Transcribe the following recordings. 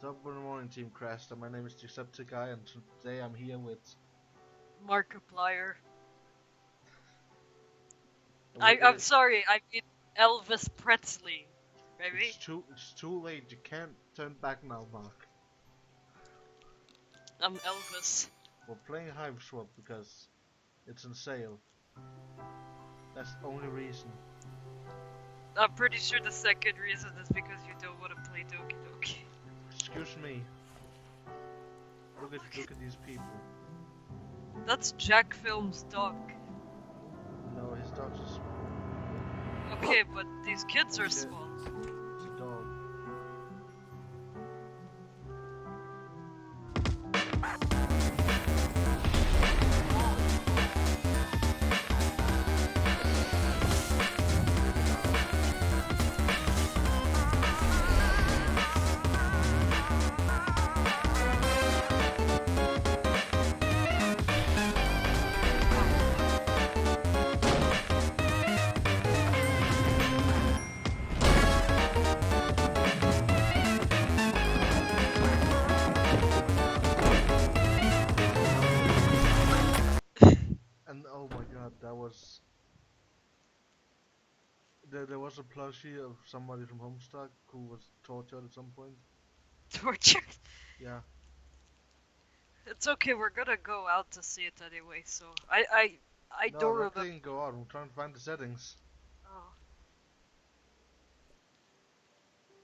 Top of the morning, Team Cresta. My name is Decepticeye, and today I'm here with. Markiplier. with I'm sorry, I mean Elvis Presley. Maybe? it's too late. You can't turn back now, Mark. I'm Elvis. We're playing hiveswap because it's on sale. That's the only reason. I'm pretty sure the second reason is because you don't want to play Doki Doki. Excuse me. Look at these people. That's Jack Film's dog. No, his dog's a small. Okay, but these kids are small. It's a dog. And oh my god, that was. There was a plushie of somebody from Homestuck who was tortured at some point. Tortured. Yeah. It's okay, we're gonna go out to see it anyway, so I No, don't I'm not remember. saying go out. I'm trying to find the settings. Oh.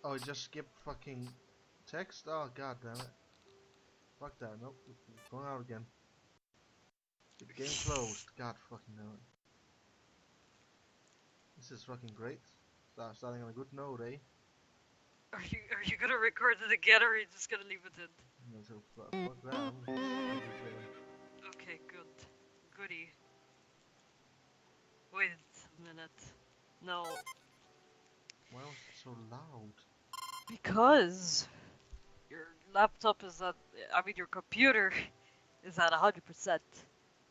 Oh, it just skipped fucking text? Oh, god damn it. Fuck that. Nope. Going out again. The game closed. God fucking damn it. This is fucking great. Starting on a good note, eh? Are you gonna record it again, or are you just gonna leave it in? No, so fuck that. I'm just gonna leave it there. Okay, good. Goody. Wait a minute. No. Why was it so loud? Because your laptop is at, I mean your computer is at 100%.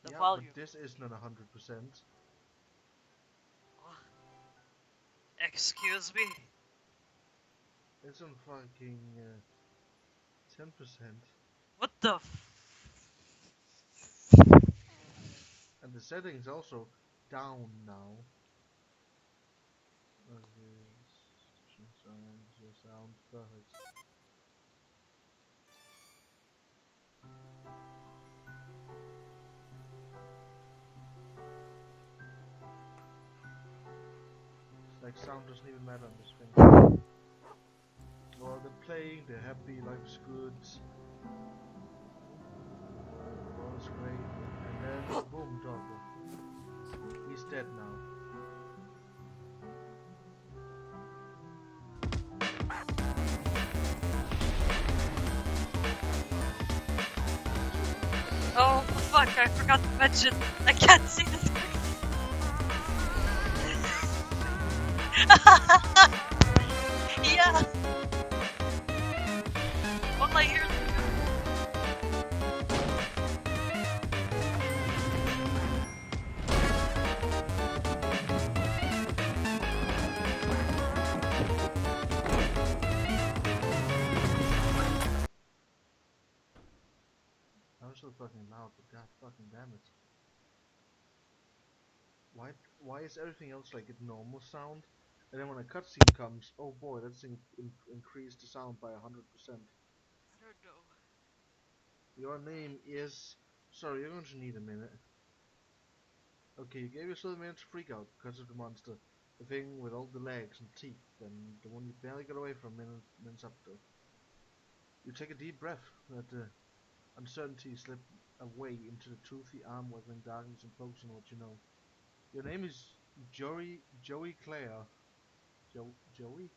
The Yeah, volume. but this isn't at 100%. Excuse me? It's on fucking 10%. What the And the settings also down now. Sound perfect. It's like sound doesn't even matter on this thing. Well, they're playing, they're happy, life's good. The world's great. And then, boom, doggo. He's dead now. Oh, fuck, I forgot to mention. I can't see this. Yeah! All I hear. I'm so fucking loud, but god fucking damn it. Why is everything else like a normal sound? And then when a cutscene comes, oh boy, that's increased the sound by 100%. I don't know. Your name is. Sorry, you're going to need a minute. Okay, you gave yourself a minute to freak out because of the monster. The thing with all the legs and teeth, and the one you barely got away from minutes up to. You take a deep breath, let the uncertainty slip away into the toothy arm weathering darkness and focus on what you know. Your name is Joey Clare. Joey?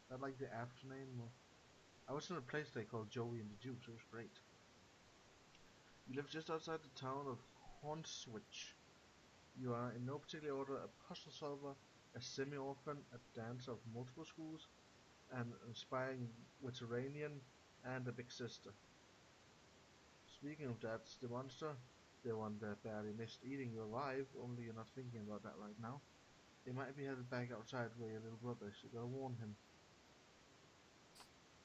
That like the after name? I was in a place they called Joey and the Juice, it was great. You live just outside the town of Hornswich. You are in no particular order a puzzle solver, a semi-orphan, a dancer of multiple schools, an aspiring veterinarian, and a big sister. Speaking of that, the monster, the one that barely missed eating you alive, only you're not thinking about that right now. They might be headed back outside where your little brother is, you gotta warn him.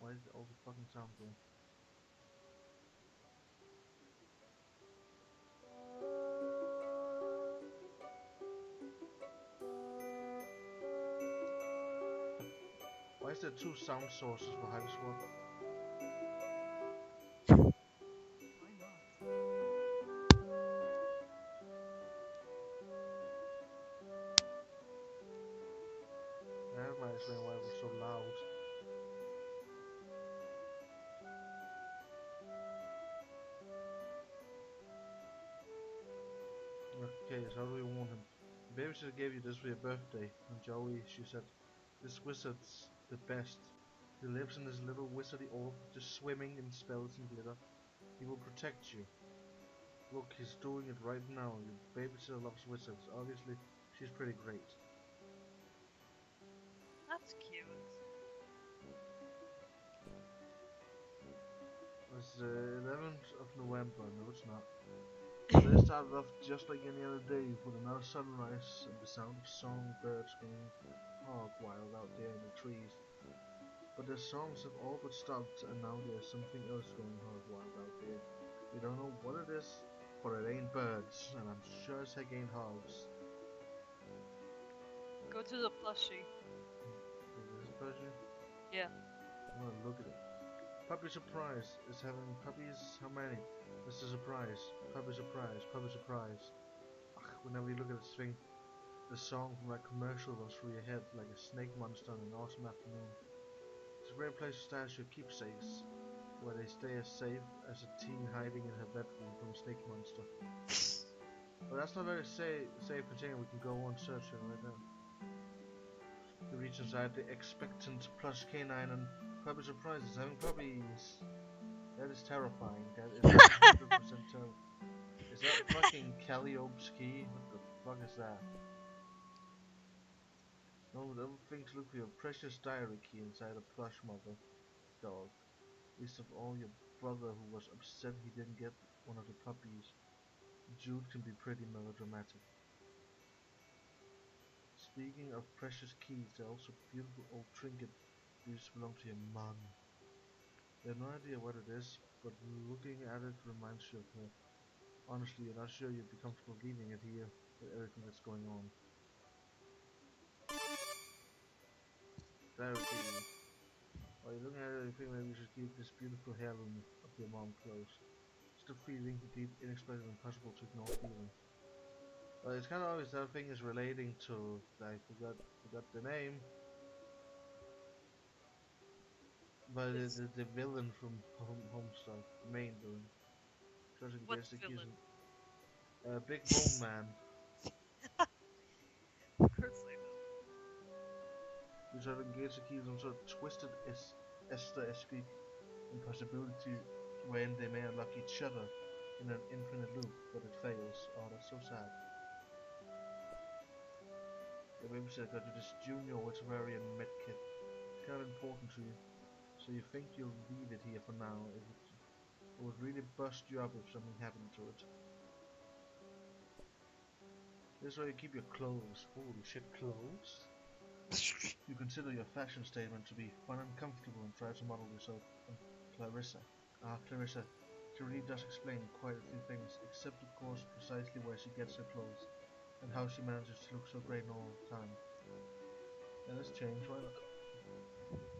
Why is all the fucking sound going? Why is there two sound sources for hiveswap? Why not? That might explain why it was so loud. Okay, so how do we want him? The babysitter gave you this for your birthday, and Joey, she said, this wizard's the best. He lives in his little wizardy orb, just swimming in spells and glitter. He will protect you. Look, he's doing it right now. Your babysitter loves wizards. Obviously, she's pretty great. That's cute. It's the 11th of November. No, it's not. Today started off just like any other day, with another sunrise and the sound of songbirds going hog wild out there in the trees. But their songs have all but stopped, and now there's something else going hog wild out there. We don't know what it is, but it ain't birds, and I'm sure as heck ain't hogs. Go to the plushie. Is this a plushie? Yeah. I'm gonna look at it. Puppy Surprise is having puppies. How many? Mr. Surprise. Puppy Surprise. Puppy Surprise. Ugh, whenever you look at this thing, the song from that commercial runs through your head like a snake monster on an autumn afternoon. It's a great place to stash your keepsakes, where they stay as safe as a teen hiding in her bedroom from a snake monster. But that's not very safe container. We can go on searching right now. You reach inside the expectant plush canine and Puppy Surprise is having puppies. That is terrifying. That is 100% terrifying. Is that fucking Calliope's key? What the fuck is that? No, the other things look for your precious diary key inside a plush mother dog. Least of all your brother who was upset he didn't get one of the puppies. Jude can be pretty melodramatic. Speaking of precious keys, there are also beautiful old trinket. These belong to your mom. You have no idea what it is, but looking at it reminds you of her. Honestly, you're not sure you'd be comfortable leaving it here with everything that's going on. Diary key. While you're looking at it, you think maybe you should keep this beautiful heirloom of your mom close. Just a feeling, the deep, inexplicable, impossible to ignore feeling. Well, it's kind of obvious that thing is relating to. I forgot the name, but the villain from Homestuck, the main villain. Tries to What get the keys. villain? Big Bone Man. Of course I know. You try to engage the keys on sort of twisted Esther-esque impossibility when they may unlock each other in an infinite loop, but it fails. Oh, that's so sad. The babysitter got you this junior Veterarian medkit. It's kind of important to you, so you think you'll leave it here for now. It would really bust you up if something happened to it. This is where you keep your clothes. Holy shit, clothes? You consider your fashion statement to be fun and comfortable and try to model yourself on Clarissa. Clarissa, she really does explain quite a few things, except of course precisely where she gets her clothes, and how she manages to look so great all the time. Yeah, let's change, why not?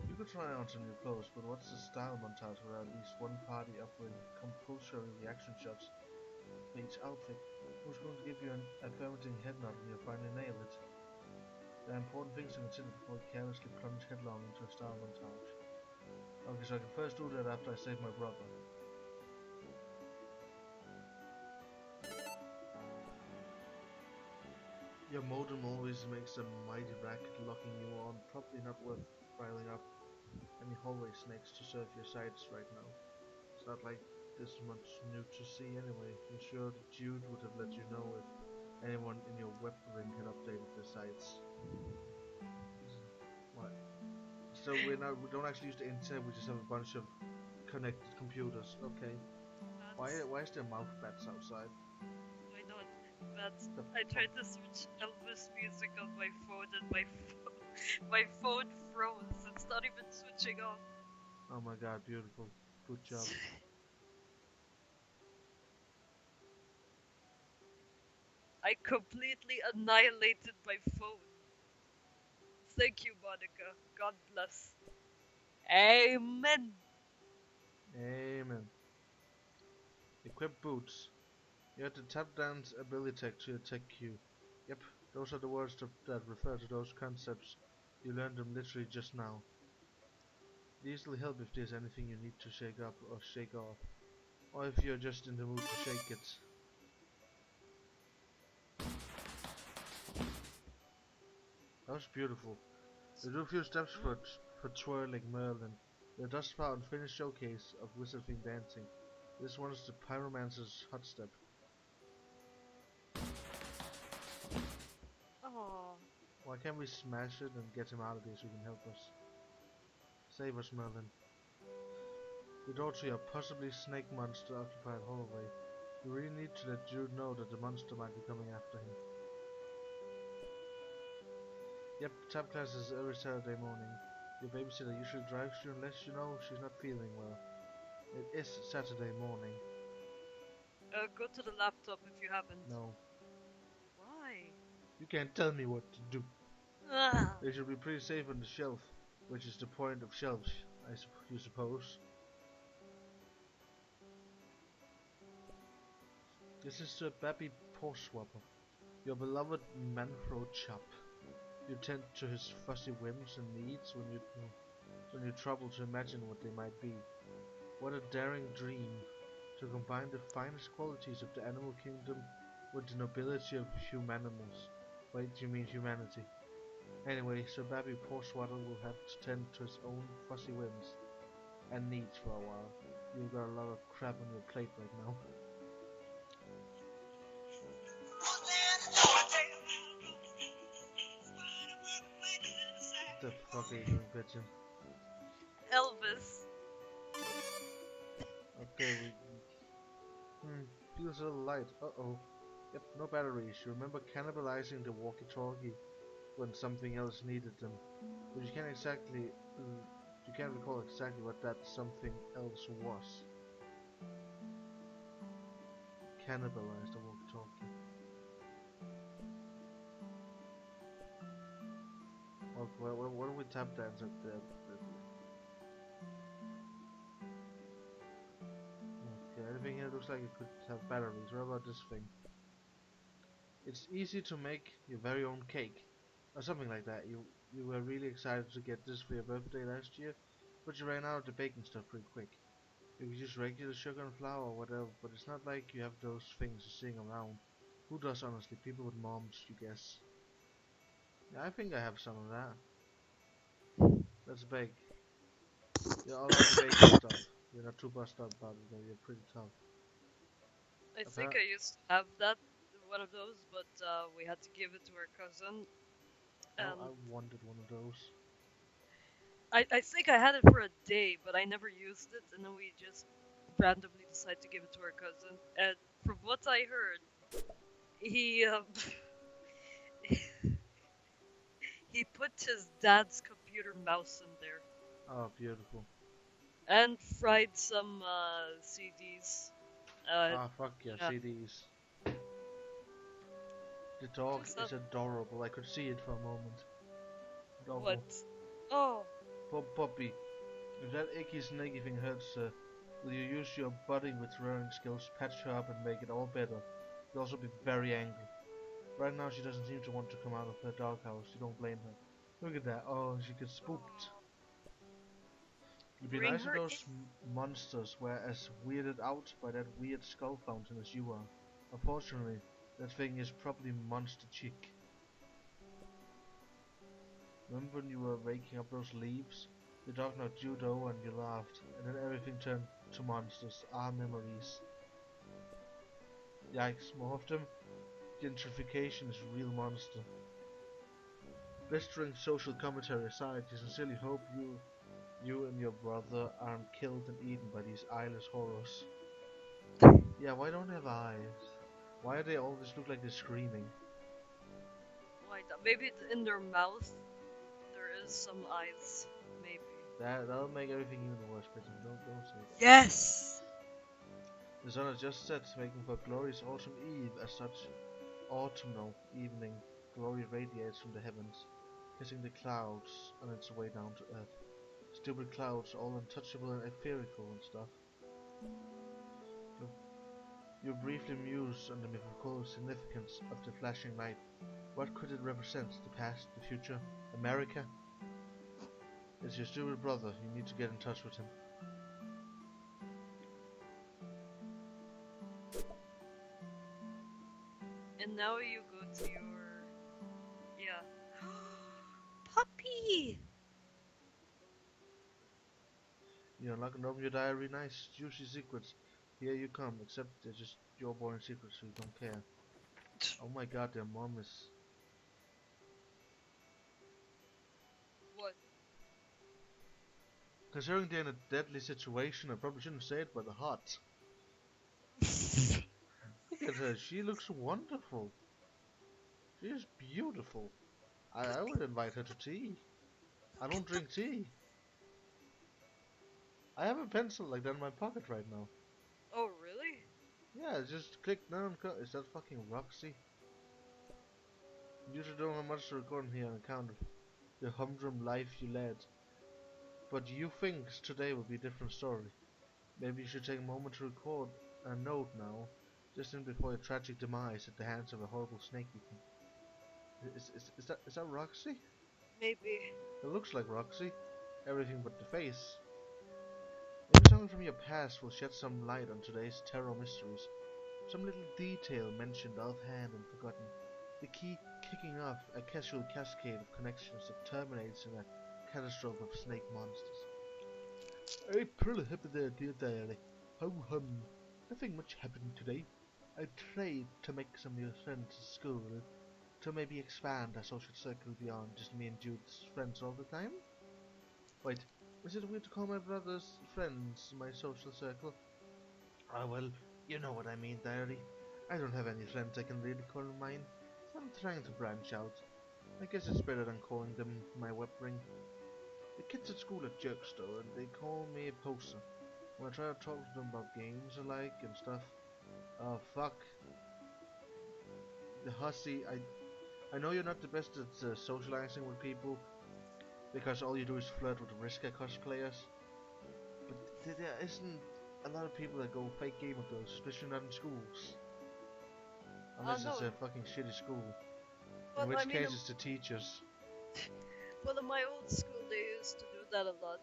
You could try on some new clothes, but what's the style montage without at least one party offering compulsory reaction shots for each outfit? Who's going to give you an affirmative head nod when you finally nail it? There are important things to consider before you carelessly plunge headlong into a style montage. Okay, so I can first do that after I save my brother. Your modem always makes a mighty racket locking you on, probably not worth riling up any hallway snakes to serve your sights right now. It's not like there's much new to see anyway. I'm sure that Jude would have let you know if anyone in your web ring had updated their sites. What? So we don't actually use the internet, we just have a bunch of connected computers. Okay. Why is there mouth bats outside? Why not? Bats. I tried to search Elvis music on my phone and my phone froze. It's not even switching off. Oh my god, beautiful. Good job. I completely annihilated my phone. Thank you, Monica. God bless. Amen. Amen. Equip boots. You have to tap dance ability tech to your tech queue. Yep, those are the words that refer to those concepts. You learned them literally just now. These will help if there's anything you need to shake up or shake off, or if you're just in the mood to shake it. That was beautiful. We do a few steps for twirling Merlin, the thus far unfinished showcase of wizard themed dancing. This one's the Pyromancer's hot step. Oh. Why can't we smash it and get him out of here so he can help us? Save us, Merlin. The door to your possibly snake monster occupied hallway. We really need to let Jude know that the monster might be coming after him. Yep, tap class is every Saturday morning. Your babysitter usually drives you unless you know she's not feeling well. It is Saturday morning. Go to the laptop if you haven't. No. Why? You can't tell me what to do. Ah. They should be pretty safe on the shelf, which is the point of shelves, you suppose. This is Sir Babby Porswapper, your beloved Manfro chap. You tend to his fussy whims and needs when you trouble to imagine what they might be. What a daring dream, to combine the finest qualities of the animal kingdom with the nobility of humanimals. Wait, you mean humanity? Anyway, Sir Babby Porswaddle will have to tend to his own fussy whims and needs for a while. You've got a lot of crap on your plate right now. What the fuck are you doing, pigeon? Elvis. Okay, feels a little light. Uh-oh. Yep, no batteries. You remember cannibalizing the walkie-talkie when something else needed them, but you can't recall exactly what that something else was. Cannibalized the walkie-talkie. What do we tap dance at there? Okay, everything here looks like it could have batteries. What about this thing? It's easy to make your very own cake, or something like that. You were really excited to get this for your birthday last year, but you ran out of the baking stuff pretty quick. You could use regular sugar and flour or whatever, but it's not like you have those things sitting around. Who does, honestly? People with moms, you guess. Yeah, I think I have some of that. Let's bake. You're already baking stuff. You're not too bust up about it though, you're pretty tough. I think Appar- I used to have one of those, but we had to give it to our cousin. oh, And I wanted one of those. I think I had it for a day, but I never used it, and then we just randomly decided to give it to our cousin. And from what I heard, he he put his dad's computer mouse in there Oh, beautiful. and fried some CDs. Ah, fuck yeah, Yeah, CDs. The dog just is adorable. I could see it for a moment. what? Doggo. Oh, Poor puppy. If that icky snaky thing hurts her, will you use your budding with rearing skills, patch her up and make it all better? You'll also be very angry. Right now she doesn't seem to want to come out of her doghouse. You don't blame her. Look at that. Oh, she gets spooked. It'd be bring nice if her in. those monsters were as weirded out by that weird skull fountain as you are. Unfortunately, that thing is probably monster chick. Remember when you were raking up those leaves? The dog knocked judo and you laughed, and then everything turned to monsters. Ah, memories. Yikes, more of them? Gentrification is a real monster. Blistering social commentary aside, you sincerely hope you and your brother aren't killed and eaten by these eyeless horrors. Yeah, why don't they have eyes? Why do they always look like they're screaming? Maybe in their mouth there is some eyes. Maybe. That'll make everything even worse, Pigeon. Don't say that. Yes! The sun has just set, making for a glorious autumn eve. As such autumnal evening, glory radiates from the heavens, kissing the clouds on its way down to earth. Stupid clouds, all untouchable and etherical and stuff. You briefly muse on the mythical significance of the flashing light. What could it represent? The past, the future, America? It's your stupid brother. You need to get in touch with him. And now you go to your... Yeah. Puppy! You unlock and open your diary. Nice, juicy secrets. Here you come, except they're just your boring secrets, so you don't care. Oh my god, their mom is... What? Considering they're in a deadly situation, I probably shouldn't say it, but hot. Look at her, she looks wonderful. She is beautiful. I would invite her to tea. I don't drink tea. I have a pencil like that in my pocket right now. Oh, really? Yeah, just click down. Is that fucking Roxy? You usually don't have much to record in here on account of the humdrum life you led. But you think today will be a different story. Maybe you should take a moment to record a note now, just in before your tragic demise at the hands of a horrible snake eating. Is that Roxy? Maybe. It looks like Roxy. Everything but the face. Maybe something from your past will shed some light on today's terror mysteries. Some little detail mentioned offhand and forgotten. The key kicking off a casual cascade of connections that terminates in a catastrophe of snake monsters. April, happy there, dear diary. Ho hum. Nothing much happened today. I tried to make some new friends at school, to maybe expand our social circle beyond just me and Jude's friends all the time. Wait, is it weird to call my brother's friends my social circle? Ah well, you know what I mean, diary. I don't have any friends I can really call mine. I'm trying to branch out. I guess it's better than calling them my web ring. The kids at school are jerks though, and they call me a poser. When I try to talk to them about games I like and stuff. Oh fuck. The hussy, I know you're not the best at socializing with people, because all you do is flirt with Riska cosplayers. But there isn't a lot of people that go fake gamer girls, especially not in schools. Unless No. it's a fucking shitty school. Well, In which I mean, case it's the teachers. well, in my old school, they used to do that a lot.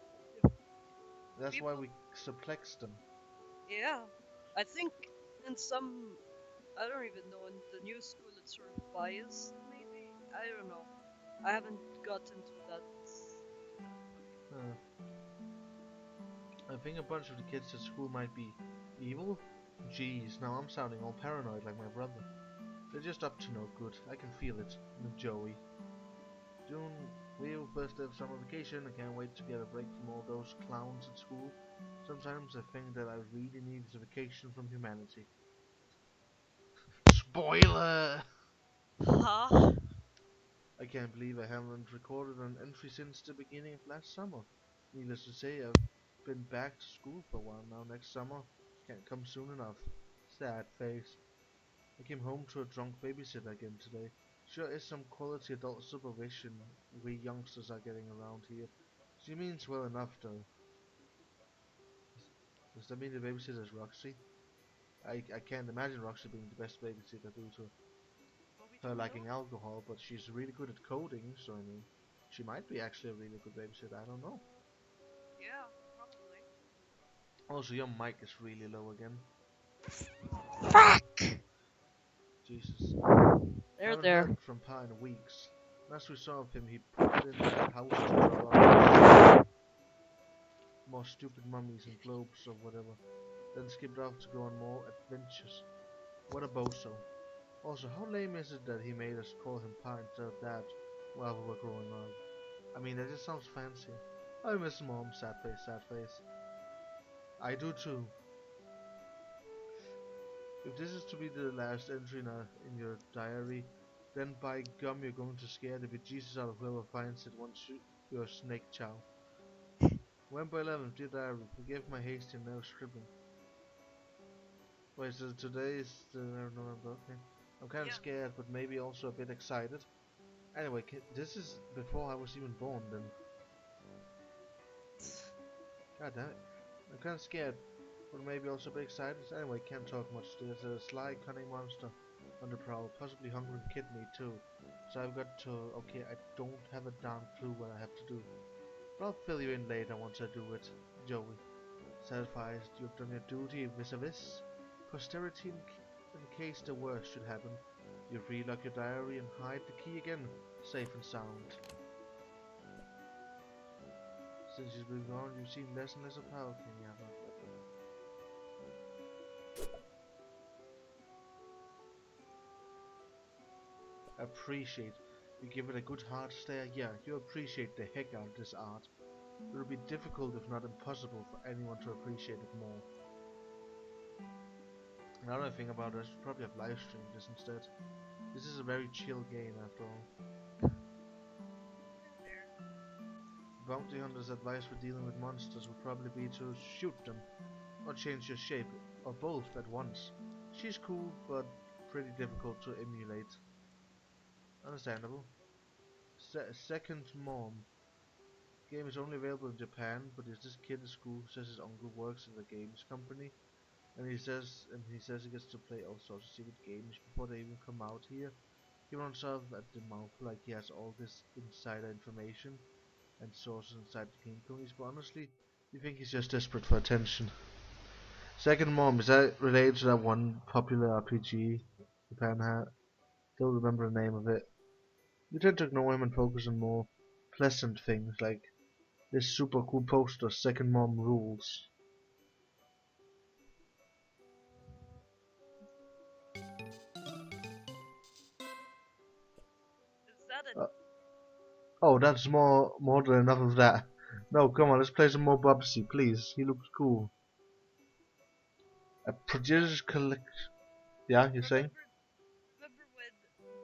That's why People, we supplexed them. yeah. I think in some, I don't even know, in the new school it's sort of biased, maybe? I don't know. I haven't gotten to that. Uh, I think a bunch of the kids at school might be evil. Jeez, now I'm sounding all paranoid like my brother. They're just up to no good. I can feel it. Joey. June, real first day of summer vacation. I can't wait to get a break from all those clowns at school. Sometimes I think that I really need a vacation from humanity. Spoiler! Huh? I can't believe I haven't recorded an entry since the beginning of last summer. Needless to say, I've been back to school for a while now. Next summer can't come soon enough. Sad face. I came home to a drunk babysitter again today. Sure is some quality adult supervision we youngsters are getting around here. She means well enough though. Does that mean the babysitter is Roxy? I can't imagine Roxy being the best babysitter due to Well, we her don't liking know. alcohol, but she's really good at coding, so I mean, she might be actually a really good babysitter, I don't know. Yeah, probably. Also, your mic is really low again. Fuck! Jesus. There, Haven't there. heard from Pa in weeks. Last we saw of him, he popped in that house tour about more stupid mummies and globes or whatever, then skipped off to go on more adventures. What a bozo. Also, how lame is it that he made us call him Pa instead of Dad while we were growing up? I mean, that just sounds fancy. I miss Mom, sad face, sad face. I do too. If this is to be the last entry in your diary, then by gum you're going to scare the bejesus out of whoever finds it once you're snake chow. November 11th, dear diary, forgive my hasty no scribbling. Wait, so today is the November, okay. I'm kind of scared, but maybe also a bit excited. Anyway, this is before I was even born then. God damn it. I'm kind of scared, but maybe also a bit excited. Anyway, can't talk much. There's a sly, cunning monster on the prowl, possibly hungry to kid me too. So I've got to, okay, I don't have a darn clue what I have to do. But I'll fill you in later once I do it, Joey. Satisfied you've done your duty vis-a-vis posterity in case the worst should happen. You relock your diary and hide the key again, safe and sound. Since she's been gone, you've seen less and less of her. Okay, yeah, appreciate. You give it a good hard stare. Yeah, you appreciate the heck out of this art. It will be difficult, if not impossible, for anyone to appreciate it more. Another thing about it, I should probably have live streamed this instead. This is a very chill game after all. Bounty Hunter's advice for dealing with monsters would probably be to shoot them, or change your shape, or both at once. She's cool, but pretty difficult to emulate. Understandable. Second Mom. Game is only available in Japan, but is this kid at school who says his uncle works in the games company, and he says he gets to play all sorts of secret games before they even come out here. He runs off at the mouth like he has all this insider information and sources inside the game companies, but honestly, you think he's just desperate for attention. Second Mom, is that related to that one popular RPG Japan had? Don't remember the name of it. You tend to ignore him and focus on more pleasant things like this super cool poster, Second Mom Rules. Is that a... Oh, that's more than enough of that. No, come on, let's play some more Bubsy, please. He looks cool. A prodigious collection. Yeah, you saying? Remember when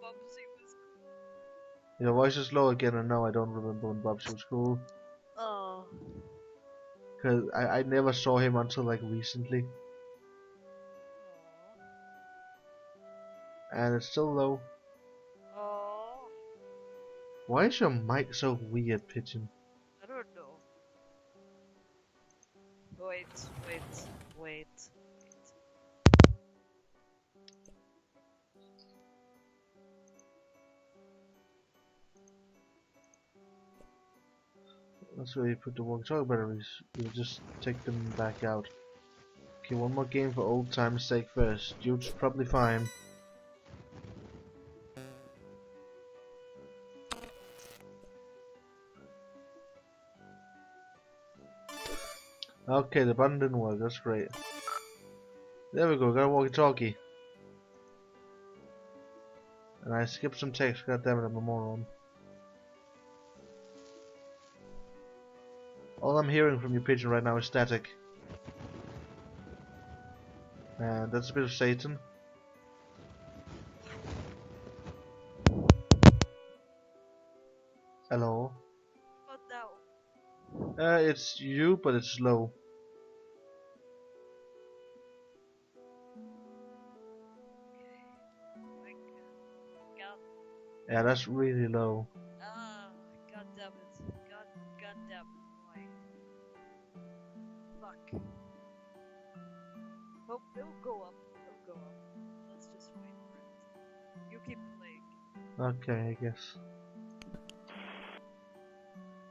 Bubsy was cool? Your voice is low again, and no, I don't remember when Bubsy was cool. Oh. Cause I never saw him until like recently. And it's still low. Oh. Why is your mic so weird, Pigeon? I don't know. Wait. That's where you put the walkie-talkie batteries. You just take them back out. Okay, one more game for old time's sake first. Dude's probably fine. Okay, the button didn't work, that's great. There we go, got a walkie-talkie. And I skipped some text, goddammit, I'm a moron. All I'm hearing from you, Pigeon, right now is static. And that's a bit of Satan. Hello? What now? It's you, but it's low. Yeah, that's really low. Ah, god damn it. God damn it. Why? Fuck. Oh, it'll go up. Let's just wait for it. You keep playing. Okay, I guess.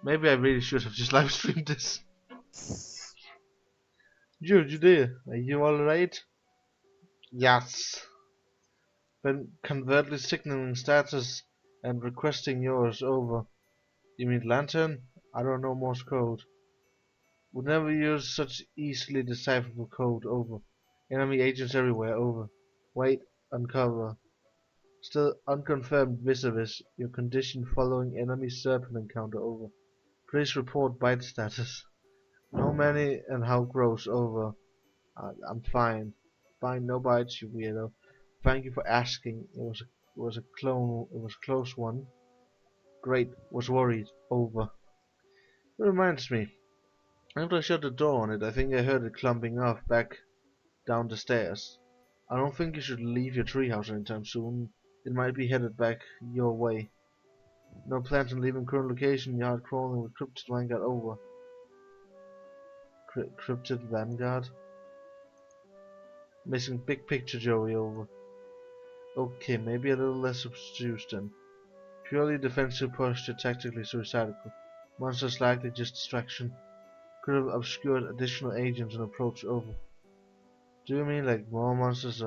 Maybe I really should have just live streamed this. Jude, you there? Are you alright? Yes. Been covertly signaling status and requesting yours over. You mean lantern? I don't know Morse code. Would never use such easily decipherable code over. Enemy agents everywhere over. Wait, uncover. Still unconfirmed vis-a-vis. Your condition following enemy serpent encounter over. Please report bite status. How many and how gross over. I'm fine. Fine, no bites, you weirdo. Thank you for asking. It was a close one. Great. Was worried. Over. It reminds me. After I shut the door on it, I think I heard it clumping off back down the stairs. I don't think you should leave your treehouse anytime soon. It might be headed back your way. No plans on leaving current location. Yard crawling with Cryptid Vanguard over. Cryptid Vanguard? Missing big picture Joey over. Okay, maybe a little less obtuse then. Purely defensive posture, tactically suicidal. Monsters likely just distraction. Could have obscured additional agents and approach over. Do you mean like more monsters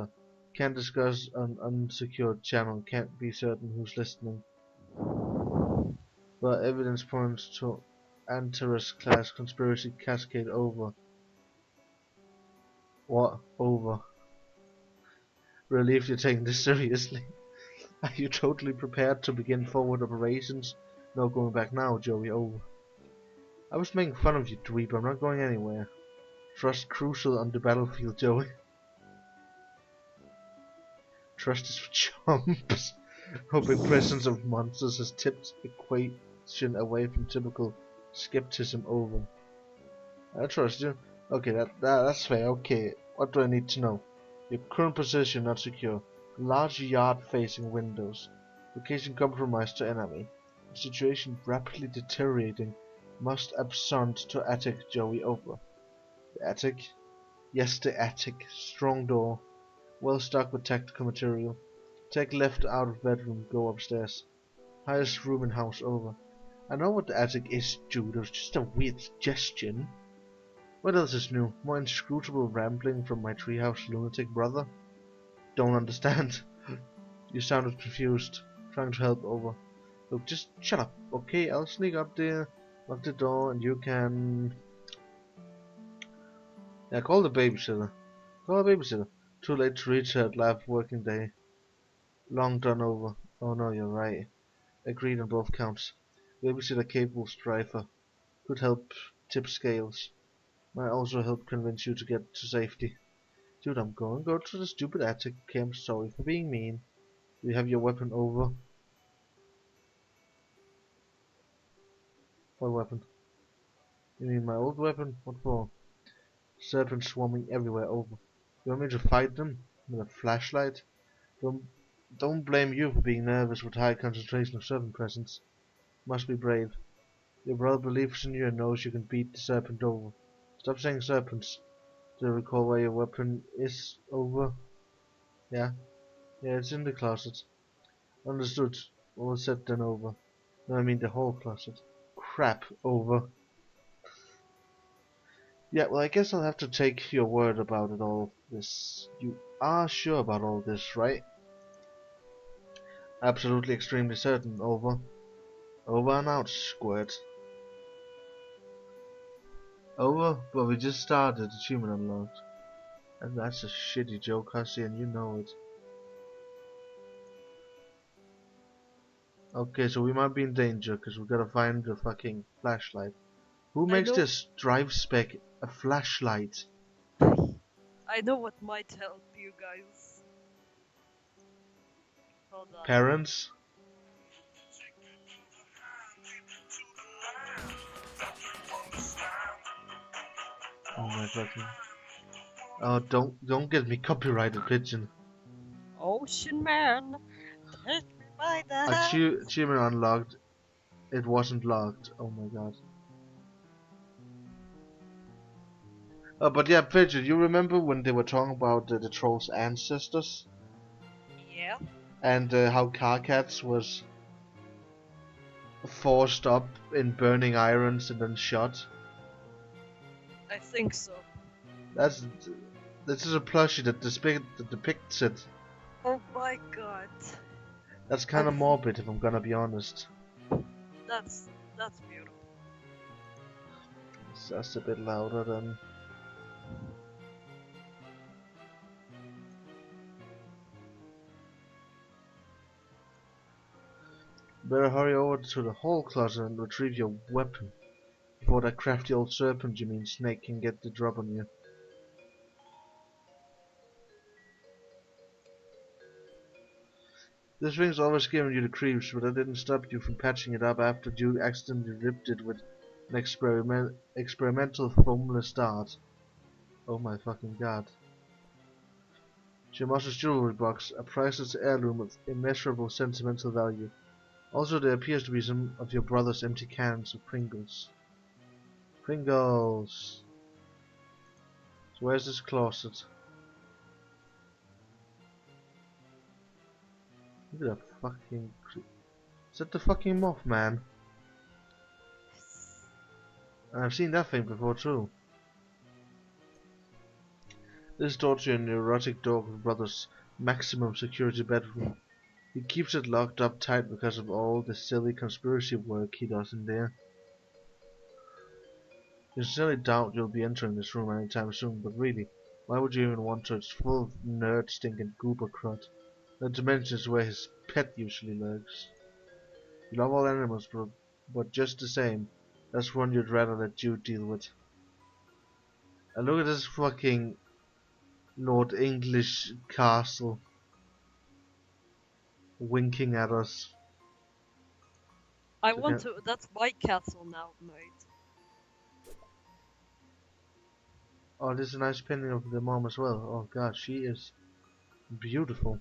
can't discuss an unsecured channel, can't be certain who's listening? But evidence points to Antares class conspiracy cascade over. What? Over. Relieved you're taking this seriously. Are you totally prepared to begin forward operations? No going back now, Joey. Over. I was making fun of you, dweeb. I'm not going anywhere. Trust crucial on the battlefield, Joey. Trust is for chumps. Hoping presence of monsters has tipped equation away from typical skepticism over. I trust you. Okay, that's fair. Okay, what do I need to know? Your current position not secure. Large yard facing windows. Location compromised to enemy. Situation rapidly deteriorating. Must absent to attic, Joey. Over. The attic? Yes, the attic. Strong door. Well stocked with tactical material. Take left out of bedroom, go upstairs. Highest room in house. Over. I know what the attic is, dude. It was just a weird suggestion. What else is new? More inscrutable rambling from my treehouse lunatic brother? Don't understand. You sounded confused. Trying to help. Over. Look, just shut up, okay? I'll sneak up there, lock the door, and you can... Yeah, call the babysitter. Call the babysitter. Too late to reach her at last working day. Long done over. Oh no, you're right. Agreed on both counts. Babysitter capable strifer. Could help tip scales. Might also help convince you to get to safety. Dude, I'm going. Go to the stupid attic. Okay, I'm sorry for being mean. Do you have your weapon? Over? What weapon? You mean my old weapon? What for? Serpents swarming everywhere. Over. You want me to fight them? With a flashlight? Don't, don't blame you for being nervous with high concentration of serpent presence. Must be brave. Your brother believes in you and knows you can beat the serpent over. Stop saying serpents. Do you recall where your weapon is? Over? Yeah? Yeah, it's in the closet. Understood. All set then. Over. No, I mean the whole closet. Crap. Over. Yeah, well, I guess I'll have to take your word about it all this. You are sure about all this, right? Absolutely extremely certain. Over. Over and out, squirt. Over, but we just started. Achievement unlocked. And that's a shitty joke, Hussy, and you know it. Okay, so we might be in danger, because we gotta find the fucking flashlight. Who I makes know. this drive spec a flashlight? I know what might help you guys. Hold on. Parents? Oh my fucking... Oh, don't get me copyrighted, pigeon. Ocean man, take me by the hand. Achievement unlocked. It wasn't locked. Oh my god. But yeah, Pigeon, you remember when they were talking about the troll's ancestors? Yeah. And how Carcats was forced up in burning irons and then shot? I think so. This is a plushie that depicts it. Oh my god. That's kind of morbid, if I'm gonna be honest. That's beautiful. It's just a bit louder than... Better hurry over to the hall closet and retrieve your weapon. Before that crafty old serpent, you mean snake, can get the drop on you. This thing's always giving you the creeps, but that didn't stop you from patching it up after you accidentally ripped it with An experimental foamless dart. Oh my fucking god. Your master's jewelry box, a priceless heirloom of immeasurable sentimental value. Also, there appears to be some of your brother's empty cans of Pringles. Pringles! So where's this closet? Look at that fucking... Is that the fucking Mothman? I've seen that thing before too. This door to your neurotic dog brother's maximum security bedroom. He keeps it locked up tight because of all the silly conspiracy work he does in there. You sincerely doubt you'll be entering this room anytime soon, but really, why would you even want to? It's full of nerd stinking goober crud. Not to mention it's where his pet usually lurks. You love all animals, but just the same, that's one you'd rather let you deal with. And look at this fucking Lord English castle winking at us. I want to. That's my castle now, mate. Oh, this is a nice painting of the mom as well. Oh god, she is beautiful.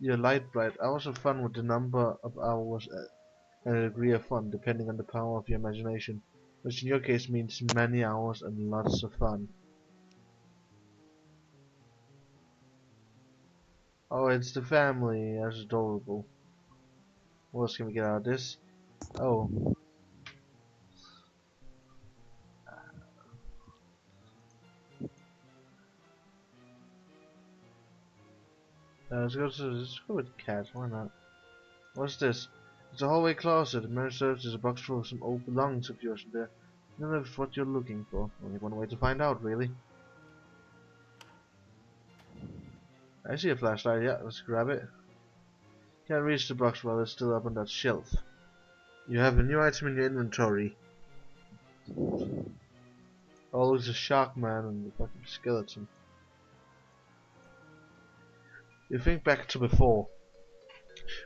Your light bright. Hours of fun with the number of hours and a degree of fun, depending on the power of your imagination, which in your case means many hours and lots of fun. Oh, it's the family. That's adorable. What else can we get out of this? Oh, let's go with the cat. Why not? What's this? It's a hallway closet. The mirror serves as a box full of some old belongings of yours in there. None of what you're looking for. Only one way to find out, really. I see a flashlight. Yeah, let's grab it. Can't reach the box while it's still up on that shelf. You have a new item in your inventory. Oh, there's a shark man and the fucking skeleton. You think back to before.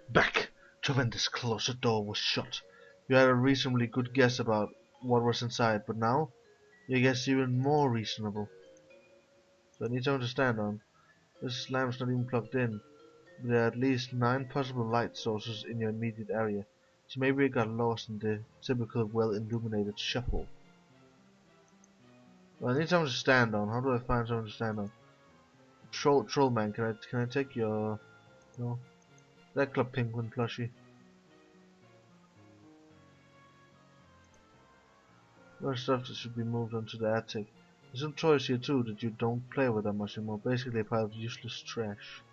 Back to when this closet door was shut. You had a reasonably good guess about what was inside, but now your guess is even more reasonable. So I need something to stand on. This lamp's not even plugged in. But there are at least 9 possible light sources in your immediate area, so maybe it got lost in the typical well-illuminated shuffle. Well, I need something to stand on. How do I find something to stand on? Troll man, can I take your no? That Club Penguin plushie. More stuff that should be moved onto the attic. There's some toys here too that you don't play with that much anymore. Basically a pile of useless trash.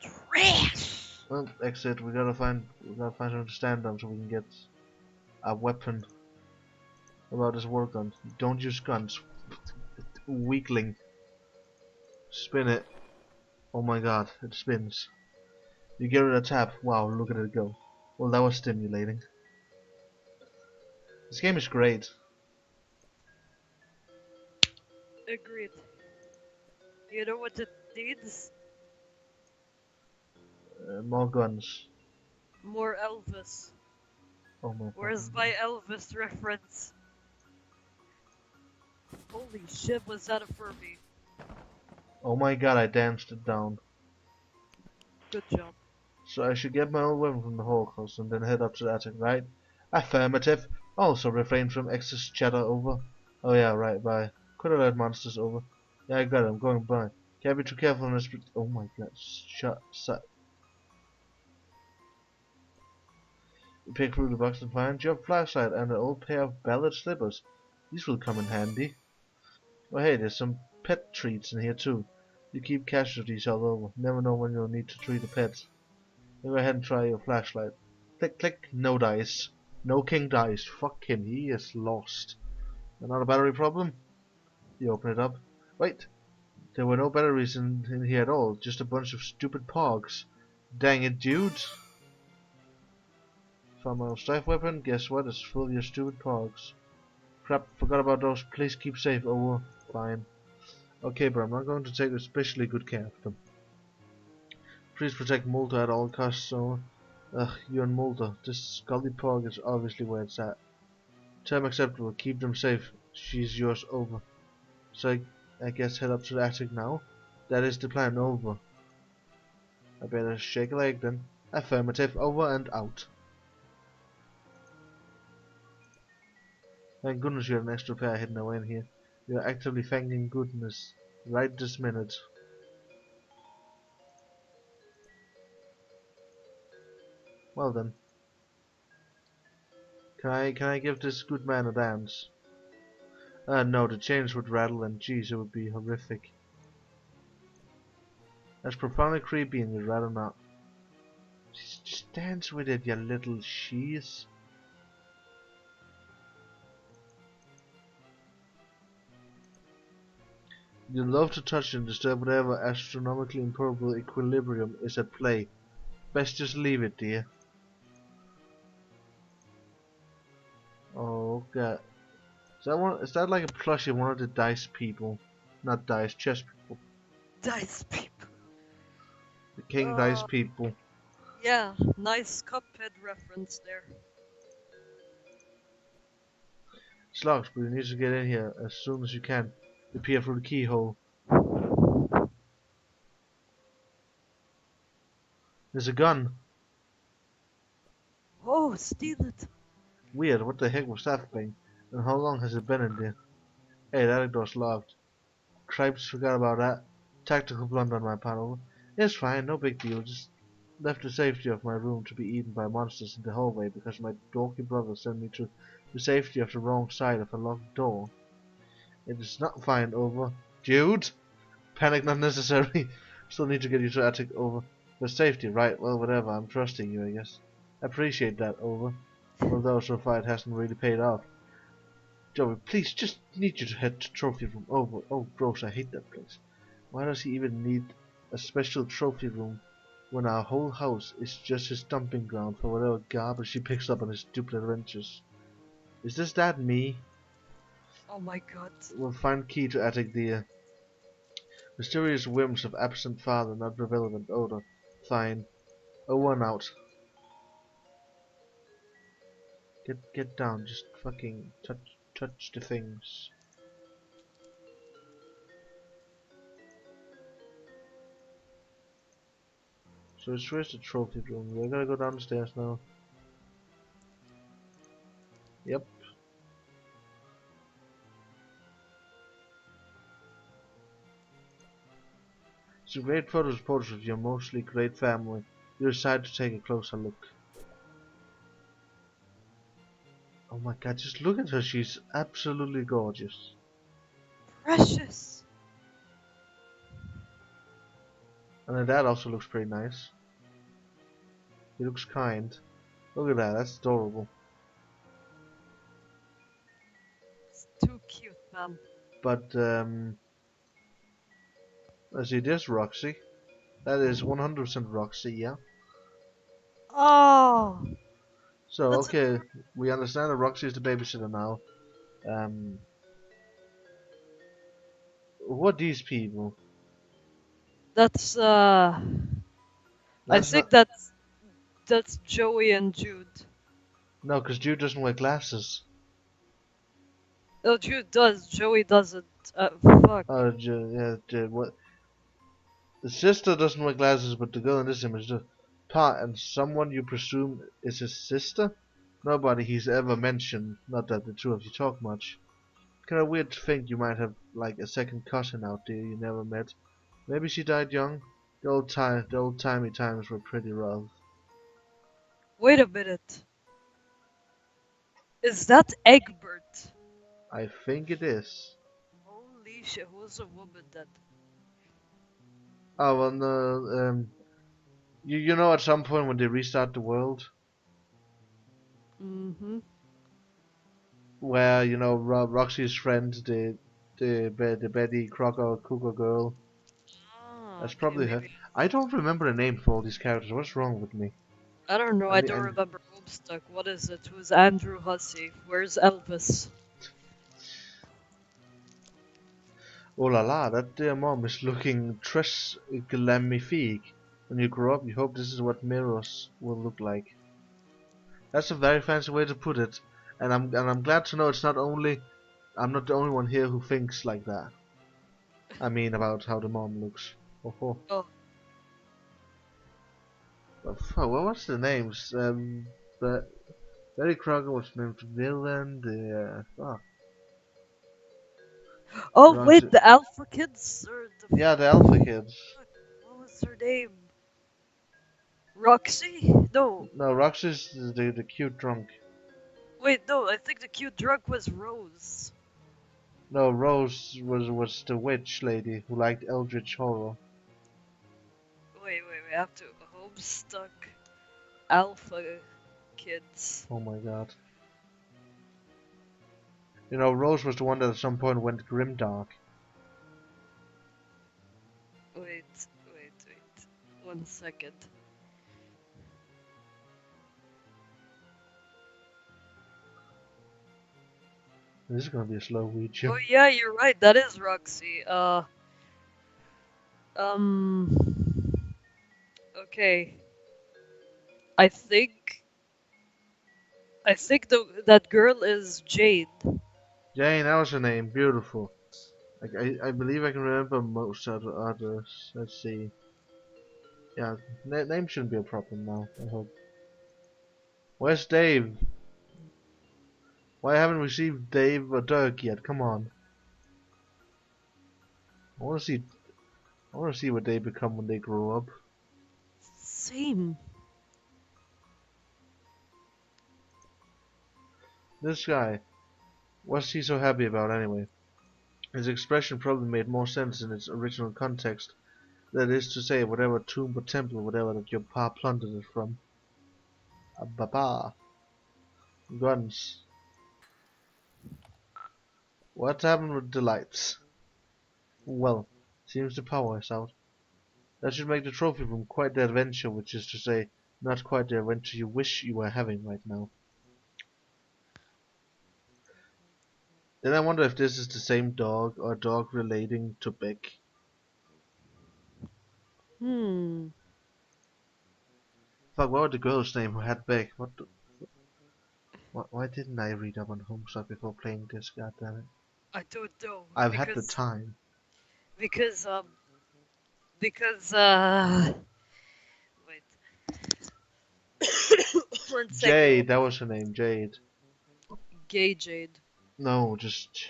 Trash! Well, exit. We gotta find something to stand on so we can get a weapon. About this war gun. Don't use guns. Weakling. Spin it. Oh my god, it spins. You give it a tap. Wow, look at it go. Well, that was stimulating. This game is great. Agreed. You know what it needs? More guns. More Elvis. Oh my Where's fucking my Elvis reference? Holy shit, was that a Furby? Oh my god, I danced it down. Good job. So I should get my old weapon from the Holocaust and then head up to the attic, right? Affirmative. Also refrain from excess chatter over. Oh yeah, right, bye. Could have let monsters over. Yeah, I got it, I'm going by. Can't be too careful in this. Oh my god, shut. You pick through the box and find your flashlight and an old pair of ballad slippers. These will come in handy. Oh hey, there's some pet treats in here too. You keep casualties all over. Never know when you'll need to treat a pet. Go ahead and try your flashlight. Click, click, no dice. No king dice. Fuck him, he is lost. Another battery problem? You open it up. Wait, there were no batteries in here at all. Just a bunch of stupid pogs. Dang it, dude. Found my old strife weapon. Guess what? It's full of your stupid pogs. Crap, forgot about those. Please keep safe. Over. Fine. Okay, but I'm not going to take especially good care of them. Please protect Mulder at all costs, so... Ugh, you and Mulder. This Scully Pog is obviously where it's at. Term acceptable. Keep them safe. She's yours. Over. So I guess head up to the attic now. That is the plan. Over. I better shake a leg then. Affirmative. Over and out. Thank goodness you have an extra pair hidden away in here. You are actively thanking goodness right this minute. Well then. Can I give this good man a dance? No, the chains would rattle and geez, it would be horrific. That's profoundly creepy and you'd rather not. Just dance with it, you little shees. You'd love to touch and disturb whatever astronomically improbable equilibrium is at play. Best just leave it, dear. Oh god. Is that like a plushie of one of the dice people? Not dice, chess people. Dice people. The king dice people. Yeah, nice Cuphead reference there. It's locked, but you need to get in here as soon as you can. You peer through the keyhole. There's a gun. Oh, steal it. Weird, what the heck was that thing? And how long has it been in there? Hey, that door's locked. Cripes, forgot about that. Tactical blunder on my part. Over. It's fine, no big deal. Just left the safety of my room to be eaten by monsters in the hallway because my dorky brother sent me to the safety of the wrong side of a locked door. It is not fine. Over. Dude! Panic not necessary. Still need to get you to attic. Over. For safety, right? Well, whatever. I'm trusting you, I guess. Appreciate that. Over. Although so far it hasn't really paid off. Joey, please, just need you to head to trophy room. Oh, gross, I hate that place. Why does he even need a special trophy room when our whole house is just his dumping ground for whatever garbage he picks up on his stupid adventures? Is this that me? Oh my god. We'll find key to attic dear. Mysterious whims of absent father, not relevant odor. Fine. Over and out. Get down, just fucking touch the things. So it's where's the trophy room? We're gonna go downstairs now. Yep. Some great photos of your mostly great family. You decide to take a closer look. Oh my god, just look at her, she's absolutely gorgeous. Precious. And her dad also looks pretty nice. He looks kind. Look at that, that's adorable. It's too cute, man. But, let's see, there's Roxy. That is 100% Roxy, yeah. Oh. So, That's okay, we understand that Roxy is the babysitter now. Who are these people? That's I That's think not... that's Joey and Jude. No, because Jude doesn't wear glasses. Oh, Jude does. Joey doesn't. Fuck. Yeah, what? The sister doesn't wear glasses, but the girl in this image does. Pa, and someone you presume is his sister? Nobody he's ever mentioned. Not that the two of you talk much. Kinda weird to think you might have like a second cousin out there you never met. Maybe she died young. The old-timey times were pretty rough. Wait a minute. Is that Egbert? I think it is. Holy shit, who's a woman then? Oh well, no. You know, at some point when they restart the world, Mm-hmm. where you know Roxy's friend, the Betty Crocker Cougar girl. Ah, That's okay, probably her. maybe. I don't remember the name for all these characters. What's wrong with me? I don't know, I I need, don't I, remember Homestuck. What is it? Who's Andrew Hussey? Where's Elvis? Oh la la, that dear mom is looking très glammifique. When you grow up, you hope this is what mirrors will look like. That's a very fancy way to put it, and I'm glad to know I'm not the only one here who thinks like that. I mean about how the mom looks. Oh, Oh, what was the names? But Barry Crocker was named villain. oh Wrong. wait, the Alpha Kids or the Yeah, the Alpha Kids. fuck? What was her name? Roxy? No, No, Roxy's the cute drunk. wait, no. I think the cute drunk was Rose. No, Rose was the witch lady who liked Eldritch horror. Wait. We have to Homestuck Alpha Kids. Oh my god. You know, Rose was the one that at some point went grimdark. Wait. 1 second. This is gonna be a slow read, Oh Jim. yeah, you're right. That is Roxy. Um. Okay. I think. I think that girl is Jade. Jane, that was her name. Beautiful. I believe I can remember most other others. Let's see. Yeah, name shouldn't be a problem now, I hope. Where's Dave? Why haven't we seen Dave or Dirk yet? Come on. I wanna see what they become when they grow up. Same. This guy, what's he so happy about anyway? His expression probably made more sense in its original context. That is to say, whatever tomb or temple or whatever that your pa plundered it from. Baba. Guns. What happened with the lights? Well, seems the power is out. That should make the trophy room quite the adventure, which is to say, not quite the adventure you wish you were having right now. Then I wonder if this is the same dog or a dog relating to Beck. Hmm. Fuck, what was the girl's name who had Beck? Why didn't I read up on Homestuck before playing this? Goddammit. I don't know I've had the time. because because wait. 1 second. Jade, that was her name, Jade. Gay Jade. No, just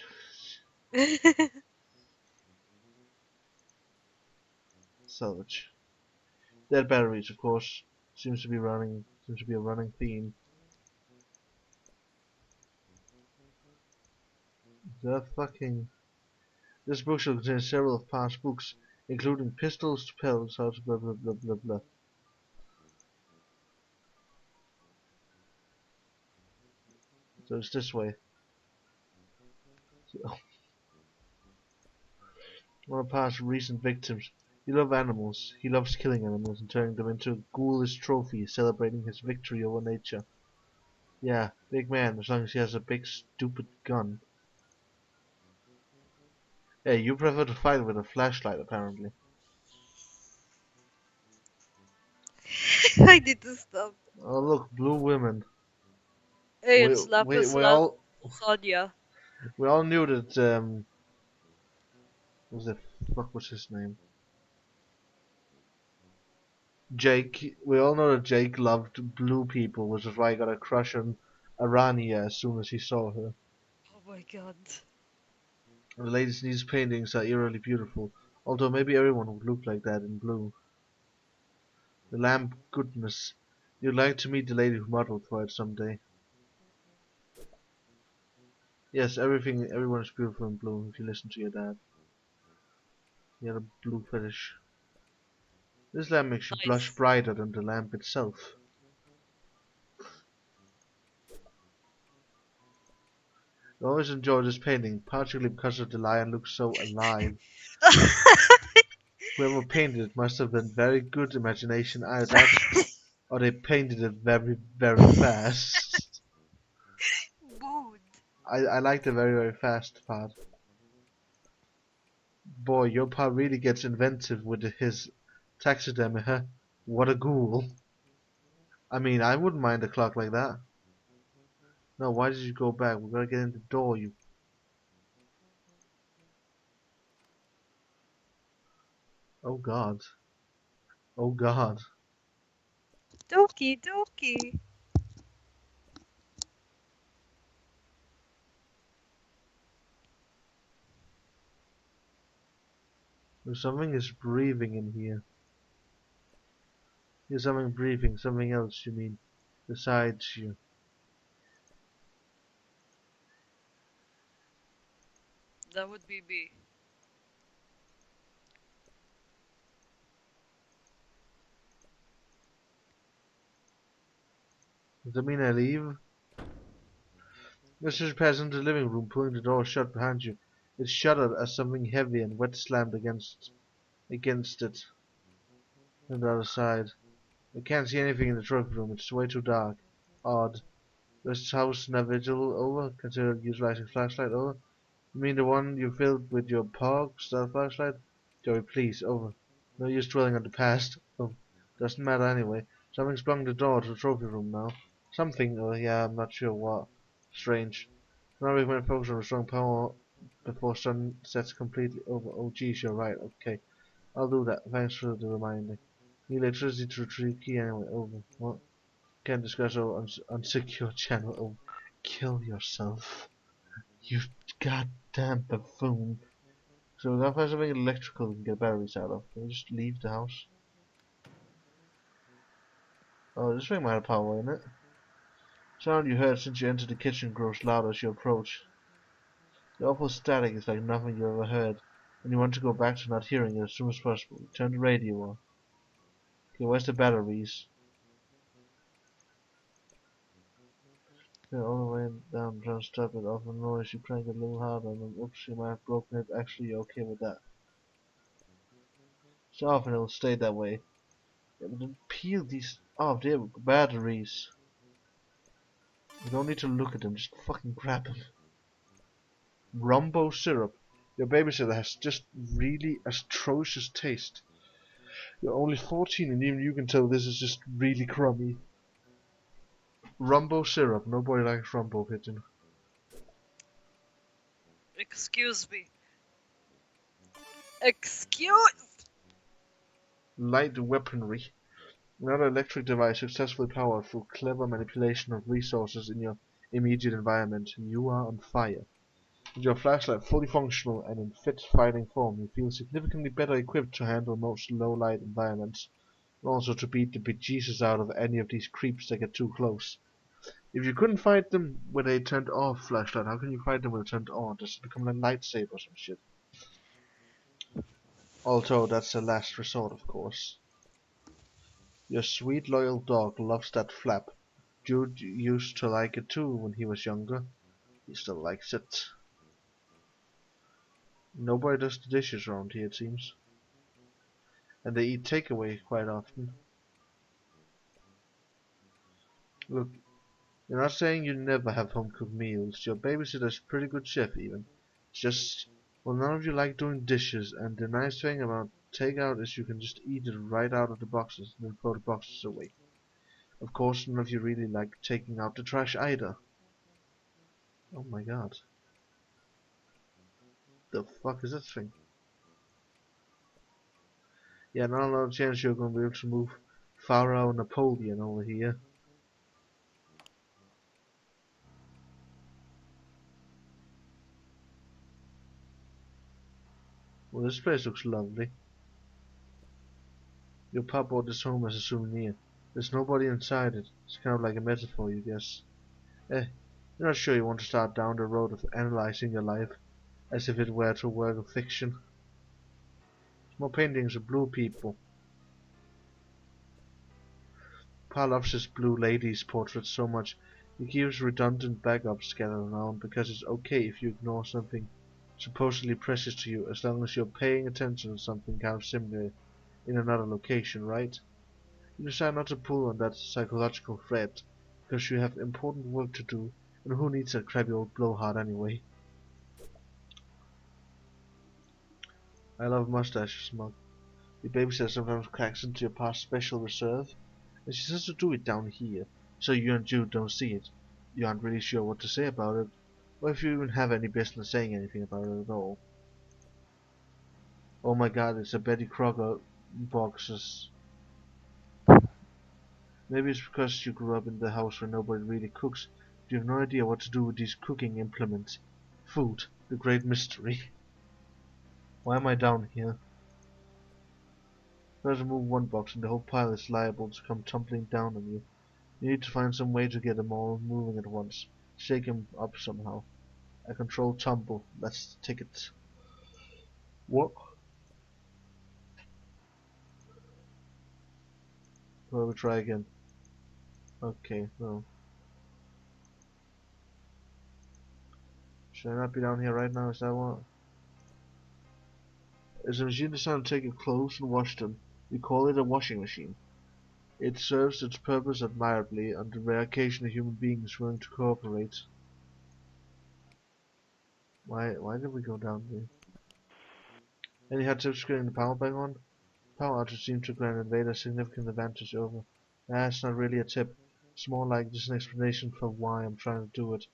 Savage. Dead batteries, of course, seems to be a running theme. The fucking This book shall contain several of past books, including pistols to pelts, how to blah blah blah blah blah. So it's this way. So, one of past recent victims. He loves animals. He loves killing animals and turning them into ghoulish trophies, celebrating his victory over nature. Yeah, big man, as long as he has a big stupid gun. Hey, you prefer to fight with a flashlight, apparently. I need to stop. Oh look, blue women. Hey, We it's we Lapis we all Lasagna. we all knew that what was the fuck was his name? Jake. We all know that Jake loved blue people, which is why he got a crush on Arania as soon as he saw her. Oh my god. The ladies in these paintings are eerily beautiful, although maybe everyone would look like that in blue. The lamp goodness. You'd like to meet the lady who modeled for it someday. Yes, everyone is beautiful in blue if you listen to your dad. He had a blue fetish. This lamp makes you blush Nice. brighter than the lamp itself. I always enjoy this painting, particularly because of the lion looks so alive. Whoever painted it must have been very good imagination, either that or they painted it very, very fast. Mood. I like the very, very fast part. Boy, your pa really gets inventive with his taxidermy, huh? What a ghoul. I mean, I wouldn't mind a clock like that. No, why did you go back? We're gonna get in the door, you... Oh god. Oh god. Doki doki. Something is breathing in here. There's something breathing, something else, you mean, besides you. That would be me. Does that mean I leave? Mr. passed into the living room, pulling the door shut behind you. It shuddered as something heavy and wet slammed against it on the other side. I can't see anything in the trophy room, it's way too dark. Odd. This house Navigil over? Consider utilizing flashlight over? You mean the one you filled with your POG style flashlight? Joey, please, over. No use dwelling on the past. Oh, doesn't matter anyway. Something's blocking the door to the trophy room now. Something, yeah, I'm not sure what. Strange. Now we can focus on restoring power before sun sets completely over. Oh geez, you're right, okay. I'll do that. Thanks for the reminder. Need electricity to retrieve key anyway, over. What? Can't discuss our unsecure channel. Oh, kill yourself. You goddamn buffoon. So we gotta find something electrical we can get batteries out of. Can we just leave the house? Oh, this thing might have power in it. Sound you heard since you entered the kitchen grows louder as you approach. The awful static is like nothing you ever heard, and you want to go back to not hearing it as soon as possible. Turn the radio on. Okay, where's the batteries? All the way down, trying to stop it off the noise. You crank it a little harder, and then oops, you might have broken it. Actually, you're okay with that. So often it'll stay that way. Yeah, but then peel these off. There, batteries. You don't need to look at them, just fucking grab them. Rumbo syrup. Your babysitter has just really atrocious taste. You're only 14 and even you can tell this is just really crummy. Rumbo syrup. Nobody likes Rumbo pigeon. Excuse me. Excuse. Light weaponry. Another electric device successfully powered through clever manipulation of resources in your immediate environment. You are on fire. With your flashlight fully functional and in fit fighting form, you feel significantly better equipped to handle most low-light environments, and also to beat the bejesus out of any of these creeps that get too close. If you couldn't fight them with a turned off flashlight, how can you fight them with a turned on? Does it become a lightsaber or some shit? Although that's a last resort, of course. Your sweet loyal dog loves that flap. Jude used to like it too when he was younger. He still likes it. Nobody does the dishes around here, it seems. And they eat takeaway quite often. Look, you're not saying you never have home-cooked meals. Your babysitter's a pretty good chef even. It's just, well, none of you like doing dishes, and the nice thing about takeout is you can just eat it right out of the boxes and then throw the boxes away. Of course, none of you really like taking out the trash either. Oh my god. The fuck is this thing? Yeah, not a lot of chance you're gonna be able to move Pharaoh Napoleon over here. Well, this place looks lovely. Your pop brought this home as a souvenir. There's nobody inside it. It's kind of like a metaphor, you guess. Eh, you're not sure you want to start down the road of analyzing your life as if it were to a work of fiction. More paintings of blue people. Pa loves his blue ladies portraits so much, he keeps redundant backups scattered around because it's okay if you ignore something supposedly precious to you as long as you're paying attention to something kind of similar in another location, right? You decide not to pull on that psychological thread because you have important work to do, and who needs a crappy old blowhard anyway? I love mustaches, Mug. Your babysitter sometimes cracks into your past special reserve, and she says to do it down here, so you and Jude don't see it. You aren't really sure what to say about it, or if you even have any business saying anything about it at all. Oh my god, it's a Betty Crocker boxes. Maybe it's because you grew up in the house where nobody really cooks, but you have no idea what to do with these cooking implements. Food, the great mystery. Why am I down here? Try to move one box and the whole pile is liable to come tumbling down on you. You need to find some way to get them all moving at once. Shake them up somehow. A controlled tumble, that's the ticket. What? Well, we try again. Okay, no. Should I not be down here right now? Is that what? Is a machine designed to take your clothes and wash them? We call it a washing machine. It serves its purpose admirably on the rare occasion a human being is willing to cooperate. Why did we go down there? Any hot tips getting the power back on? Power outage seems to grant Invader a significant advantage over. That's not really a tip. It's more like just an explanation for why I'm trying to do it.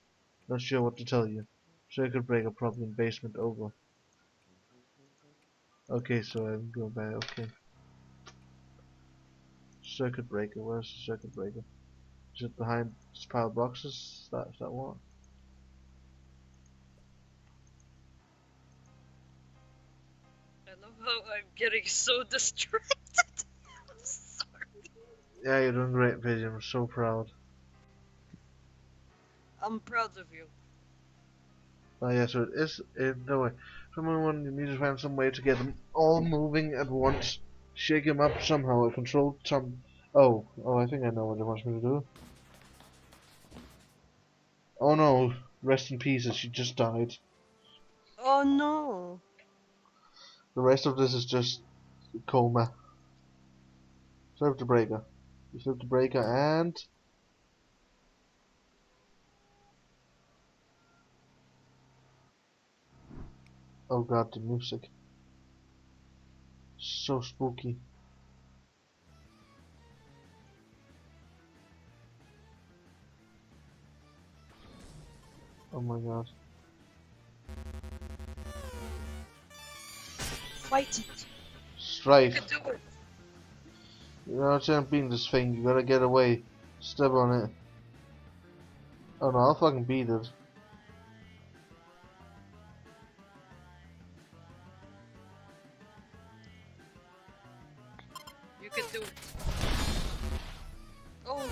Not sure what to tell you. Circuit breaker problem basement over. Okay, so I can go back. Okay. Circuit breaker. Where's the circuit breaker? Is it behind this pile of boxes? Is that what? I love how I'm getting so distracted. I'm sorry. Yeah, you're doing great, Vision. I'm so proud. I'm proud of you. Oh yeah, so it is. No way. Someone you need to find some way to get them all moving at once. Shake them up somehow. A controlled Oh, I think I know what it wants me to do. Oh no, rest in peace, she just died. Oh no. The rest of this is just coma. Flip the breaker. You flip the breaker and... Oh god, the music. So spooky. Oh my god. Fight it. Strike. You can do it. You're not champion this thing, you gotta get away. Step on it. Oh no, I'll fucking beat it. You can do it. Oh.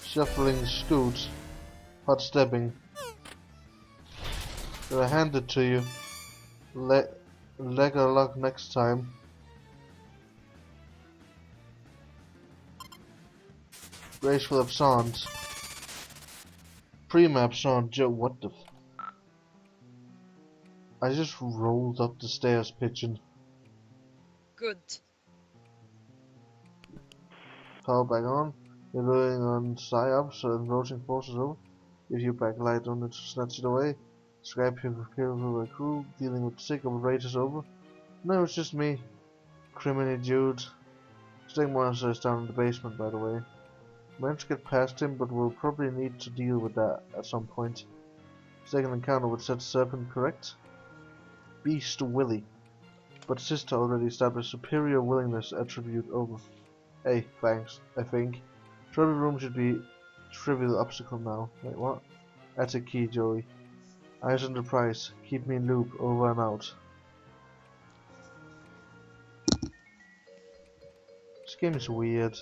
Shuffling scoot. Hot stepping. Gotta hand it to you. Leg or luck next time. Graceful absent. Prima absent. Joe, what the f... I just rolled up the stairs, pigeon. Good. Power back on. You're doing on psyops and roaching forces over. If you backlight on it to snatch it away. Skype here for a crew dealing with sick operators over. No, it's just me. Criminy dude. Sting monster is down in the basement, by the way. Managed to get past him, but we'll probably need to deal with that at some point. Second encounter with said serpent, correct? Beast Willy. But Sister already established superior willingness attribute over. Hey, thanks, I think. Trophy room should be trivial obstacle now. Wait, what? That's a key, Joey. Eyes on the prize. Keep me in loop. Over and out. This game is weird.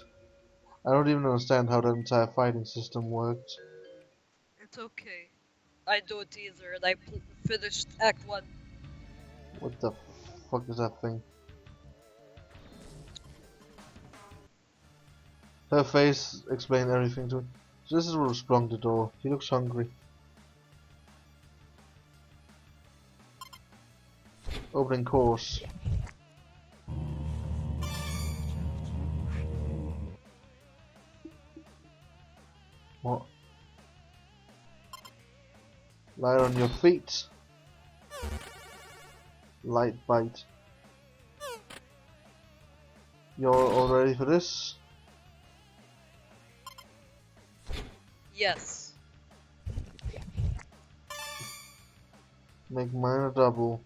I don't even understand how that entire fighting system worked. It's okay. I don't either, and I finished Act 1. What the fuck is that thing? Her face explained everything to me. So this is what sprung the door. He looks hungry. Opening course. What? Light on your feet. Light bite. You're all ready for this? Yes. Make mine a double.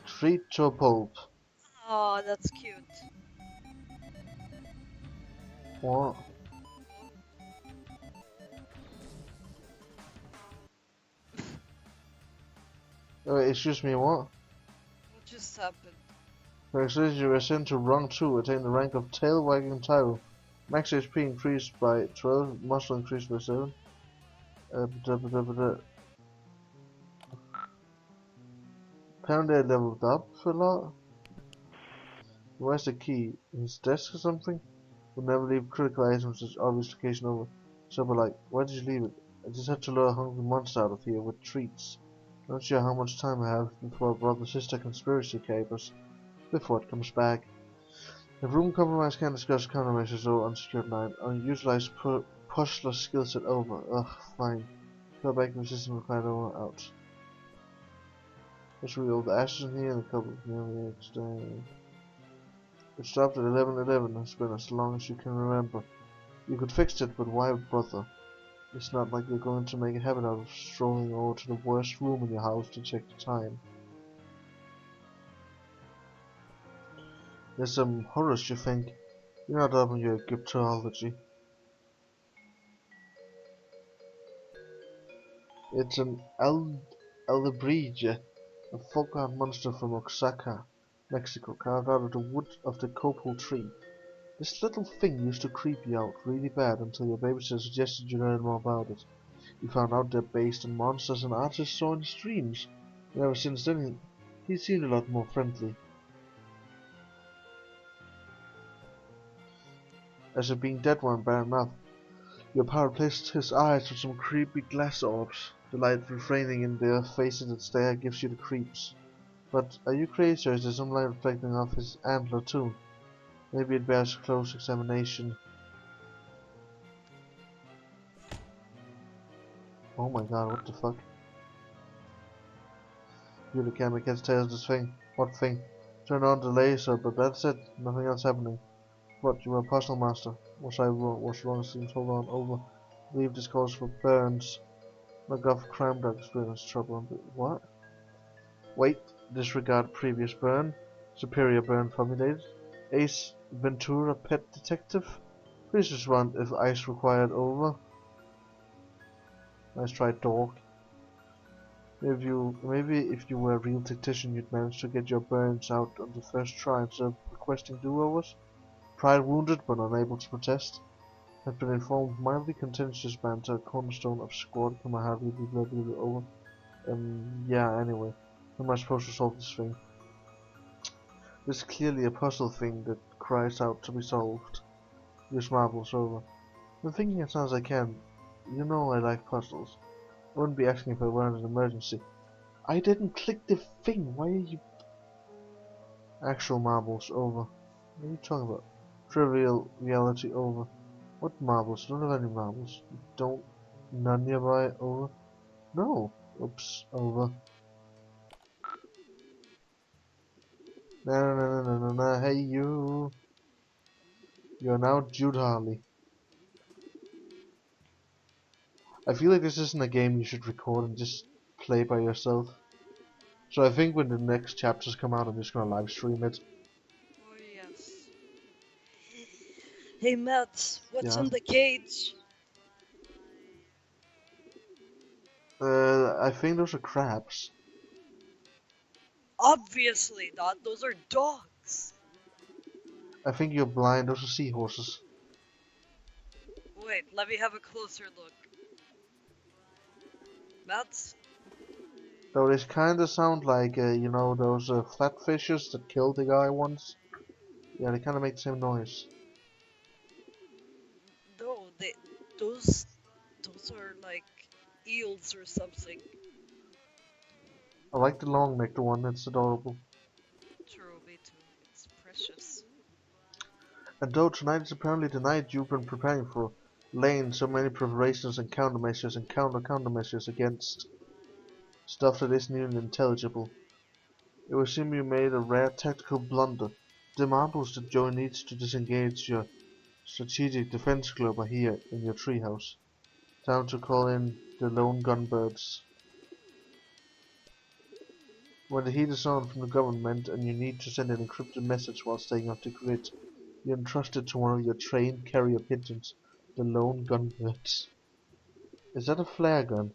Treat to a pulp. Oh, that's cute. What? Excuse me, what? What just happened? For example, you were sent to rung 2, attain the rank of tail wagging tyro. Max HP increased by 12, muscle increased by 7. Apparently I leveled up a lot. Where's the key? In his desk or something? Will never leave critical items as obvious location over. So but like, why did you leave it? I just had to lure a hungry monster out of here with treats. Not sure how much time I have before brother-sister conspiracy capers. Before it comes back. If room compromise can discuss countermeasures or unsecured line, unutilized puzzler skill set over. Ugh, fine. Go back to the system required over out. Let's read all the ashes in here and a couple of next day. It stopped at 11:11. It's been as long as you can remember. You could fix it, but why bother? It's not like you're going to make a habit out of strolling over to the worst room in your house to check the time. There's some horrors, you think? You're not up on your Egyptology. It's an Alebrije, a folk art monster from Oaxaca, Mexico, carved out of the wood of the copal tree. This little thing used to creep you out really bad until your babysitter suggested you learn more about it. You found out they're based on monsters and artists saw in his dreams, and ever since then he seemed a lot more friendly. As if being dead weren't bad enough, your power replaced his eyes with some creepy glass orbs. The light refraining in their faces that stare gives you the creeps. But are you crazy, or is there some light reflecting off his antler too? Maybe it bears close examination. Oh my god, what the fuck? You can't catch tails this thing. What thing? Turn on the laser, but that's it. Nothing else happening. What, you were a puzzle master? Was I wrong? Was wrong? Seems hold on over. Leave this calls for burns. Knock off crime dog experience trouble. What? Wait, disregard previous burn. Superior burn formulated. Ace Ventura pet detective. Please respond if ice required over. Nice try, dog. Maybe if you were a real tactician you'd manage to get your burns out on the first try instead of requesting do-overs. Pride wounded but unable to protest. Have been informed mildly contentious banter cornerstone of squad Kamahari blah blah blah over. Yeah, anyway. How am I supposed to solve this thing? This is clearly a puzzle thing that cries out to be solved. Use marbles over. I'm thinking as soon as I can. You know I like puzzles. I wouldn't be asking if I were in an emergency. I didn't click the thing, why are you... Actual marbles over. What are you talking about? Trivial reality over. What marbles? I don't have any marbles. Don't... None nearby over. No. Oops. Over. No, no, no, no, no, no. Hey, you. You're now Jude Harley. I feel like this isn't a game you should record and just play by yourself. So I think when the next chapters come out, I'm just gonna live stream it. Oh, yes. Hey, Matt, what's Yeah. in the cage? I think those are crabs. Obviously not. Those are dogs. I think you're blind. Those are seahorses. Wait, let me have a closer look. Matt? Though they kinda sound like, you know, those flatfishes that killed the guy once. Yeah, they kinda make the same noise. No, those, those are like eels or something. I like the long necked one. It's adorable. True, me too. It's precious. And though tonight is apparently the night you've been preparing for, laying so many preparations and countermeasures and countermeasures against stuff that isn't even intelligible, it would seem you made a rare tactical blunder. The marbles that Joey needs to disengage your strategic defense globe are here in your treehouse. Time to call in the lone gunbirds. When the heat is on from the government and you need to send an encrypted message while staying off the grid, you entrusted to one of your trained carrier pigeons, the lone gunbirds. Is that a flare gun?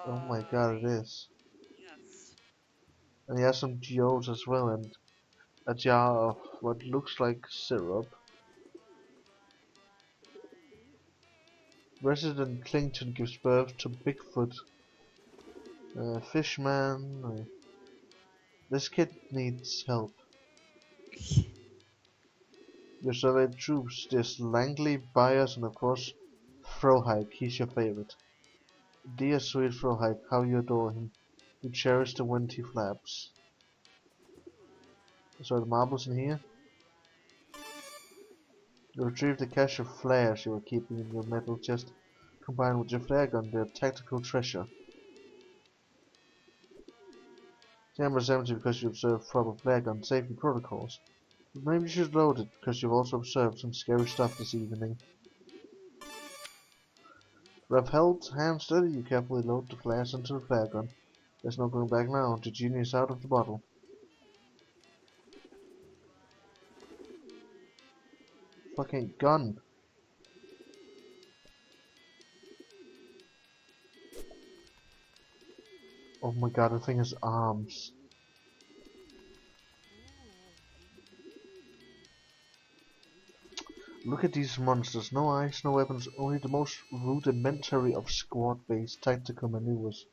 Oh my god, it is. Yes. And he has some geodes as well, and a jar of what looks like syrup. Resident Clinton gives birth to Bigfoot. Fishman. This kid needs help. Your surveyed troops, there's Langley, Byers, and of course, Frohike. He's your favorite. Dear sweet Frohike, how you adore him. You cherish the wind he flaps. So the marbles in here. You retrieve the cache of flares you were keeping in your metal chest. Combined with your flare gun, they're tactical treasure. The ammo is empty because you observed proper flare gun safety protocols. But maybe you should load it because you've also observed some scary stuff this evening. Rev held, hand steady, you carefully load the flares into the flare gun. There's no going back now, the genie is out of the bottle. Fucking gun! Oh my god, the thing has arms. Look at these monsters, no eyes, no weapons, only the most rudimentary of squad-based tactical maneuvers.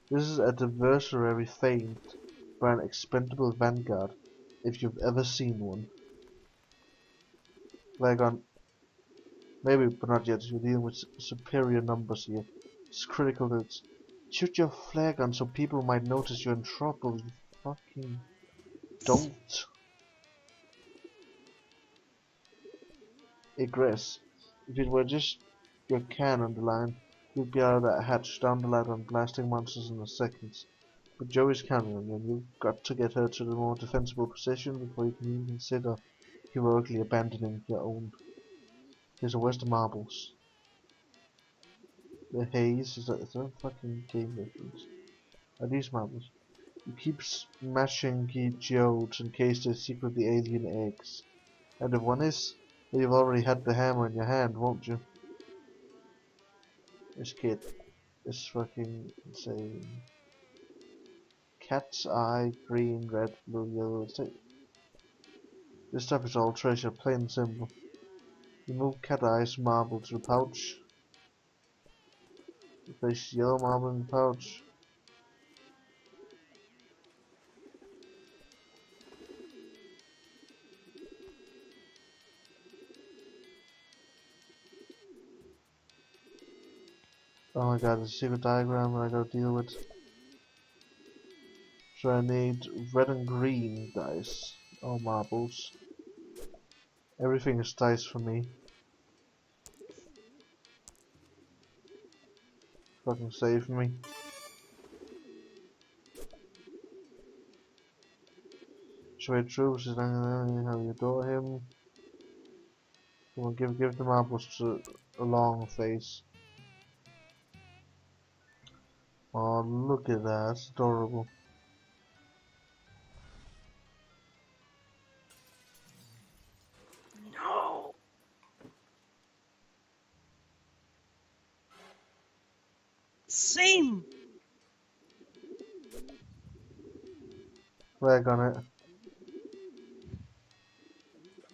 This is adversary feint by an expendable vanguard, if you've ever seen one. Flare gun. Maybe, but not yet. You're dealing with superior numbers here. It's critical that shoot your flare gun so people might notice you're in trouble. You fucking don't. Egress. If it were just your can on the line, you'd be out of that hatch down the ladder and blasting monsters in a second. But Joey's counting on you, and you've got to get her to the more defensible position before you can even consider heroically abandoning your own. Here's a Western marbles. The haze is that a fucking game reference? Are these marbles? You keep smashing geodes in case they're secretly alien eggs. And if one is, well, you've already had the hammer in your hand, won't you? This kid is fucking insane. Cat's eye, green, red, blue, yellow. This stuff is all treasure, plain and simple. You move cat eyes marble to the pouch. You place yellow marble in the pouch. Oh my god, there's a secret diagram that I gotta deal with. So I need red and green dice. Oh, marbles. Everything is dice for me. Fucking save me. Trade troops is how you adore him. Come on, give the marbles to a long face. Oh, look at that, it's adorable. No. Same. Flag on it.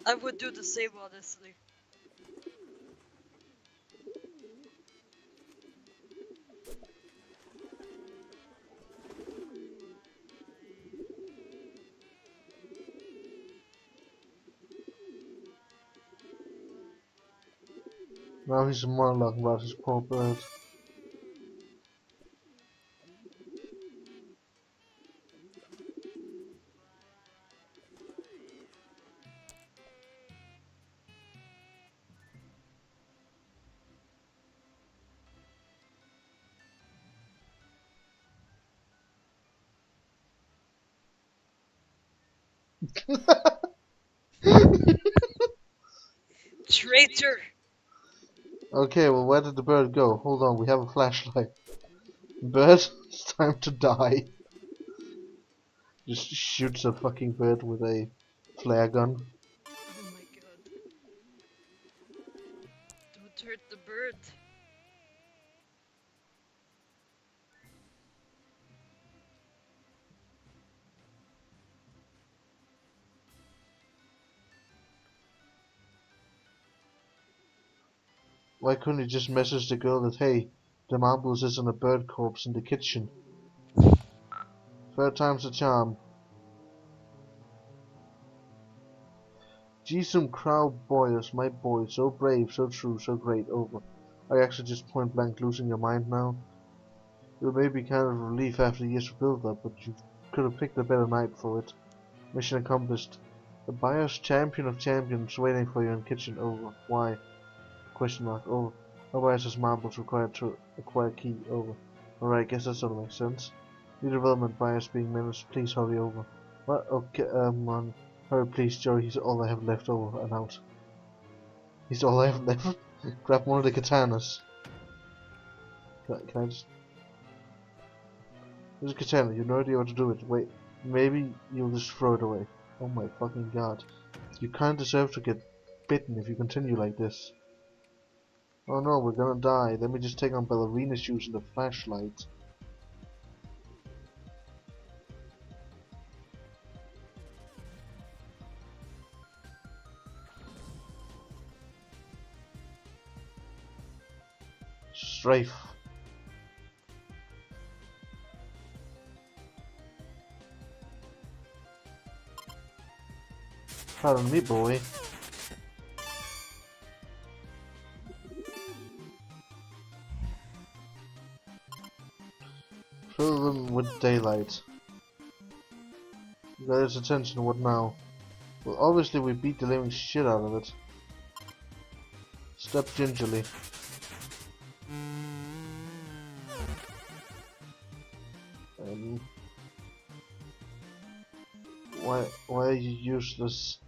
I would do the same, honestly. Now he's monologuing about his poor bird. Traitor! Okay, well, where did the bird go? Hold on, we have a flashlight. Bird, it's time to die. Just shoots a fucking bird with a flare gun. Oh my god. Don't hurt the bird. Why couldn't he just message the girl that, hey, the marbles is on a bird corpse in the kitchen? Third time's a charm. Gee, some crowd boyers, my boy, so brave, so true, so great, over. Are you actually just point blank losing your mind now? It may be kind of a relief after years of build up, but you could have picked a better night for it. Mission accomplished. The buyer's champion of champions waiting for you in kitchen, over. Why? Question mark, over. No buyer's marbles required to acquire key, over. Alright, guess that sort of makes sense. New development buyers being menaced, please hurry over. What? Okay, on. Hurry please, Joey, he's all I have left over and out. He's all I have left? Grab one of the katanas. Can I just... There's a katana, you have no idea what to do with it. Wait, maybe you'll just throw it away. Oh my fucking god. You can't deserve to get bitten if you continue like this. Oh no, we're gonna die. Let me just take on ballerina shoes and a flashlight. Strafe. Pardon me, boy. Fill them with daylight. You got his attention, what now? Well, obviously we beat the living shit out of it. Step gingerly. Why are you useless?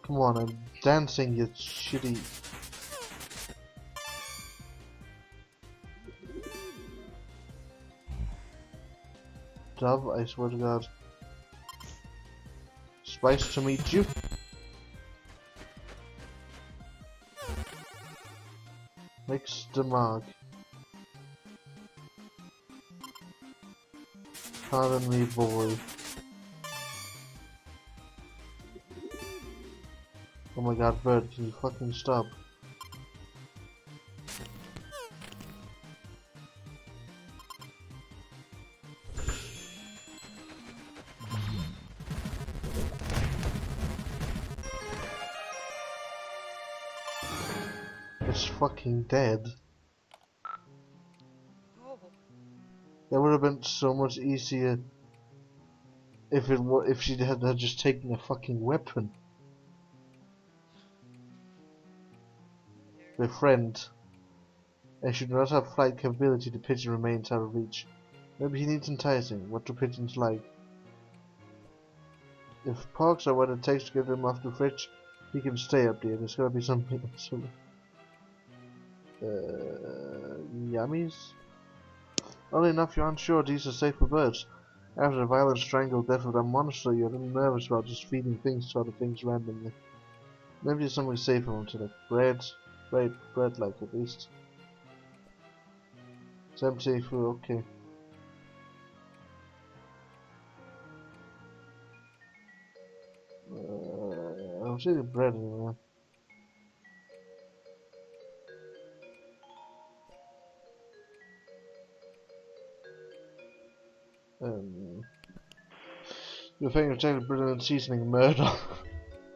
Come on, I'm dancing, you shitty. Dove, I swear to God. Spice to meet you. Makes the mark. Pardon me, boy. Oh my god, bird, can you fucking stop? It's fucking dead. Oh. That would have been so much easier if she had just taken a fucking weapon. Befriend. As you do not have flight capability, the pigeon remains out of reach. Maybe he needs enticing. What do pigeons like? If porks are what it takes to get them off the fridge, he can stay up there. There's gotta be something. Yummies? Only enough you're unsure these are safe for birds. After the violent strangled death of that monster, you're a little nervous about just feeding things to other things randomly. Maybe there's something safer onto that. Bread like at least. It's empty food, okay. I don't see the bread anywhere. You're thinking of tactically brilliant seasoning murder.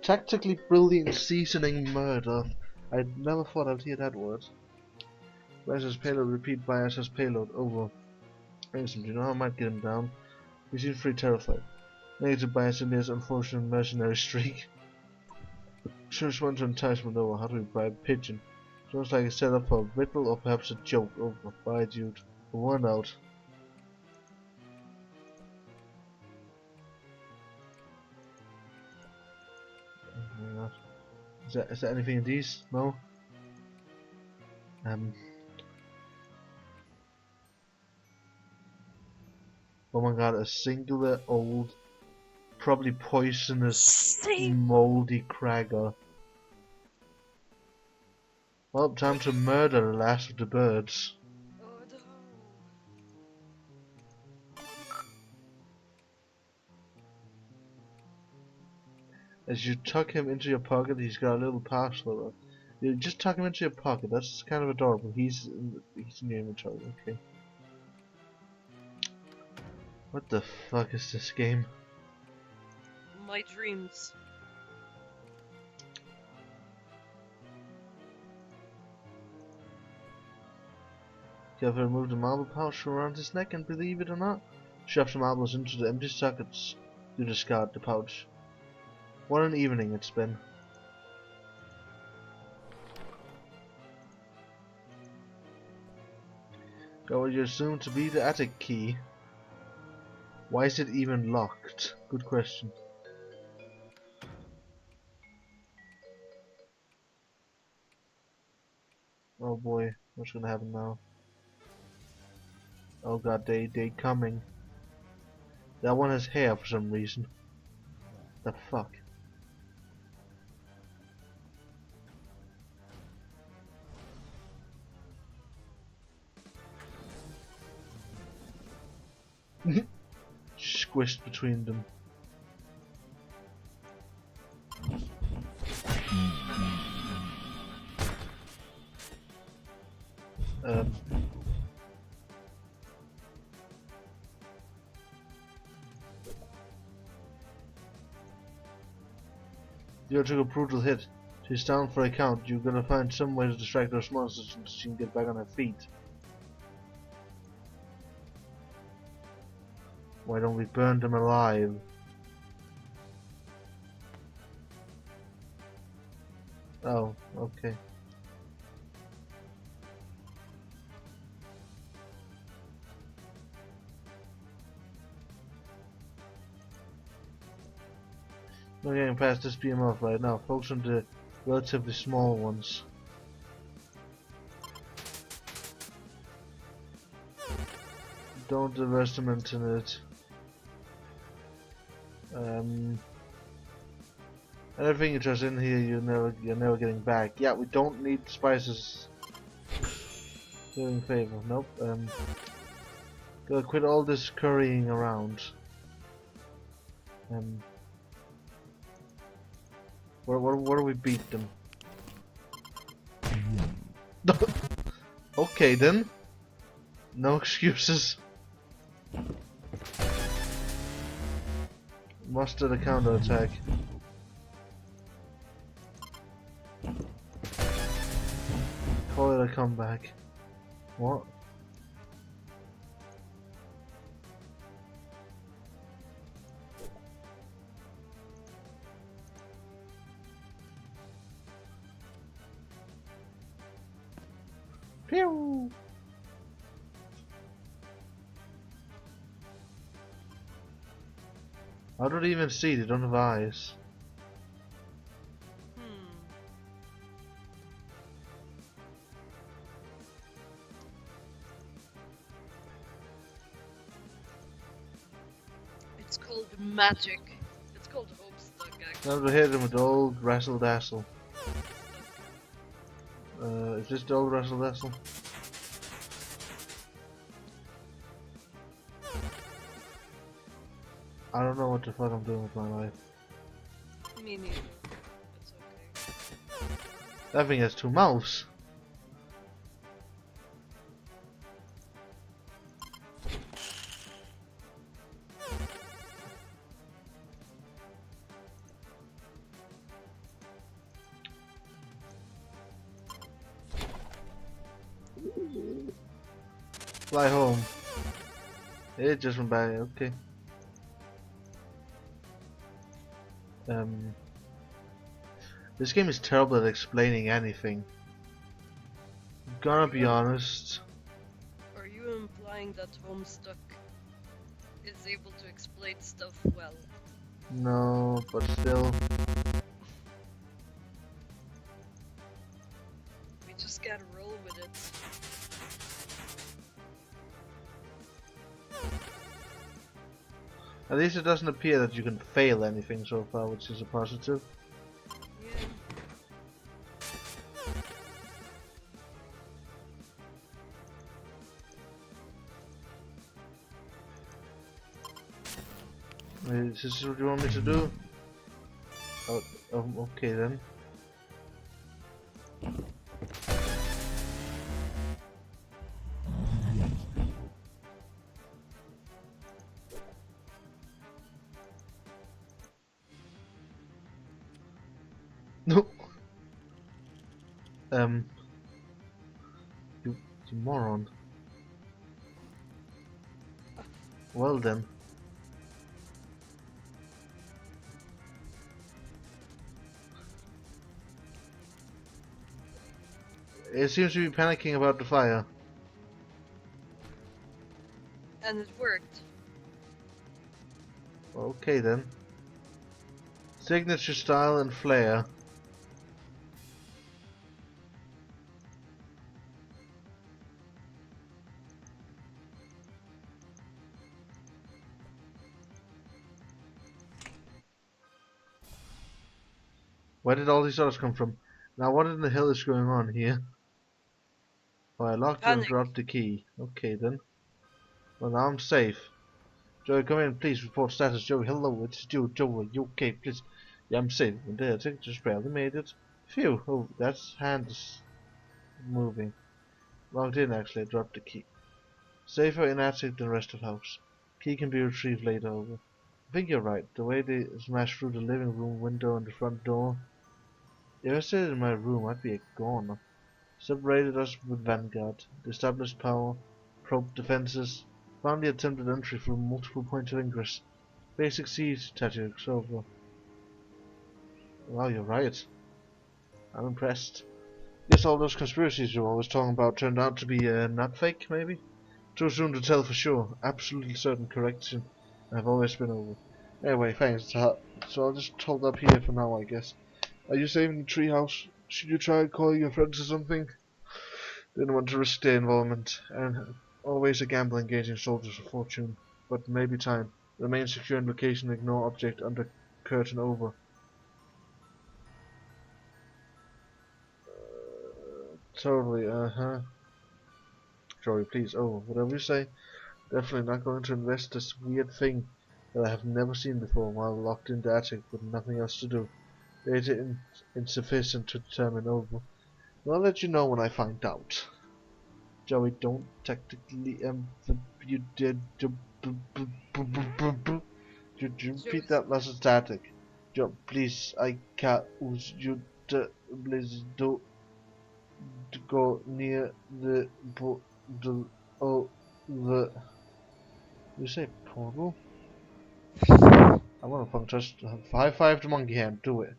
Tactically brilliant seasoning murder. I never thought I'd hear that word. Bias as payload, repeat bias as payload, over. Awesome, do you know how I might get him down? He seems pretty terrified. Negative bias in his unfortunate mercenary streak. Just want to entice Manova. How do we bribe a pigeon? Sounds like a setup for a riddle or perhaps a joke. Over. Bye, dude. One out. Is there anything in these? No? Oh my god, a singular old, probably poisonous, moldy cragger. Well, time to murder the last of the birds. Oh no. As you tuck him into your pocket, he's got a little parcel. You just tuck him into your pocket. That's kind of adorable. He's in your inventory. Okay. What the fuck is this game? My dreams. You ever remove the marble pouch from around his neck and believe it or not? Shove the marbles into the empty sockets. You discard the pouch. What an evening it's been. Got what you assume to be the attic key. Why is it even locked? Good question. Oh boy, what's gonna happen now? Oh god, they coming. That one has hair for some reason. The fuck? Squished between them. You took a brutal hit. She's down for a count. You're gonna find some way to distract those monsters so she can get back on her feet. Why don't we burn them alive? Oh, okay. We're getting past this behemoth right now. Focus on the relatively small ones. Don't underestimate it. Everything you trust in here, you're never getting back. Yeah, we don't need spices. Doing favor. Nope. Gotta quit all this currying around. Where do we beat them? Okay then. No excuses. Muster the counterattack. Call it a comeback. What? Pew! How do they even see? They don't have eyes. It's called magic. It's called Homestuck, actually. Now to hit him with the old wrestle dazzle. Is this the old wrestle dazzle? I don't know what the fuck I'm doing with my life. Me neither. It's okay. That thing has two mouths. Fly home. It just went by. Okay. This game is terrible at explaining anything. Gonna be honest. Are you implying that Homestuck is able to explain stuff well? No, but still. We just gotta roll with it. At least it doesn't appear that you can fail anything so far, which is a positive. Yeah. Is this what you want me to do? Oh, okay then. No. You moron. Well then. It seems to be panicking about the fire. And it worked. Okay then. Signature style and flair. Where did all these others come from? Now what in the hell is going on here? Oh, I locked it and Panic. dropped the key. Okay then. Well, now I'm safe. Joey, come in, please. Report status. Joey, hello, it's Joe. Joe, are you okay? Please. Yeah, I'm safe. And there, I just barely made it. Phew. Oh, that's hand is moving. Logged in, actually. I dropped the key. Safer in attic than rest of house. Key can be retrieved later. Over. I think you're right. The way they smashed through the living room window and the front door. If I stayed in my room, I'd be a goner. Separated us with Vanguard. Established power. Probed defenses. Found the attempted entry through multiple points of ingress. Basic siege tactics over. Wow, you're right. I'm impressed. Guess all those conspiracies you were always talking about turned out to be not fake, maybe? Too soon to tell for sure. Absolutely certain correction. I've always been over. Anyway, thanks. So I'll just hold up here for now, I guess. Are you saving the treehouse? Should you try calling your friends or something? Didn't want to risk their involvement, and always a gamble engaging soldiers for fortune. But maybe time. Remain secure in location, ignore object under curtain over. Totally, Joey, please, oh, whatever you say. Definitely not going to invest this weird thing that I have never seen before while locked in the attic with nothing else to do. Data insufficient to determine over. I'll let you know when I find out. Joey, don't technically you did you repeat that last static. Joe, please, I can't use you to please do to go near the oh the you say portal? I wanna fucking just high five the monkey hand, do it.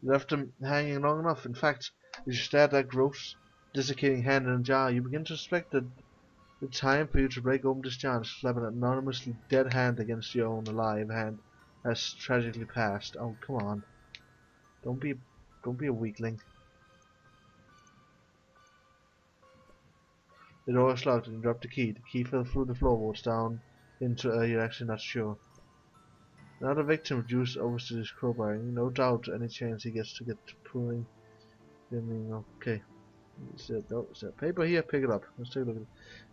You left him hanging long enough. In fact, as you stare at that gross, desiccating hand in a jar, you begin to suspect that the time for you to break open this jar and slap an anonymously dead hand against your own alive hand has tragically passed. Oh, come on. Don't be a weakling. The door is locked and you drop the key. The key fell through the floorboards down into you're actually not sure. Now the victim reduced over to this crowbar. No doubt any chance he gets to get to pulling. Okay. Is there paper here? Pick it up. Let's take a look at it.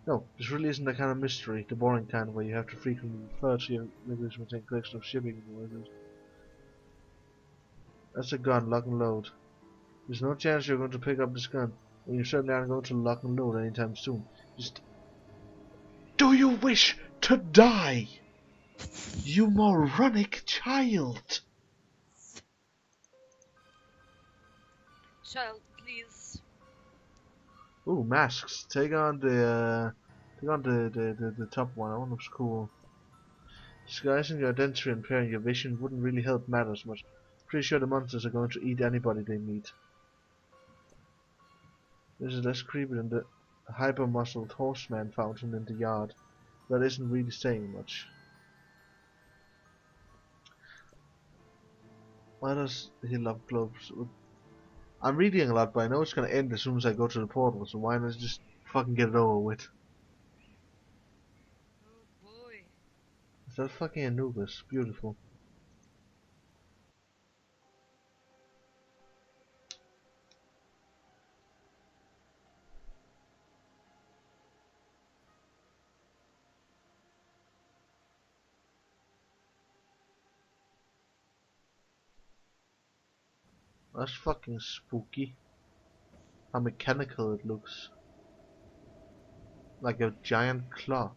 No, this really isn't the kind of mystery, the boring kind where you have to frequently refer to your liquids when taking collection of shipping. That's a gun, lock and load. There's no chance you're going to pick up this gun, and you certainly aren't going to lock and load anytime soon. Just... Do you wish to die? You moronic child! Child, please. Ooh, masks. Take on the top one. That one looks cool. Disguising your identity and impairing your vision wouldn't really help matters much. Pretty sure the monsters are going to eat anybody they meet. This is less creepy than the hyper-muscled horseman fountain in the yard. That isn't really saying much. Why does he love gloves? I'm reading a lot, but I know it's gonna end as soon as I go to the portal, so why not just fucking get it over with? Oh boy. Is that fucking Anubis? Beautiful. That's fucking spooky. How mechanical it looks. Like a giant clock.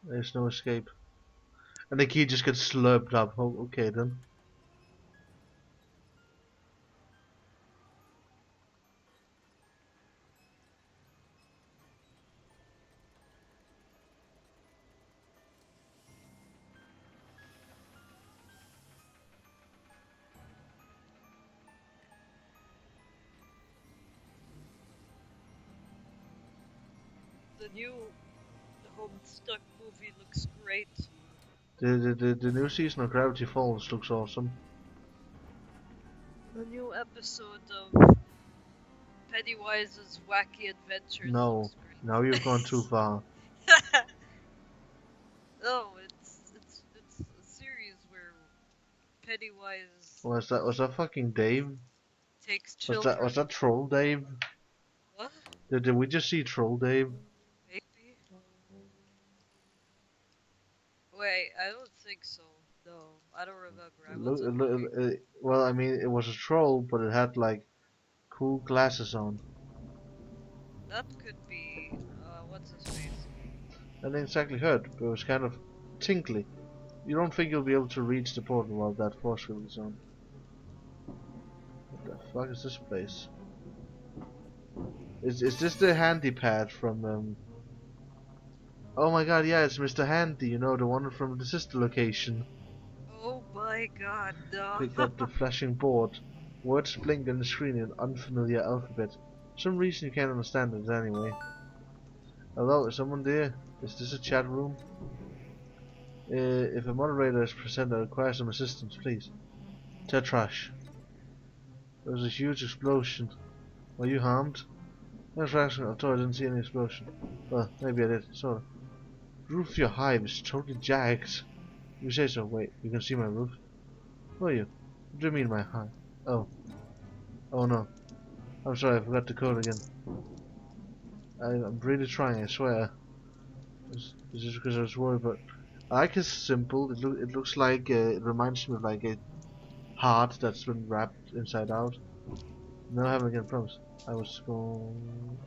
There's no escape. And the key just gets slurped up. Oh, okay then. The new Homestuck movie looks great. The new season of Gravity Falls looks awesome. The new episode of Pennywise's Wacky Adventures No, looks now you've gone too great. far. No, it's a series where Pennywise Was that fucking Dave? takes Was children. that Troll Dave? What? Did we just see Troll Dave? Maybe? Wait, I don't think so. No, I don't remember. I wasn't looking. Well, I mean, it was a troll, but it had like cool glasses on. That could be, what's his face? I didn't exactly hurt, but it was kind of tinkly. You don't think you'll be able to reach the portal while that force field is on? What the fuck is this place? Is this the handy pad from Oh my god, yeah, it's Mr. Handy, you know, the one from the sister location. Oh my god, no. Pick up the flashing board. Words blink on the screen in unfamiliar alphabet. For some reason you can't understand it anyway. Hello, is someone there? Is this a chat room? If a moderator is present, I require some assistance, please. Tetrash. There was a huge explosion. Were you harmed? I thought I didn't see any explosion. Well, maybe I did, sort of. The roof of your hive is totally jagged. You say so. Wait, you can see my roof? Who are you? What do you mean my hive? Oh. Oh no. I'm sorry, I forgot the code again. I'm really trying, I swear. It's just because I was worried, but I like his symbol. It looks like it reminds me of like a heart that's been wrapped inside out. No, I haven't again, promise. I was going.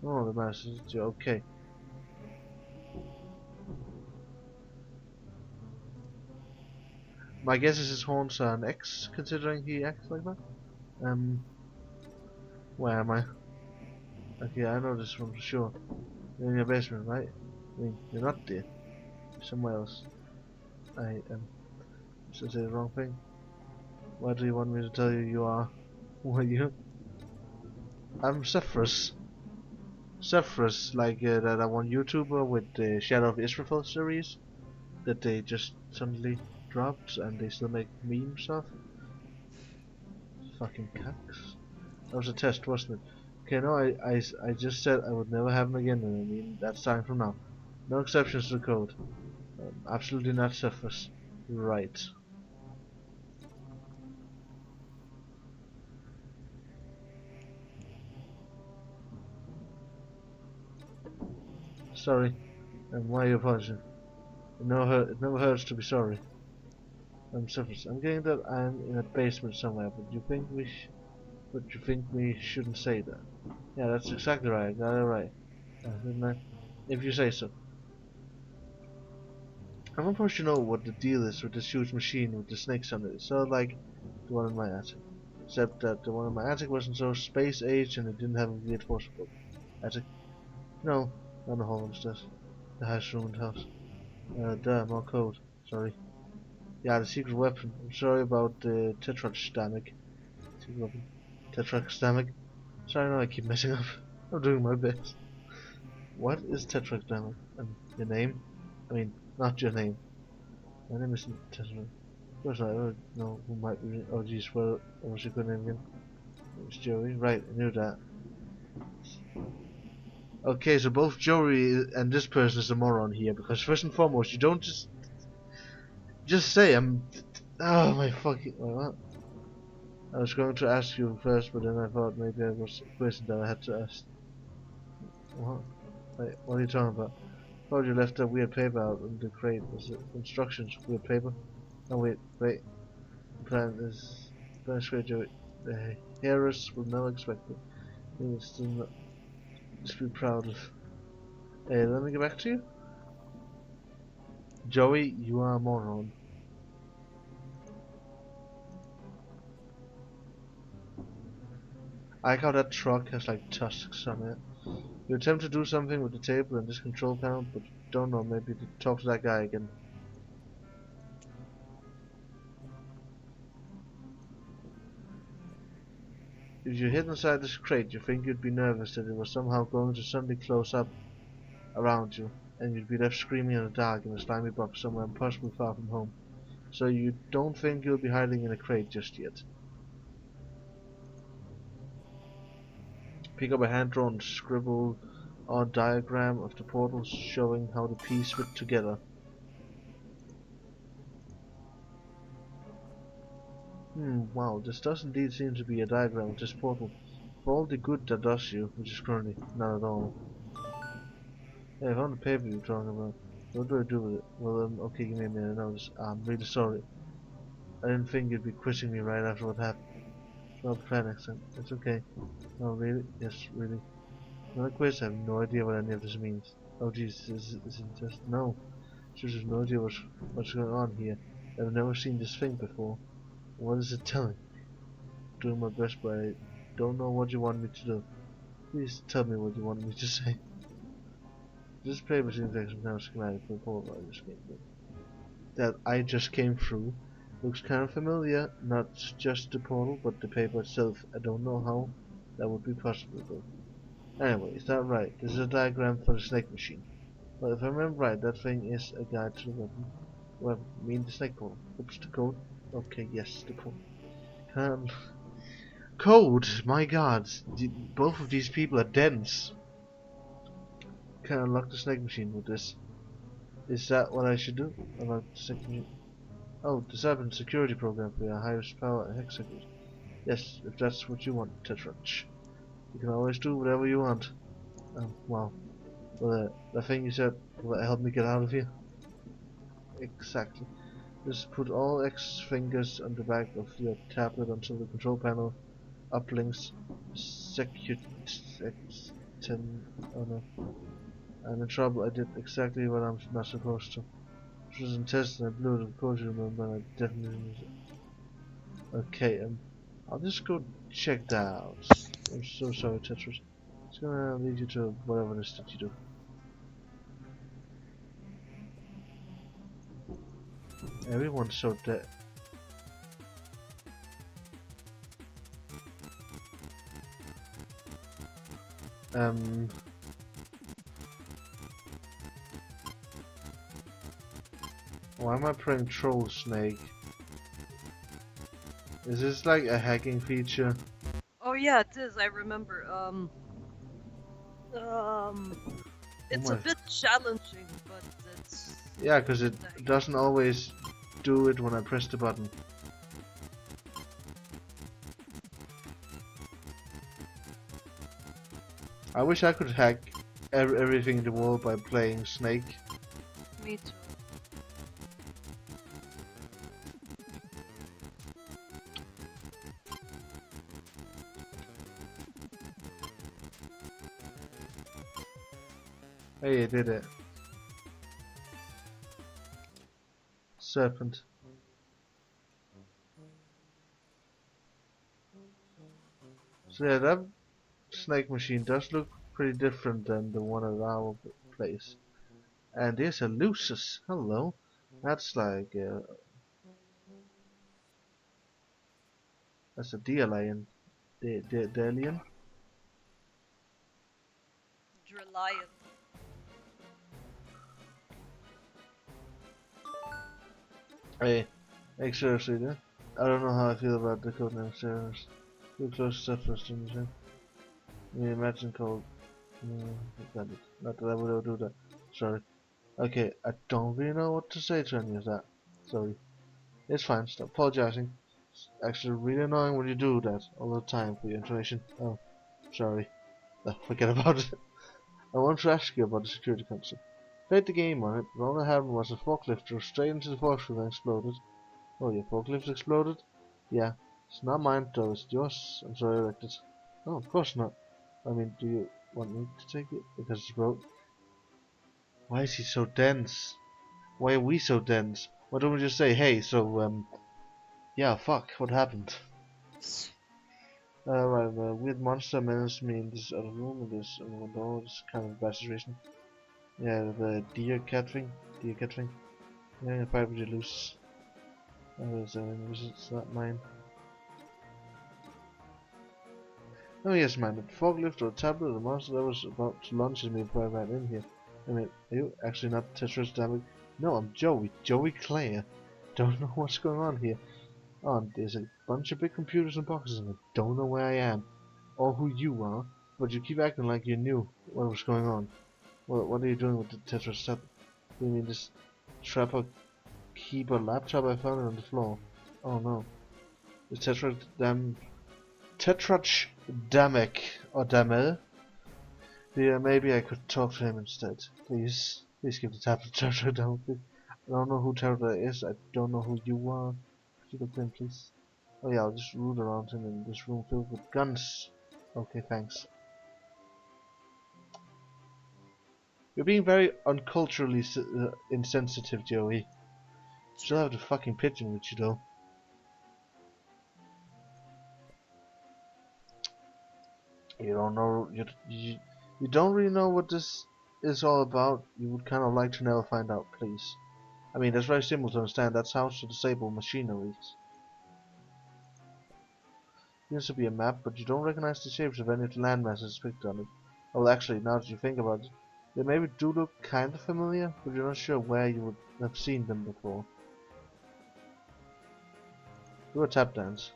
Oh, the message. Okay. My guess is his horns are an X, considering he acts like that. Where am I? Okay, I know this one for sure. You're in your basement, right? I mean, you're not there. You're somewhere else. I am. Did I say the wrong thing? Why do you want me to tell you you are? Who are you? I'm Zephyrus. Zephyrus, like that one YouTuber with the Shadow of Israel series that they just suddenly dropped and they still make memes of. Fucking cacks. That was a test, wasn't it? Okay, no, I just said I would never have him again, and I mean that's time from now. No exceptions to the code. Absolutely not Zephyrus. Right. Sorry. And why are you apologizing? It never hurts to be sorry. I'm Zephyrus. I'm getting that I'm in a basement somewhere, but you think we shouldn't say that? Yeah, that's exactly right. I got it right. Didn't I? If you say so. I'm not supposed to know what the deal is with this huge machine with the snakes on it. It's sort of like the one in my attic. except that the one in my attic wasn't so space age and it didn't have a weird forcible. Attic? No, not the hall instead. The highest room in the house. Duh, more code. Sorry. Yeah, the secret weapon. I'm sorry about the tetrastammic. Secret weapon. Tetrastammic. Sorry, no, I keep messing up. I'm doing my best. What is tetrastammic? And your name? I mean, not your name. My name isn't Tetra. Of course not. I don't know who might be. Oh, geez, what was your good name again? It was Joey. Right, I knew that. Okay, so both Joey and this person is a moron here because first and foremost, you don't just say I'm. Oh my fucking. Wait, what? I was going to ask you first, but then I thought maybe I was a question that I had to ask. What? Wait, what are you talking about? I thought you left that weird paper out in the crate. Was it instructions? Weird paper? Oh wait. The plan is great, Joey. The heiress will never expect it. He will still not just be proud of. Hey, let me get back to you. Joey, you are a moron. I like how that truck has like tusks on it. You attempt to do something with the table and this control panel, but you don't know, maybe to talk to that guy again. If you hid inside this crate, you think you'd be nervous that it was somehow going to suddenly close up around you, and you'd be left screaming in the dark in a slimy box somewhere impossibly far from home. So you don't think you'll be hiding in a crate just yet. Pick up a hand-drawn scribble or diagram of the portals showing how the pieces fit together. Wow, this does indeed seem to be a diagram of this portal. For all the good that does you, which is currently not at all. Hey, I found the paper you were talking about. What do I do with it? Well, okay, give me a minute. I'm really sorry. I didn't think you'd be quitting me right after what happened. Not plan accent. It's okay. No, really? Yes, really. Not a quiz. I have no idea what any of this means. Oh, jeez, is it just no? Just have no idea what's going on here. I've never seen this thing before. What is it telling? Doing my best, but I don't know what you want me to do. Please tell me what you want me to say. This paper seems like some kind of schematic for a portal I just came through. Looks kind of familiar. Not just the portal, but the paper itself. I don't know how that would be possible though. Anyway, is that right? This is a diagram for the snake machine. Well, if I remember right, that thing is a guide to the weapon. Well, I mean the snake portal. Oops, the code. Okay, yes, the code. Code! My god, both of these people are dense. Can I unlock the snake machine with this? Is that what I should do? Unlock the snake machine. Oh, disabling security program for your highest power and hex secret. Yes, if that's what you want, Tetrach. You can always do whatever you want. Wow. Well, the thing you said, will that help me get out of here? Exactly. Just put all X fingers on the back of your tablet until the control panel uplinks secute oh no. I'm in trouble. I did exactly what I'm not supposed to. It was in test and I blew it, of course you remember, and I definitely didn't use it. Okay, I'll just go check that out. I'm so sorry, Tetris. It's gonna lead you to whatever it is that you do. Everyone's so dead. Why am I playing Troll Snake? Is this like a hacking feature? Oh yeah, it is. I remember. It's a bit challenging, but it's. Yeah, because it doesn't always do it when I press the button. I wish I could hack everything in the world by playing Snake. Me too. Hey, I did it. Serpent. So yeah, that snake machine does look pretty different than the one at our place. And there's a Lucis. Hello. That's like that's a deer lion. Delian. Drelion. Hey, like seriously, dude. I don't know how I feel about the codename servers. Too close to settlers to understand. You imagine called. Got it. Not that I would ever do that. Sorry. Okay, I don't really know what to say to any of that. Sorry. It's fine. Stop apologizing. It's actually really annoying when you do that all the time for your information. Oh, sorry. Forget about it. I want to ask you about the security console. Played the game on it, but all that happened was a forklift drove straight into the forklift and exploded. Oh, your forklift exploded? Yeah. It's not mine though, it's yours. I'm sorry I wrecked it. Oh, of course not. I mean, do you want me to take it? Because it's broke. Why is he so dense? Why are we so dense? Why don't we just say, hey, so, yeah, fuck, what happened? Right, a weird monster menaced me in this other room, and this window, this kind of bad situation. Yeah, the deer cat thing. Deer cat thing. Yeah, if I would lose. It's not mine. Oh yes, man, the forklift or tablet of the monster that was about to launch at me before I ran in here. I mean, are you actually not Tetris Damage? No, I'm Joey. Joey Clare. Don't know what's going on here. Oh, and there's a bunch of big computers and boxes and I don't know where I am. Or who you are, but you keep acting like you knew what was going on. Well, what are you doing with the Tetris tablet? You mean this trapper keyboard laptop I found it on the floor? Oh no. The Tetrach or Damel? Yeah, maybe I could talk to him instead. Please. Please give the tablet to Tetra down, please. I don't know who Tetra is, I don't know who you are. Could you look in, please? Oh yeah, I'll just root around him in this room filled with guns. Okay, thanks. You're being very unculturally insensitive, Joey. Still have the fucking pigeon with you though. You don't know. You don't really know what this is all about. You would kind of like to never find out, please. I mean, that's very simple to understand. That's how to disable machinery. Seems to be a map, but you don't recognize the shapes of any of the landmasses depicted on it. Well, actually, now that you think about it, they maybe do look kind of familiar, but you're not sure where you would have seen them before. Do a tap dance.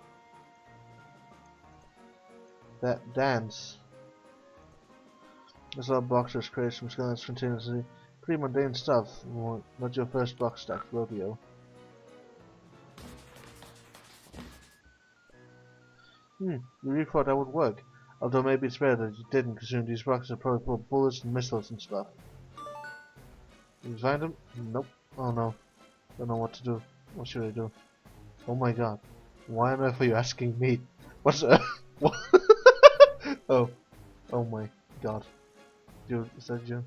That dance. There's a lot of boxers, crates from skeletons continuously. Pretty mundane stuff. Well, not your first box stack rodeo. You really thought that would work. Although maybe it's better that you didn't, considering these boxes are probably full of bullets and missiles and stuff. Did you find them? Nope. Oh no. Don't know what to do. What should I do? Oh my god. Why on earth are you asking me? What's what? Oh. Oh my god. Dude, is that you?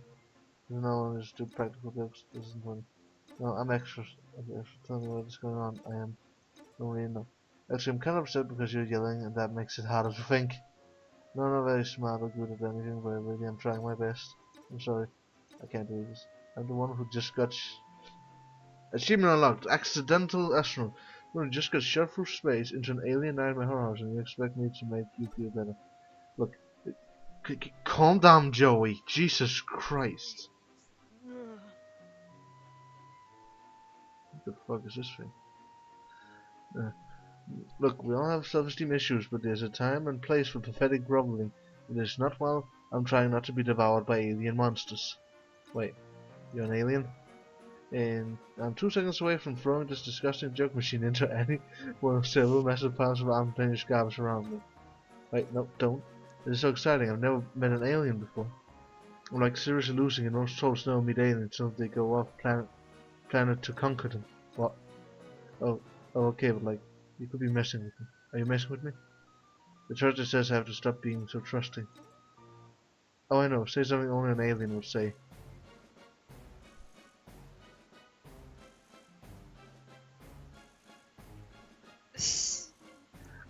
No, I just do practical jokes. This isn't funny. No, I'm extra. Tell me what is going on. I am. Don't really know. Actually, I'm kind of upset because you're yelling and that makes it harder to think. No, not very smart or good at anything, but really I'm trying my best. I'm sorry. I can't do this. I'm the one who just got achievement unlocked. Accidental astronaut. You just got shot through space into an alien nightmare horror house and you expect me to make you feel better. Look, calm down, Joey. Jesus Christ. What the fuck is this thing? Look, we all have self-esteem issues, but there's a time and place for pathetic groveling. It is not while I'm trying not to be devoured by alien monsters. Wait, you're an alien? And I'm 2 seconds away from throwing this disgusting joke machine into any one of several massive piles of unfinished garbage around me. Wait, no, don't. This is so exciting, I've never met an alien before. I'm like seriously losing and most trolls never meet aliens until they go off planet to conquer them. What? Oh, okay, but like, you could be messing with me. Are you messing with me? The church says I have to stop being so trusting. Oh, I know, say something only an alien would say.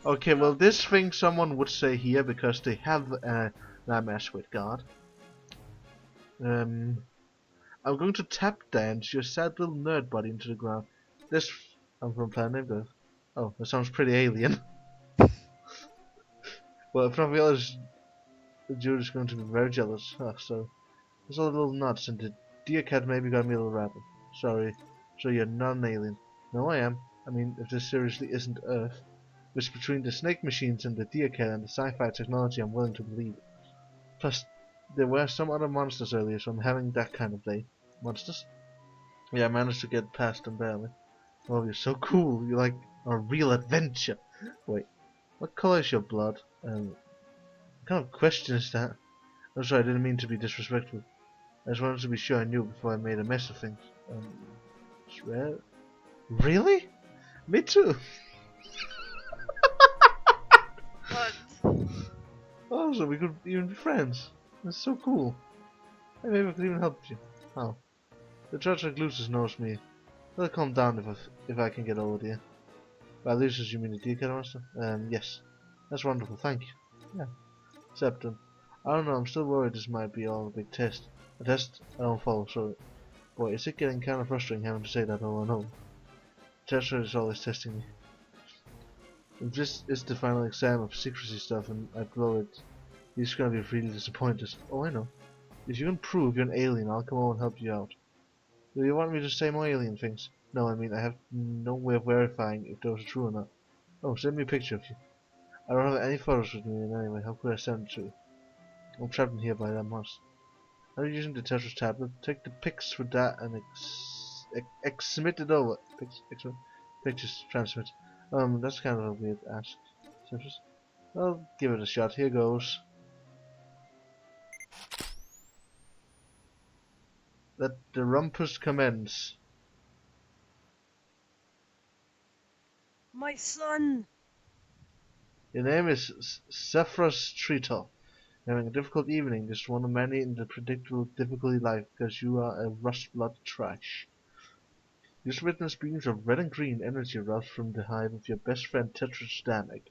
Okay, well, this thing someone would say here because they have an MS with God. I'm going to tap dance your sad little nerd body into the ground. This. I'm from Planet Earth. Oh, that sounds pretty alien. Well, if nothing else, Jude is going to be very jealous. Oh, so there's a little nuts, and the deer cat maybe got me a little rabbit. Sorry. So you're not an alien. No, I am. I mean, if this seriously isn't Earth, which between the snake machines and the deer cat and the sci-fi technology, I'm willing to believe. Plus, there were some other monsters earlier, so I'm having that kind of day. Monsters? Yeah, I managed to get past them barely. Oh, you're so cool. You're like a real adventure. Wait, what color is your blood? What kind of question is that? I'm sorry, I didn't mean to be disrespectful. I just wanted to be sure I knew before I made a mess of things. Swear? Really? Me too. But Oh, so we could even be friends. That's so cool. Hey, maybe I could even help you. How? The church like Lucius knows me. He'll calm down if I can get over there. By Lucius, you mean the deer monster? Yes. That's wonderful, thank you. Yeah. Except, I don't know, I'm still worried this might be all a big test. A test I don't follow, so boy, is it getting kind of frustrating having to say that over and over. Tester is always testing me. If this is the final exam of secrecy stuff and I blow it, he's gonna be really disappointed. Oh, I know. If you can prove you're an alien, I'll come over and help you out. Do you want me to say more alien things? No, I mean, I have no way of verifying if those are true or not. Oh, send me a picture of you. I don't have any photos with me in any way. How could I send it to you? I'm trapped in here by that monster. Are you using the Tetris tablet? Take the pics with that and exmit it over. Pictures transmit. That's kind of a weird ask. Tetris? I'll give it a shot. Here goes. Let the rumpus commence. my son. Your name is Cephras Trital. You're having a difficult evening, just one of many in the predictable difficulty life because you are a rust blood trash. You just witnessed beams of red and green energy erupt from the hive of your best friend Tetris Damek.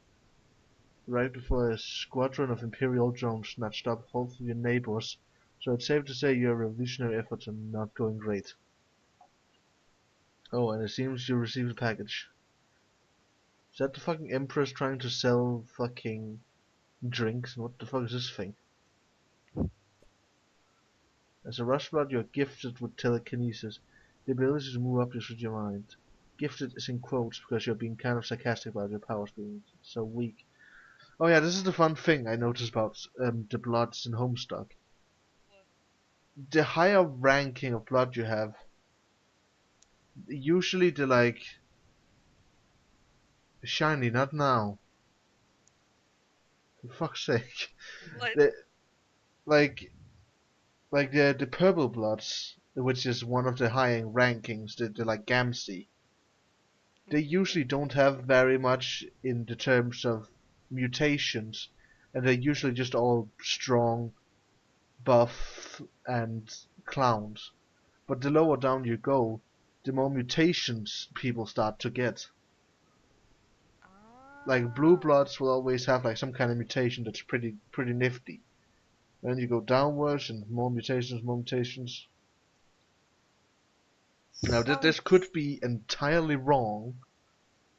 Right before a squadron of Imperial drones snatched up half of your neighbors, so it's safe to say your revolutionary efforts are not going great. Oh, and it seems you received a package. Is that the fucking Empress trying to sell fucking drinks? What the fuck is this thing? As a rushblood, you're gifted with telekinesis, the ability to move objects with your mind. Gifted is in quotes because you're being kind of sarcastic about your powers being so weak. Oh yeah, this is the fun thing I noticed about the bloods in Homestuck. The higher ranking of blood you have, usually they're like shiny, not now. For fuck's sake. What? The, like the purple bloods, which is one of the higher rankings, the like Gamsey. They usually don't have very much in the terms of mutations, and they're usually just all strong, buff, and clowns. But the lower down you go, the more mutations people start to get. Like blue Ah. bloods will always have like some kind of mutation that's pretty nifty. Then you go downwards and more mutations, more mutations. Now this could Sounds. be entirely wrong,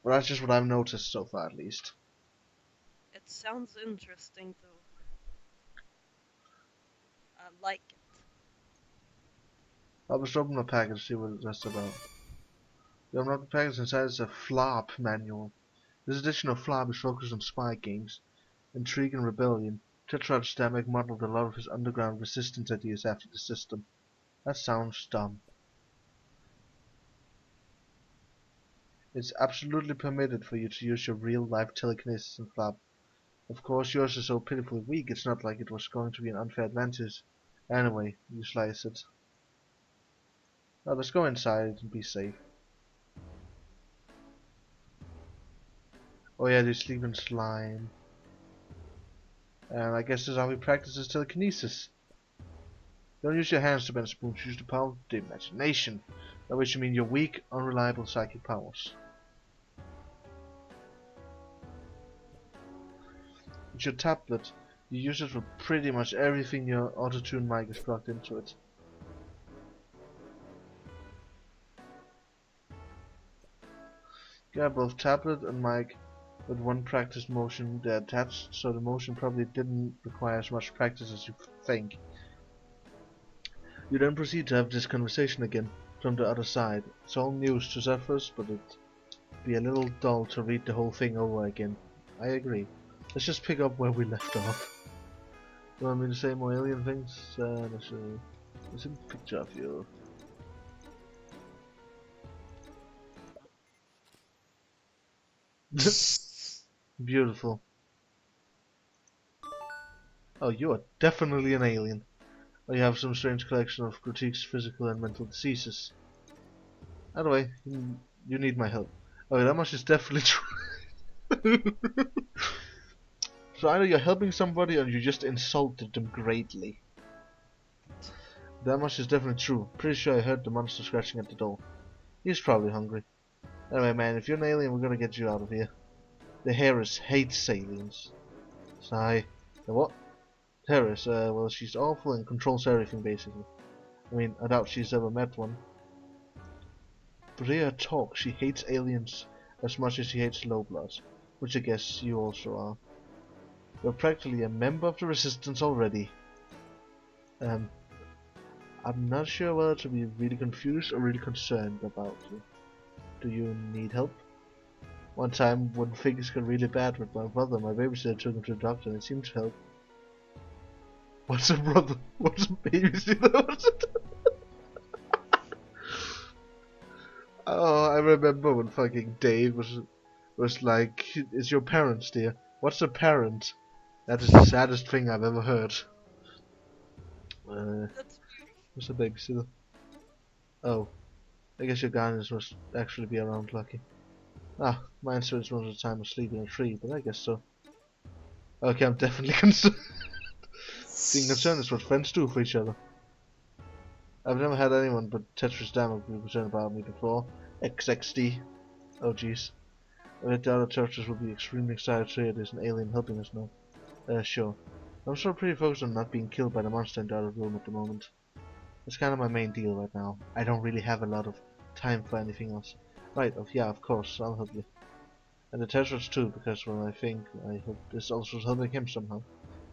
but that's just what I've noticed so far at least. It sounds interesting though. I like it. I'll just open the package, see what that's about. You unwrap the package, inside is a FLARP manual. This edition of FLARP is focused on spy games, intrigue and rebellion. Tetrarch Stamek modeled a lot of his underground resistance ideas after the system. That sounds dumb. It's absolutely permitted for you to use your real-life telekinesis in FLARP. Of course, yours is so pitifully weak, it's not like it was going to be an unfair advantage. Anyway, you slice it. Now let's go inside and be safe. Oh yeah, they sleep in slime. And I guess this is how he practices telekinesis. Don't use your hands to bend spoons, use the power of the imagination. By which you mean your weak, unreliable psychic powers. It's your tablet. You use it for pretty much everything your auto-tune mic is plugged into it. Got both tablet and mic with one practice motion they're attached, so the motion probably didn't require as much practice as you think. You then proceed to have this conversation again from the other side. It's all news to surface, but it'd be a little dull to read the whole thing over again. I agree. Let's just pick up where we left off. You want me to say more alien things? There's a picture of you. Beautiful. Oh, you are definitely an alien. Or you have some strange collection of critiques, physical and mental diseases. Either way, you need my help. Okay, that much is definitely true. So either you're helping somebody or you just insulted them greatly. That much is definitely true. Pretty sure I heard the monster scratching at the door. He's probably hungry. Anyway, man, if you're an alien, we're gonna get you out of here. The Harris hates aliens. Sigh. The what? Harris, well, she's awful and controls everything, basically. I mean, I doubt she's ever met one. But to hear her talk, she hates aliens as much as she hates lowbloods, which I guess you also are. You're practically a member of the Resistance already. I'm not sure whether to be really confused or really concerned about you. Do you need help? One time when things got really bad with my brother, my babysitter took him to the doctor and it seemed to help. What's a brother? What's a babysitter? What's it? Oh, I remember when fucking Dave was like, "It's your parents, dear." What's a parent? That is the saddest thing I've ever heard. That's What's a babysitter? Oh, I guess your guardians must actually be around, lucky. Ah, mine spends most of the time asleep in a tree, but I guess so. Okay, I'm definitely concerned. Being concerned is what friends do for each other. I've never had anyone but Tetris Damo be concerned about me before. XXD. Oh jeez. I bet the other churches will be extremely excited to hear there's an alien helping us now. Sure. I'm still pretty focused on not being killed by the monster in the other room at the moment. That's kind of my main deal right now. I don't really have a lot of time for anything else. Right, yeah, of course, I'll help you. And the Tetris too, because well, I hope this also is helping him somehow.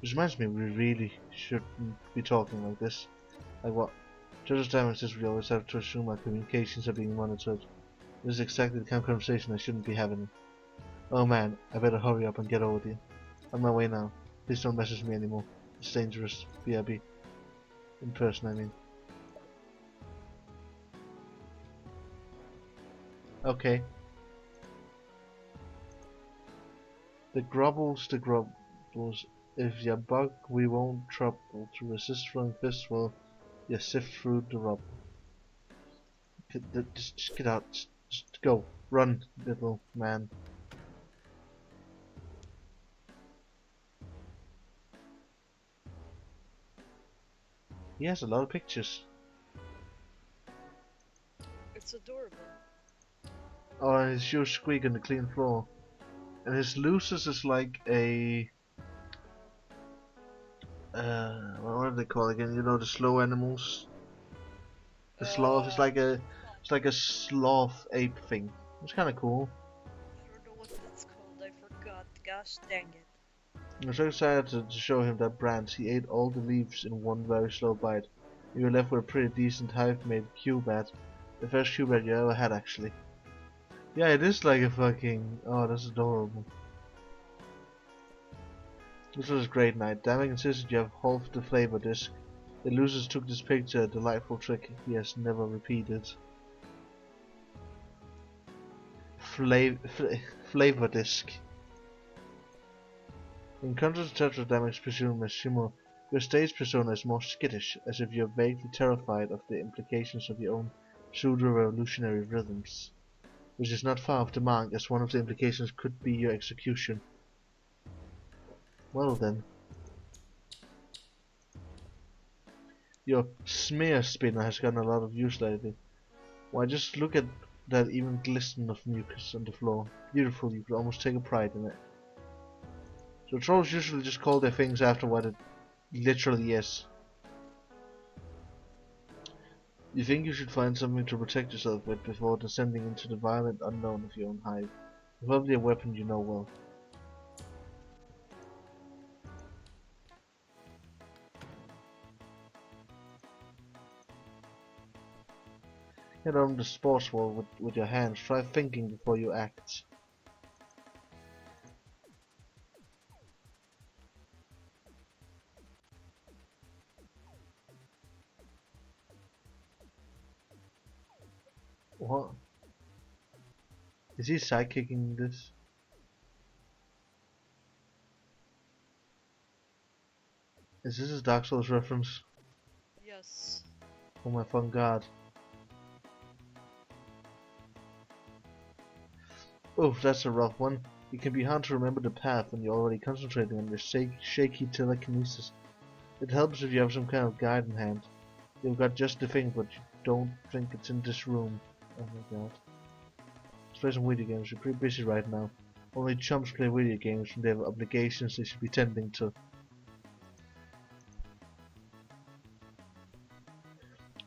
Which reminds me, we really shouldn't be talking like this. Like what? Tetris damage is we always have to assume our communications are being monitored. This is exactly the kind of conversation I shouldn't be having. Oh man, I better hurry up and get over there. On my way now. Please don't message me anymore. It's dangerous. BRB. In person, I mean. Okay. The grubbles. If you bug, we won't trouble. To resist throwing fists, well, you sift through the rubble. Just get out. Just go. Run, little man. He has a lot of pictures. it's adorable. Oh, and his shoes squeak on the clean floor. And his looses is like a... what do they call it again? You know, the slow animals? The sloth is like a... It's like a sloth ape thing. It's kinda cool. I don't know what that's called, I forgot. Gosh dang it. I'm so excited to show him that branch. He ate all the leaves in one very slow bite. You were left with a pretty decent hive-made Cubat. The first Cubat you ever had, actually. Yeah, it is like a fucking... Oh, that's adorable. This was a great night. Damek insisted you have half the flavor disc. The losers took this picture, a delightful trick he has never repeated. Flavor disc. In contrast to Damek's persona as Shimo, your stage persona is more skittish, as if you're vaguely terrified of the implications of your own pseudo-revolutionary rhythms. Which is not far off the mark, as one of the implications could be your execution. Well then. Your smear spinner has gotten a lot of use lately. Why, just look at that even glisten of mucus on the floor. Beautiful, you could almost take a pride in it. So trolls usually just call their things after what it literally is. You think you should find something to protect yourself with before descending into the violent unknown of your own hive. Probably a weapon you know well. Get on the sports wall with your hands. Try thinking before you act. What? Is he sidekicking this? Is this a Dark Souls reference? Yes. Oh my fun god. Oof, that's a rough one. It can be hard to remember the path when you're already concentrating on your shaky telekinesis. It helps if you have some kind of guide in hand. You've got just the thing, but you don't think it's in this room. Oh my god. Let's play some video games. You're pretty busy right now. Only chumps play video games when they have obligations they should be tending to.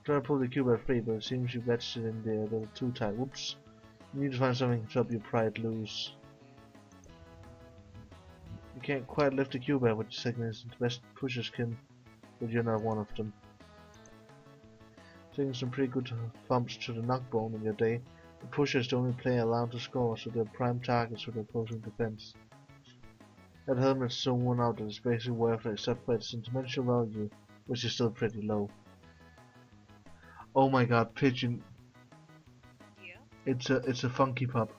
Try to pull the cube out free, but it seems you wedged it in there a little too tight. Whoops. You need to find something to help your pride loose. You can't quite lift the cube out with your sickness. The best pushers can, but you're not one of them. Taking some pretty good thumps to the knockbone in your day. The pushers don't only play around to score, so they're prime targets for the opposing defense. That helmet's so worn out that it's basically worthless except for its sentimental value, which is still pretty low. Oh my god, Pigeon. Yeah. It's a funky pup.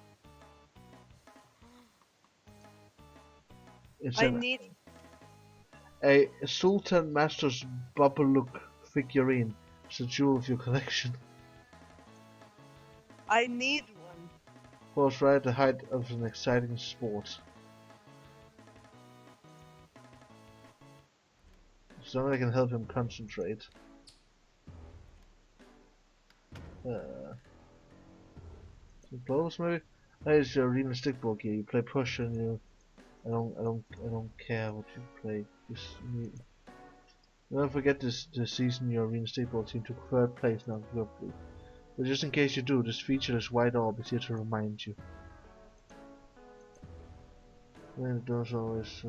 It's I need. a Sultan Master's Babaluk figurine. It's a jewel of your collection. I need one. Falls right at the height of an exciting sport. Somebody can help him concentrate. Close maybe? That is your arena stickball gear. You play push and you. I don't care what you play. Don't forget this season your arena stickball team took third place now globally. But just in case you do, this featureless white orb is here to remind you. And it does always.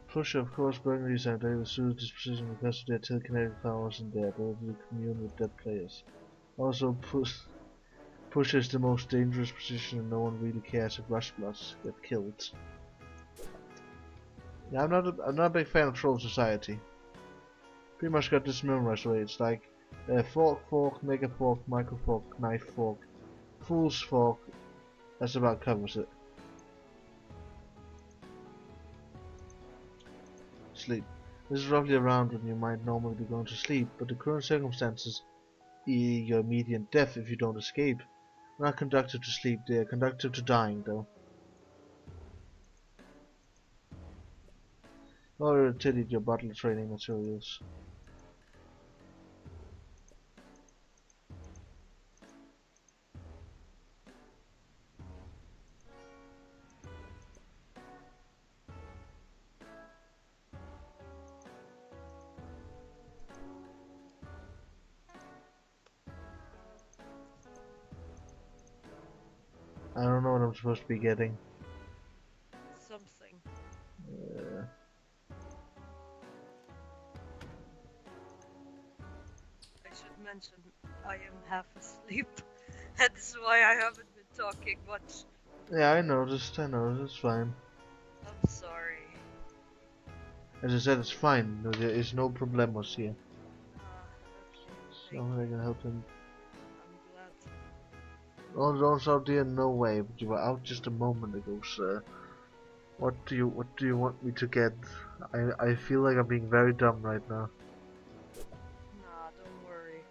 Push, of course, burglaries are they with suited disposition because of their telekinetic powers and their ability to commune with dead players. Also, push is the most dangerous position and no one really cares if rush bloods get killed. Yeah, I'm not a big fan of Troll Society. Pretty much got this memorized way. It's like fork, mega fork, micro fork, knife fork, fool's fork. That's about covers it. Sleep. This is roughly around when you might normally be going to sleep, but the current circumstances, your immediate death if you don't escape, are not conducive to sleep. They are conducive to dying, though. Or tilled your bottle training materials. I don't know what I'm supposed to be getting. Something. I should mention I am half asleep. That's why I haven't been talking much. Yeah, I noticed, it's fine. I'm sorry. As I said, it's fine, there is no problemos here. Okay. So I can help him. I'm glad. Oh, those out there, no way, but you were out just a moment ago, sir. What do you want me to get? I feel like I'm being very dumb right now. Nah, don't worry.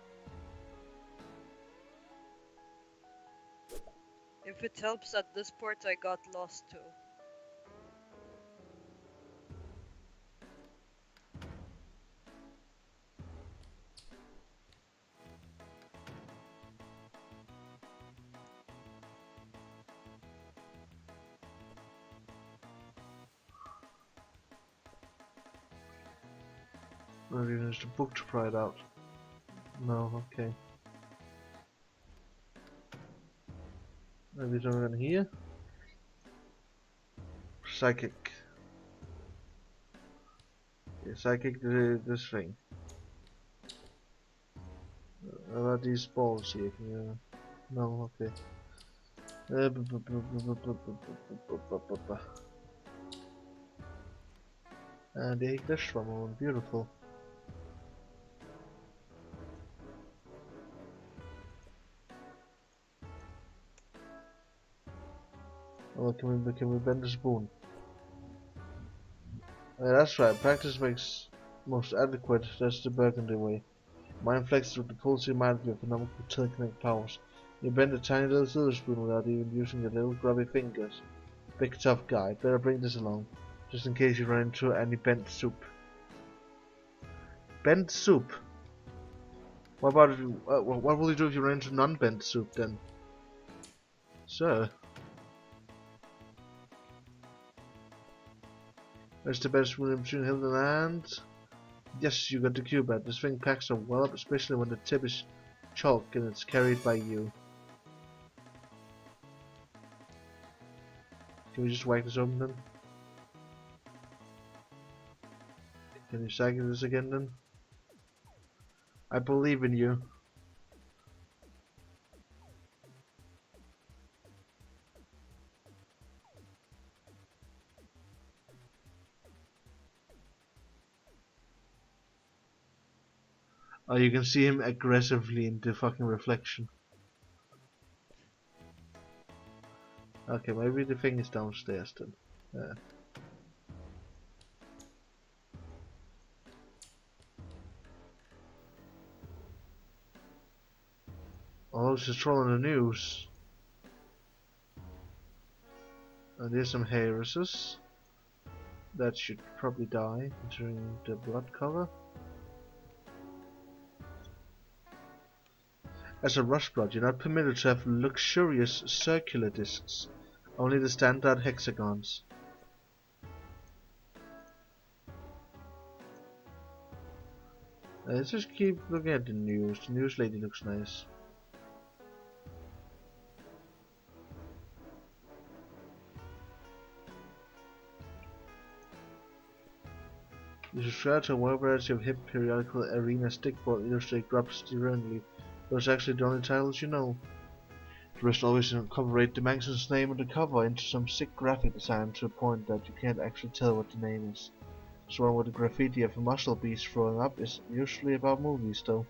If it helps, at this port I got lost too. Or even just a book to pry it out. No, okay. Maybe something in here? Psychic. Yeah, psychic this thing. How about these balls here? Can you... No, okay. And the English one, beautiful. Oh, can we bend the spoon? That's right, practice makes most adequate, that's the Burgundy way. Mind flexes with the pulsing mind of your phenomenal telekinetic powers. You bend a tiny little silver spoon without even using your little grubby fingers. Big tough guy, better bring this along, just in case you run into any bent soup. Bent soup? What about if you, what will you do if you run into non-bent soup then? Sir? Where's the best spoon between Hilden and... Yes, you got the cue bet. This thing packs a well up, especially when the tip is chalk and it's carried by you. Can we just whack this open then? Can you cycle this again then? I believe in you. Oh, you can see him aggressively in the fucking reflection. Okay, maybe the thing is downstairs then. Yeah. Oh, she's trolling the news. And there's some heiresses. That should probably die, considering the blood color. As a rush blood, you're not permitted to have luxurious circular discs, only the standard hexagons. Let's just keep looking at the news. The news lady looks nice. You subscribe to a wide variety of hip periodical arena stickball illustrated grubs differently. Those are actually the only titles you know. The rest always incorporate the magazine's name on the cover into some sick graphic design to a point that you can't actually tell what the name is. So one with the graffiti of a muscle beast throwing up is usually about movies though.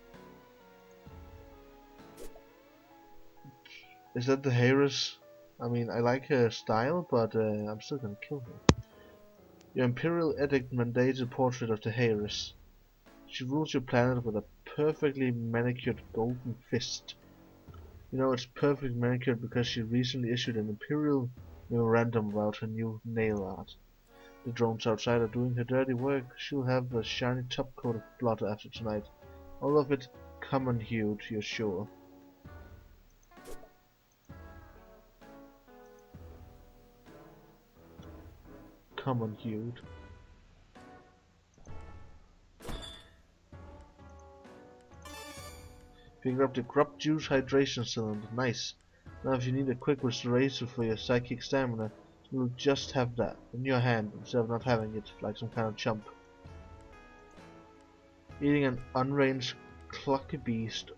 Is that the Harris? I mean, I like her style, but I'm still gonna kill her. Your Imperial Edict mandates a portrait of the Harris. She rules your planet with a perfectly manicured golden fist. You know it's perfectly manicured because she recently issued an Imperial memorandum about her new nail art. The drones outside are doing her dirty work. She'll have a shiny top coat of blood after tonight. All of it common-hued, you're sure. Common-hued. Pick up the grub juice hydration cylinder. Nice. Now if you need a quick restoration for your psychic stamina, you'll just have that in your hand instead of not having it like some kind of chump. Eating an unranged clucky beast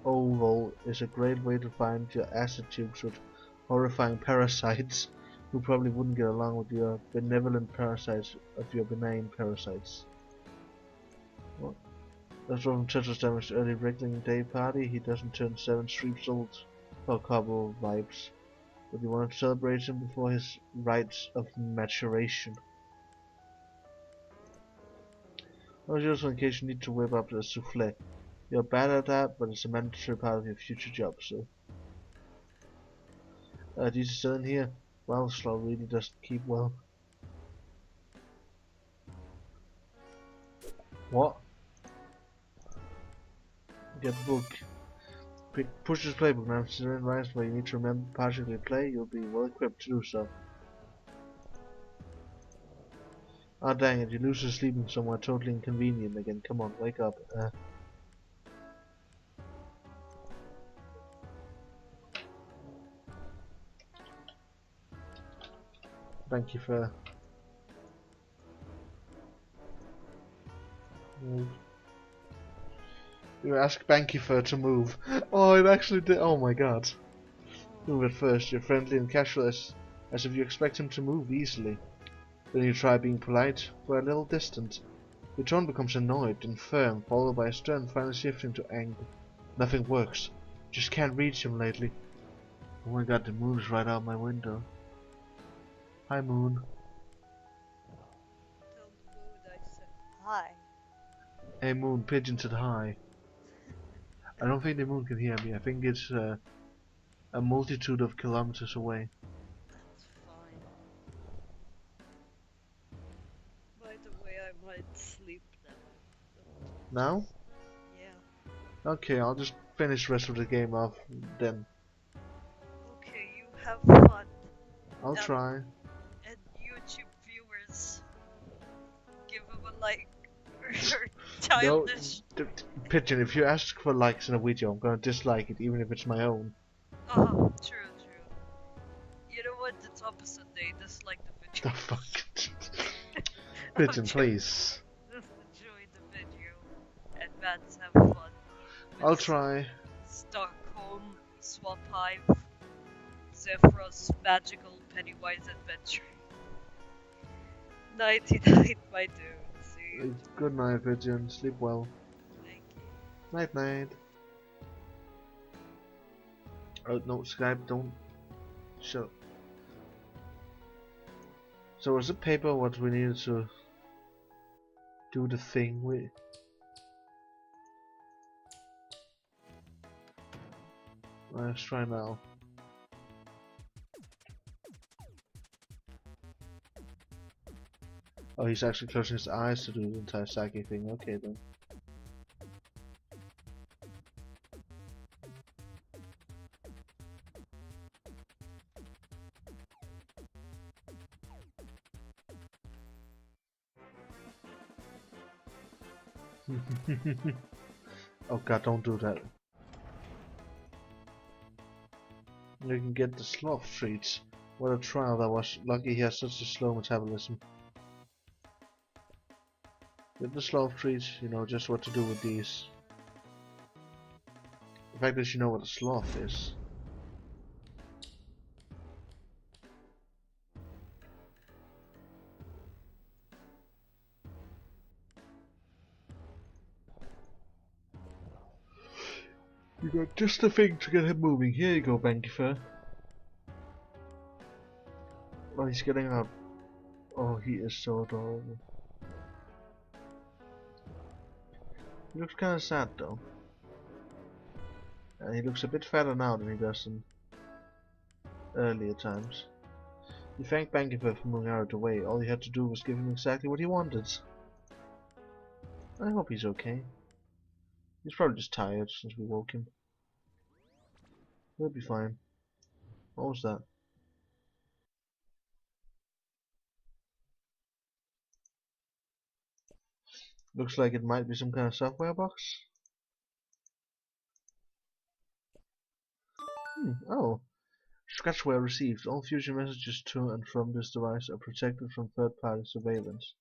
oval is a great way to find your acid tubes with horrifying parasites who probably wouldn't get along with your benevolent parasites of your benign parasites. What? That's from Tetris Damaged early wrestling day party. He doesn't turn 7 streets old for couple vibes. But you wanted to celebrate him before his rites of maturation. Also in case you need to whip up a souffle. You're bad at that, but it's a mandatory part of your future job, so. These are still in here. Well, Slow really doesn't keep well. What? Get the book. Push this playbook now. Considering lines where you need to remember partially play, you'll be well equipped to do so. Ah, dang it, you lose her sleeping somewhere totally inconvenient again. Come on, wake up. Thank you for... Move. You ask Banky for to move. Oh, it actually did. Oh my god. Move at first. You're friendly and casual as if you expect him to move easily. Then you try being polite, but a little distant. Your tone becomes annoyed and firm, followed by a stern, finally shifting to anger. Nothing works. Just can't reach him lately. Oh my god, the moon's right out my window. Hi, moon. Tell the moon I said hi. Hey, moon, pigeon said hi. I don't think the moon can hear me. I think it's a multitude of kilometers away. That's fine. By the way, I might sleep now. Now? Yeah. Okay, I'll just finish the rest of the game off then. Okay, you have fun. I'll try. And YouTube viewers, give him a like. Or No, childish. Pigeon, if you ask for likes in a video, I'm gonna dislike it, even if it's my own. Oh, true. You know what? It's opposite. They dislike the The video. fuck? Pigeon, please. Just enjoy the video and fans have fun. With I'll try. Stockholm, Swap Hive, Zephyrus, Magical Pennywise Adventure. Nighty night, my dude. See you. Good night, Pigeon. Sleep well. Thank you. Night, night. Oh no, Skype, don't. Shut. So was the paper what we needed to do the thing with? Let's try now. Oh, he's actually closing his eyes to do the entire Saki thing. Okay then. Oh god, don't do that. You can get the sloth treats. What a trial that was. Lucky he has such a slow metabolism. Get the sloth treats, you know just what to do with these. The fact that you know what a sloth is. You got just the thing to get him moving. Here you go, Bankifer. Oh, he's getting up. Oh, he is so adorable. He looks kind of sad though. And he looks a bit fatter now than he does in earlier times. You thanked Bankifer for moving out of the way. All you had to do was give him exactly what he wanted. I hope he's okay. He's probably just tired since we woke him. He'll be fine. What was that? Looks like it might be some kind of software box. Oh. Scratchware received. All future messages to and from this device are protected from third-party surveillance.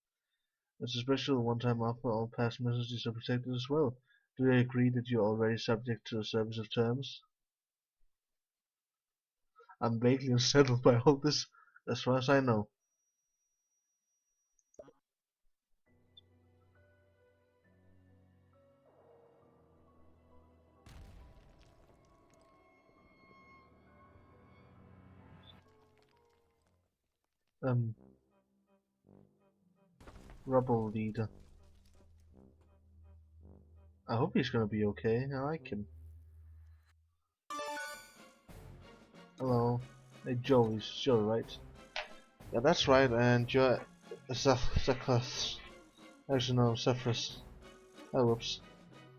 As a special one-time offer, all past messages are protected as well. Do they agree that you are already subject to the service of terms? I'm vaguely unsettled by all this, as far as I know. Rubble leader. I hope he's gonna be okay. I like him. Hello. Hey Joe, he's Joe, right? Yeah, that's right, and you're Zephyrus. Actually, no, Zephyrus. Oh, whoops.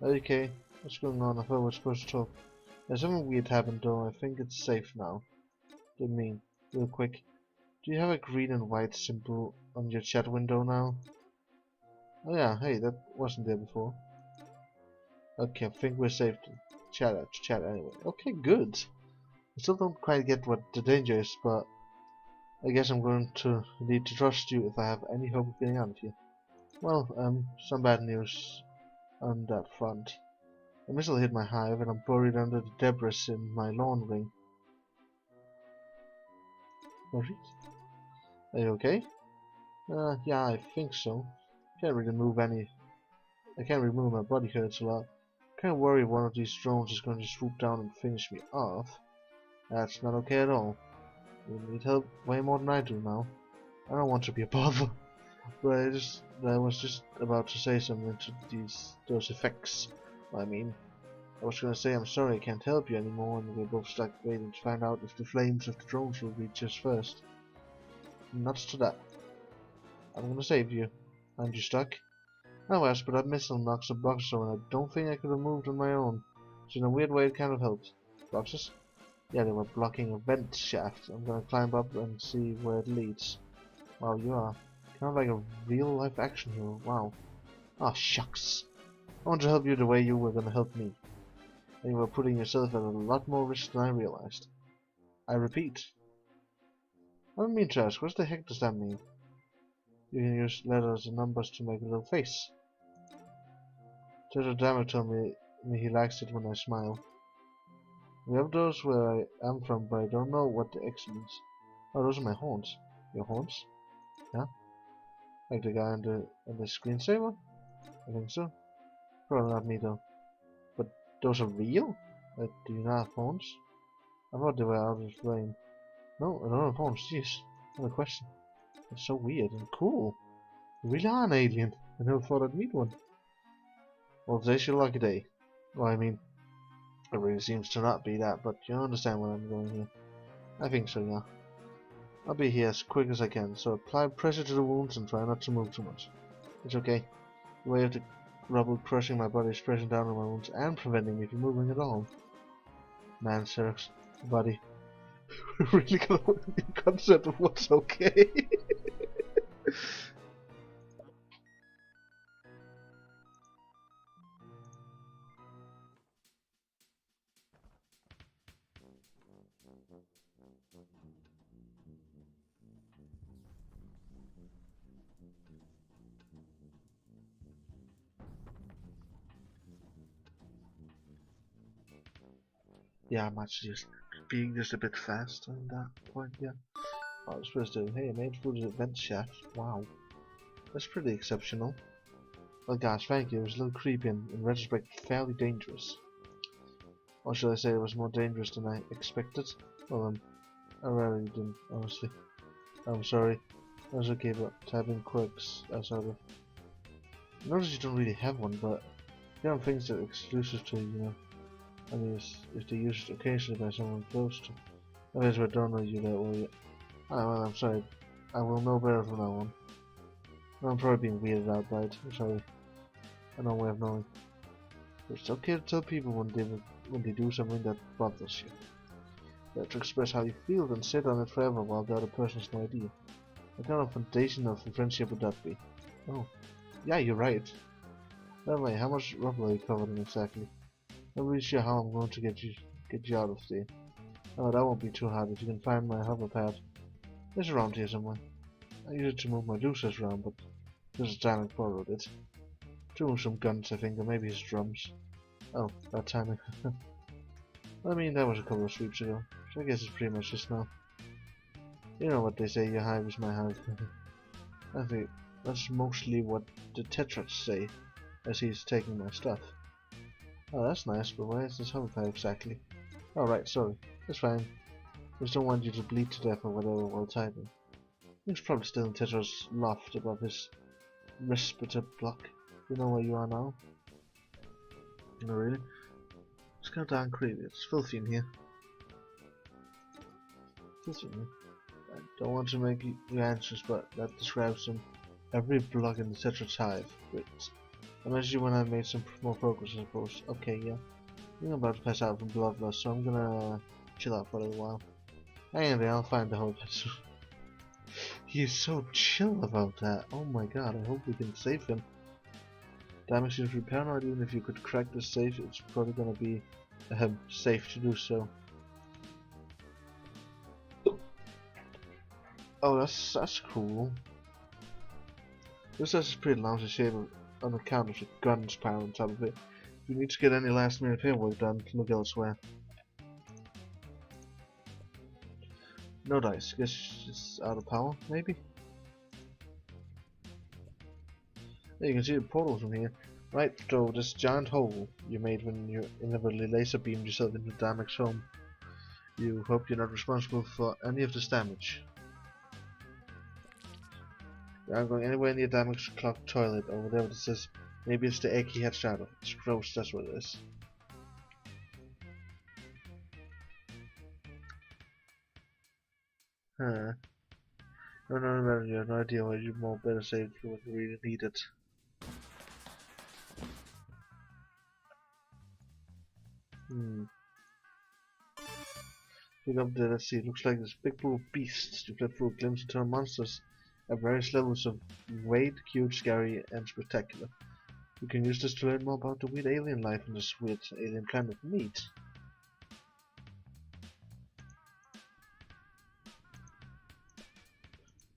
Okay, what's going on? I thought we were supposed to talk. There's something weird happened though. I think it's safe now. Didn't mean. Real quick. Do you have a green and white symbol on your chat window now. Oh yeah, hey, that wasn't there before. Okay, I think we're safe to chat anyway. Okay, good. I still don't quite get what the danger is, but I guess I'm going to need to trust you if I have any hope of getting out of here. Well, some bad news on that front. A missile hit my hive and I'm buried under the debris in my lawn ring. Maurice? Are you okay? Yeah, I think so. I can't really move, my body hurts a lot. Kinda worry one of these drones is going to swoop down and finish me off. That's not okay at all. You need help way more than I do now. I don't want to be a bother. But I was just about to say something to those effects. I mean, I was gonna say I'm sorry I can't help you anymore, and we're both stuck waiting to find out if the flames of the drones will reach us first. Nuts to that. I'm gonna save you. Aren't you stuck? No, yes, but that missile knocks a box over, and I don't think I could have moved on my own. So in a weird way, it kind of helped. Boxes? Yeah, they were blocking a vent shaft. I'm gonna climb up and see where it leads. Wow, you are kind of like a real-life action hero. Wow. Ah, shucks. I want to help you the way you were gonna help me. And you were putting yourself at a lot more risk than I realized. I repeat. I don't mean to ask, what the heck does that mean? You can use letters and numbers to make a little face. Turtle Dammer told me he likes it when I smile. We have those where I am from, but I don't know what the X means. Oh, those are my horns. Your horns? Yeah? Like the guy on the screensaver? I think so. Probably not me though. But those are real? Do you not have horns? I thought they were out of frame. No, I don't have horns. Jeez. Another question. It's so weird and cool. You really are an alien. I never thought I'd meet one. Well, today's your lucky day. Well, I mean, it really seems to not be that, but you understand where I'm going here. I think so, yeah. I'll be here as quick as I can, so apply pressure to the wounds and try not to move too much. It's okay. The way of the rubble crushing my body is pressing down on my wounds and preventing me from moving at all. Man, Sirx, buddy. We're really gonna work the concept of what's okay. Yeah, I might just being just a bit fast on that point, yeah. I was supposed to, hey, I made food at vent shaft. Wow. That's pretty exceptional. Well gosh, thank you. It was a little creepy and in retrospect fairly dangerous. Or should I say it was more dangerous than I expected? Well, I really didn't, honestly. I'm sorry. That was okay, but typing quirks, I sort of. Notice you don't really have one, but there are things that are exclusive to you know. I mean, if they're used occasionally by someone close to. I guess I don't know you that well yet. Ah, well, I'm sorry. I will know better from now on. I'm probably being weirded out by it. I'm sorry. I know way of knowing. But it's okay to tell people when they do something that bothers you. Better to express how you feel than sit on it forever while the other person has no idea. What kind of foundation of a friendship would that be? Oh, yeah, you're right. By the way, how much rubble are you covered in exactly? I'm not really sure how I'm going to get you out of there. Oh, that won't be too hard if you can find my hover pad. It's around here somewhere. I use it to move my losers around, but this is time I borrowed it. To move some guns, I think, or maybe his drums. Oh, bad timing. I mean, that was a couple of sweeps ago, so I guess it's pretty much just now. You know what they say, your hive is my hive. I think that's mostly what the Tetrats say, as he's taking my stuff. Oh, that's nice, but where is this hover pad exactly? Oh, right, sorry. That's fine. Just don't want you to bleed to death or whatever while typing. He's probably still in Tetra's loft above his respirator block. You know where you are now? No, really? It's kind of darn creepy. It's filthy in here. Filthy in here. I don't want to make you anxious, but that describes every block in the Tetra's hive. Great. I'll message you when I've made some more progress, I suppose. Okay, yeah. I'm about to pass out from blood loss, so I'm gonna chill out for a little while. Hang in there, I'll find the whole pet soon. He's so chill about that. Oh my god, I hope we can save him. Damage seems to be paranoid. Even if you could crack the safe, it's probably gonna be safe to do so. Oh, that's cool. This has a pretty lousy shape on account of the guns piled on top of it. If you need to get any last minute paperwork done, look elsewhere. No dice. Guess it's out of power, maybe? Yeah, you can see the portal from here. Right through this giant hole you made when you inevitably laser beamed yourself into Damek's home. You hope you're not responsible for any of this damage. You aren't going anywhere near Damek's clogged toilet or whatever this is. Maybe it's the egg he hatched out of. It's gross, that's what it is. Huh. No, you have no idea why you more better save it for what you really need it. Look up there, let's see, it looks like this big blue beast. You fled through a glimpse into monsters at various levels of weight, cute, scary, and spectacular. You can use this to learn more about the weird alien life on this weird alien planet. Neat.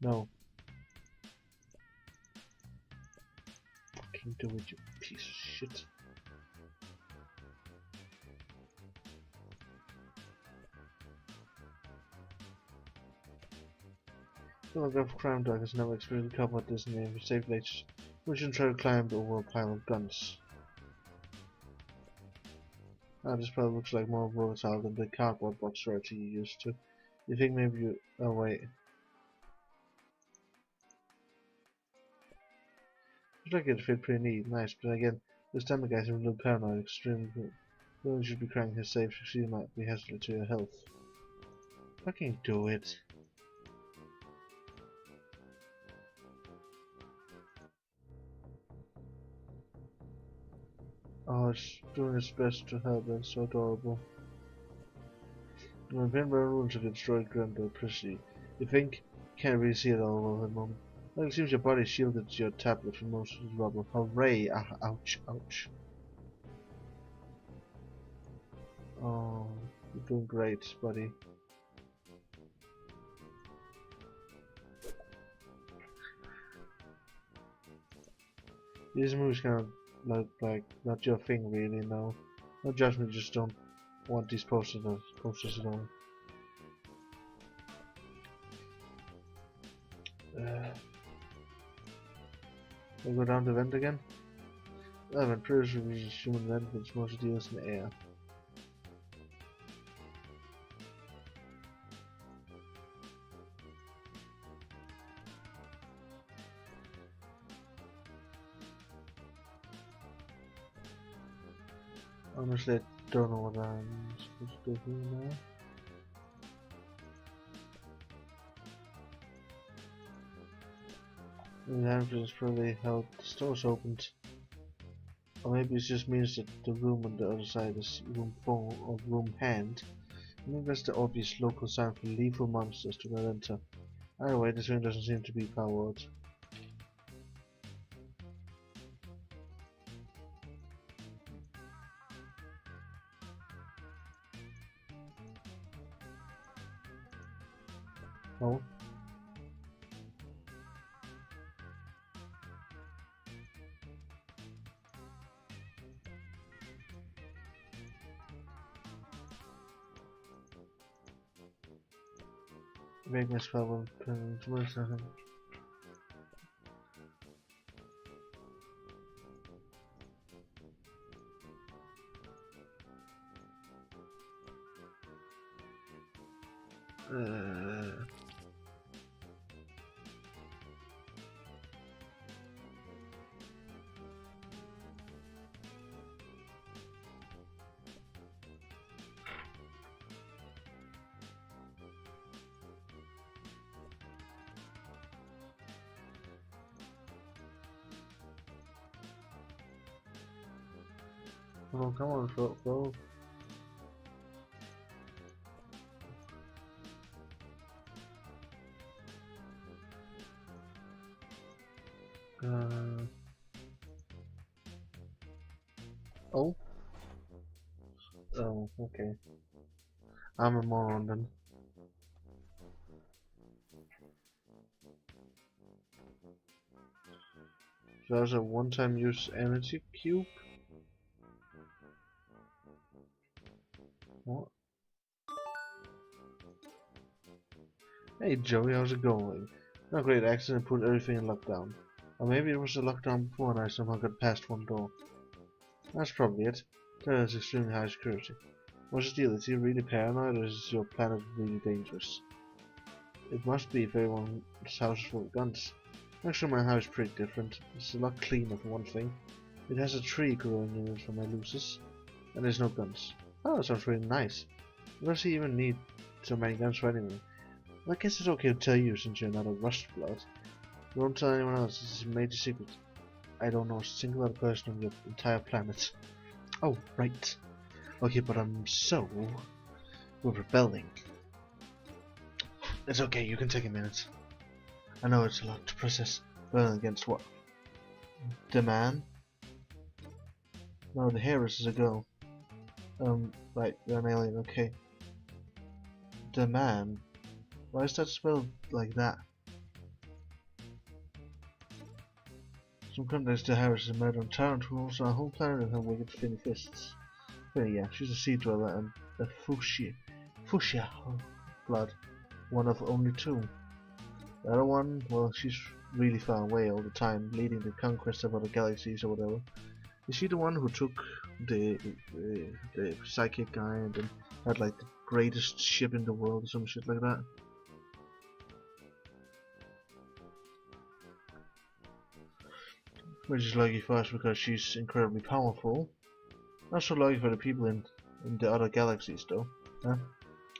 No. Fucking do it, you piece of shit. Telegraph Crime Dog has never experienced covered this name for safe latest. We shouldn't try to climb over a pile of guns. Ah, this probably looks like more volatile than the cardboard box variety you used to. You think maybe you... oh wait. Looks like it fit pretty neat, nice, but again, this time the guy's a little paranoid, extremely good. You should be cranking his safe, she might be hesitant to your health. Fucking do it. Oh, it's doing its best to help, that's so adorable. When Pinball ruins a destroyed ground electricity, you think can't really see it all at the moment. Well, it seems your body shielded your tablet from most of the rubble. Hooray! Ah, ouch, ouch. Oh, you're doing great, buddy. These movies kind of look like not your thing, really. No judgment. Just don't want these posters at all. We'll go down the vent again. I'm pretty sure we use human vent, but it's mostly deals in the air. Honestly, I don't know what I'm supposed to do here now. The entrance probably held the stores opened. Or maybe it just means that the room on the other side is room 4 or room hand. Maybe that's the obvious local sign for lethal monsters to not enter. Either way, this room doesn't seem to be powered. Oh. Make my spell will turn into something. Oh, come on, bro. Uh, oh, oh, okay. I'm a moron then. There's a one-time use energy cube. What? Hey Joey, how's it going? No great accident put everything in lockdown. Or maybe it was a lockdown before and I somehow got past one door. That's probably it. That is extremely high security. What's the deal? Is he really paranoid or is your planet really dangerous? It must be if everyone's house is full of guns. Actually, my house is pretty different. It's a lot cleaner for one thing. It has a tree growing in it for my luces. And there's no guns. Oh, that sounds really nice. Why does he even need so many guns for anyway? Well, I guess it's okay to tell you since you're not a rust blood. Don't tell anyone else, this is a major secret. I don't know a single other person on your entire planet. Oh, right. Okay, but we're rebelling. It's okay, you can take a minute. I know it's a lot to process. Rebelling against what? The man? No, the Harris is a girl. Right, you're an alien, okay. The man? Why is that spelled like that? Some context to Harris is a murder tyrant who rules our whole planet in her wicked thin fists. But yeah, she's a sea dweller and a fuchsia blood. One of only two. The other one, well, she's really far away all the time, leading the conquest of other galaxies or whatever. Is she the one who took the psychic guy and then had like the greatest ship in the world or some shit like that? Which is lucky for us because she's incredibly powerful. Not so lucky for the people in the other galaxies though. Huh?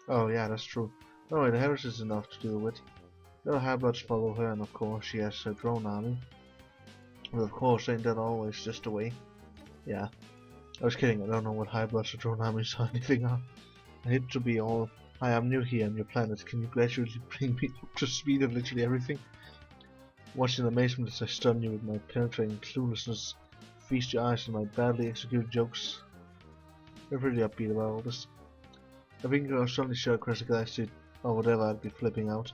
Oh yeah, that's true. Anyway, the Harris is enough to deal with. The other High-Bloods follow her and of course she has her drone army. Well, of course, ain't that always just the way? Yeah. I was kidding, I don't know what High-Bloods or drone armies or anything are. I hate to be all, hi, I'm new here on your planet, can you gradually bring me up to speed on literally everything? Watch in amazement as I stun you with my penetrating cluelessness, feast your eyes on my badly executed jokes. We're pretty upbeat about all this. I think I was suddenly shot across the galaxy or whatever, I'd be flipping out.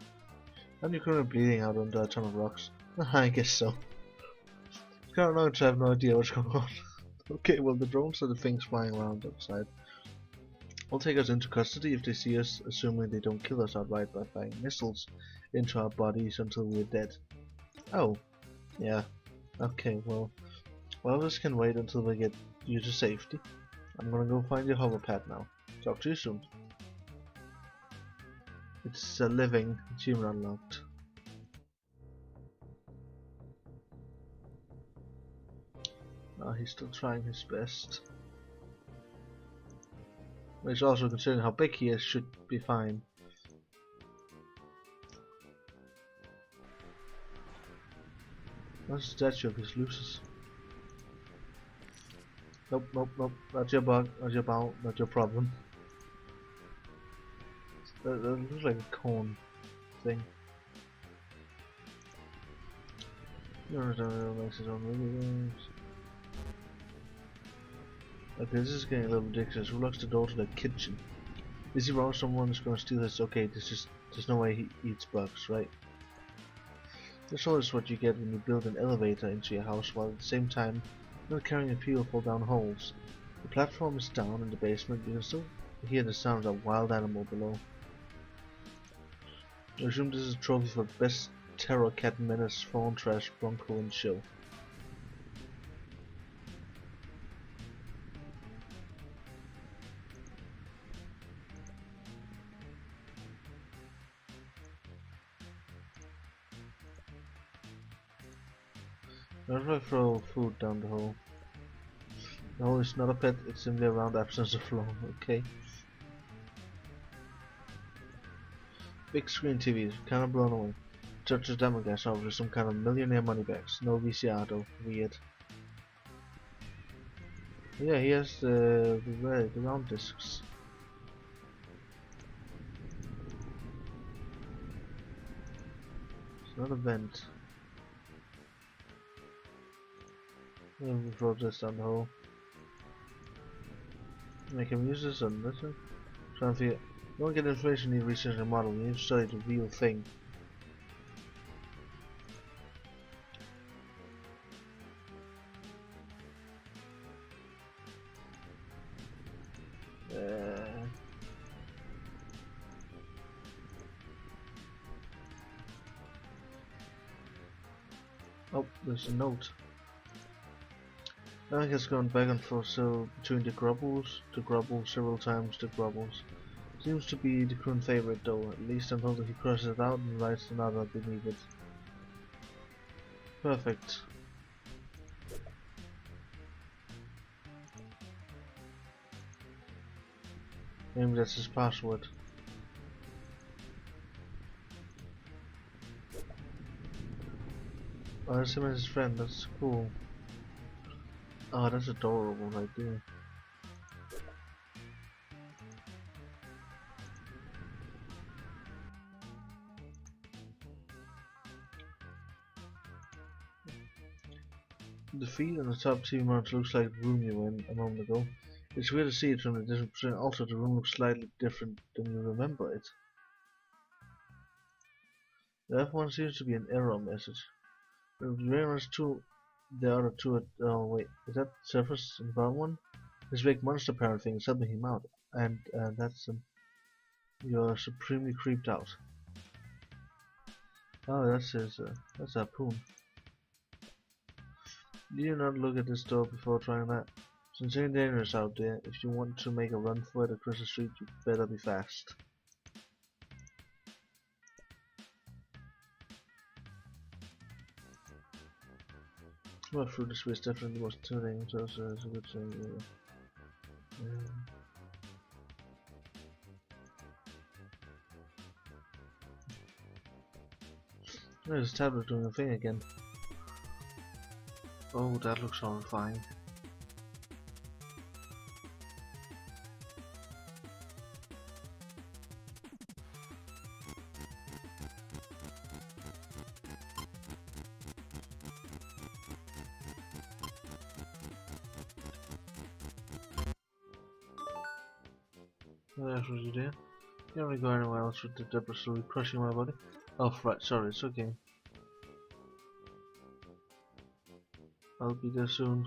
And you're currently bleeding out under a ton of rocks. I guess so. It's kind of annoying to have no idea what's going on. Okay, well the drones are the things flying around outside. They'll take us into custody if they see us, assuming they don't kill us outright by firing missiles into our bodies until we're dead. Oh, yeah. Okay, well, one of us can wait until we get you to safety. I'm gonna go find your hoverpad now. Talk to you soon. It's a living achievement unlocked. He's still trying his best. He's also considering how big he is, should be fine. What's the statue of his luces? Nope, nope, nope. Not your bug, not your bow, not your problem. That looks like a cone thing. Okay, this is getting a little ridiculous. Who locks the door to the kitchen? Is he wrong? Someone's gonna steal this? Okay, there's no way he eats bugs, right? This is what you get when you build an elevator into your house while at the same time not carrying a people fall down holes. The platform is down in the basement, you can still hear the sounds of a wild animal below. I assume this is a trophy for best terror cat menace phone trash bronco and show. How do I throw food down the hole? No, it's not a pet, it's simply a round absence of flow, okay. Big screen TVs, kinda blown away. Church's demo gas offers some kind of millionaire moneybags. No VCR though, weird. Yeah, he has the round discs. It's not a vent. And we throw this down the hole. Make him use this and listen. Try and figure. You don't get information you need to research the model, you need to study the real thing. Oh, there's a note. I think it's gone back and forth so between the Grubbles, several times the Grubbles. Seems to be the current favorite though, at least until he crosses it out and writes the note beneath it. Perfect. Maybe that's his password. Oh, that's him and his friend, that's cool. Oh, that's adorable right there. The feed on the top TV monitor looks like the room you were in a moment ago. It's weird to see it from a different perspective. Also, the room looks slightly different than you remember it. The F1 seems to be an error message. Very much to the other two. Oh wait, is that Surface and Brown one? This big monster parent thing is helping him out, and that's you're supremely creeped out. Oh, that's Harpoon. Do you not look at this door before trying that? It's insane dangerous out there. If you want to make a run for it across the street, you better be fast. Well, through this way is definitely the most intimidating, so it's a good thing. There's the tablet doing a thing again. Oh, that looks horrifying. That's what you do. You don't really go anywhere else with the debris slowly crushing my body. Oh, right, sorry, it's okay. I'll be there soon.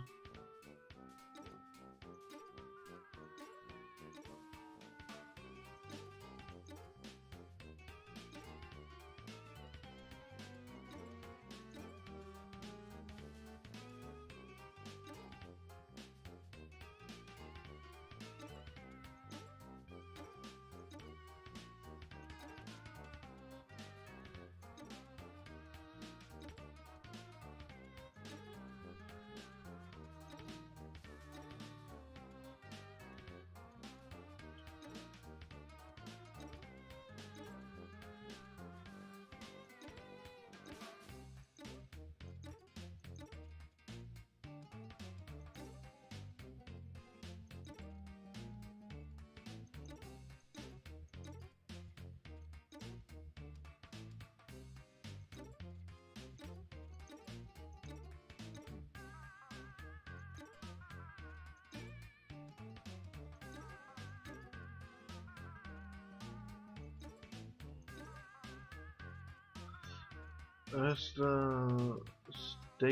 That's the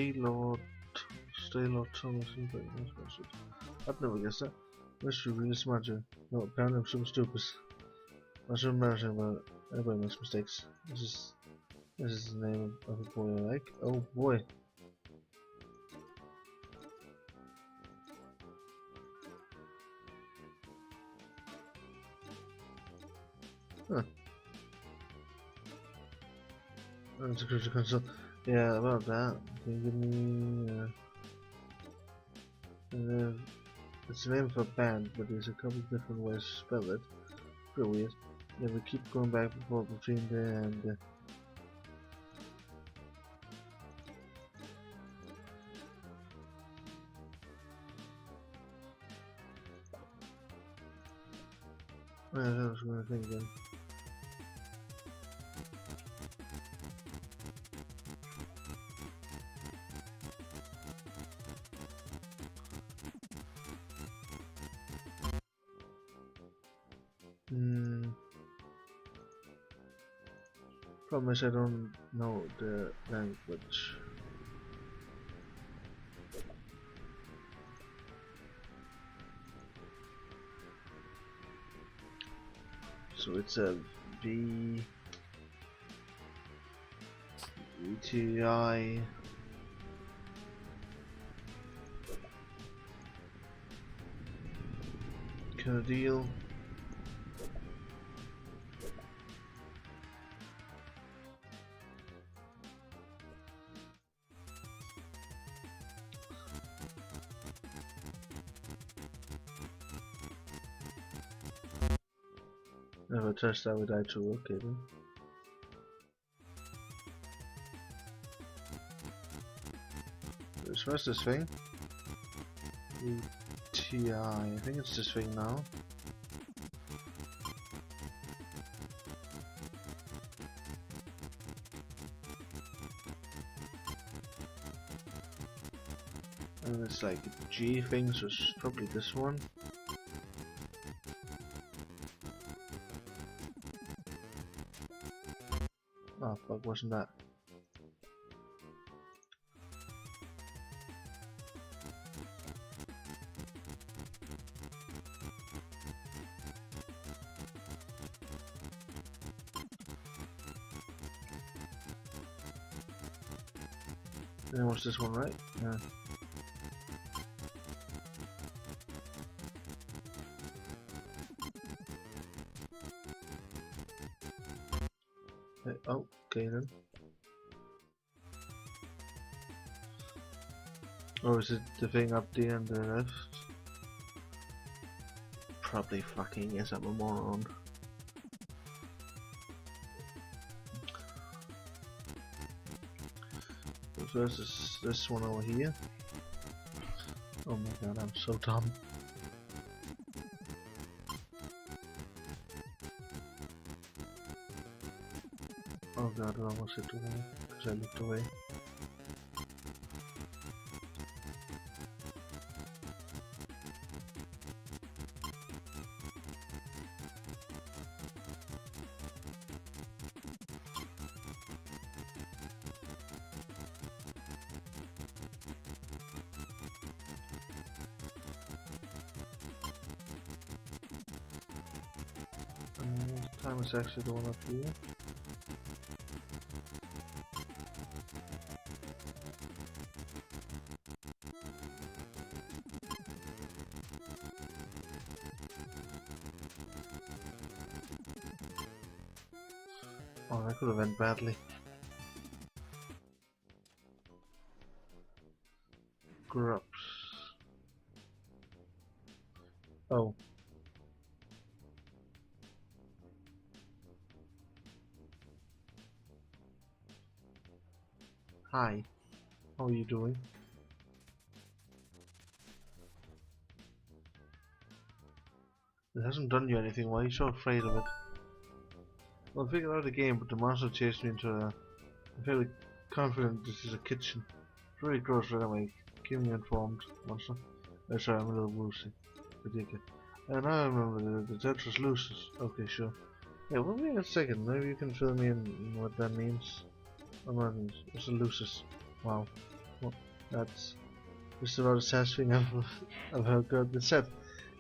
Staylord Thomas. I've never guessed that. Mystery really smart you. No, apparently I'm super stupid. I'm so embarrassing about it. Everybody makes mistakes. This is the name of a boy I like. Oh boy. Huh. That's a crucial console. Yeah, about that. Can you give me it's the name of a band, but there's a couple different ways to spell it. Pretty weird. Yeah, we keep going back and forth between there and I was gonna think again. Problem is I don't know the language. So it's a VTI. Kind of deal. Never touched that with I2, okay then. What's this thing? VTI, I think it's this thing now. And it's like a G thing, so it's probably this one. Oh fuck, wasn't that? Then what's this one, right? Yeah. Oh, okay then. Or is it the thing up there on the left? Probably fucking yes, I'm a moron. So first is this one over here. Oh my god, I'm so dumb. Oh god, I almost hit away because I looked away. Time is actually the one up here. Oh, that could have went badly. Grubs. Oh. Hi. How are you doing? It hasn't done you anything, why are you so afraid of it? Well, I figured out the game, but the monster chased me into a... I'm fairly confident this is a kitchen. It's really gross, right away. Keep me informed, monster. Oh, sorry, I'm a little woozy. Ridiculous. And now I remember the Tetris loses. Okay, sure. Yeah, well, wait a second. Maybe you can fill me in what that means. Oh, no, it's a loses. Wow. Well, that's just about the saddest thing I've heard been said.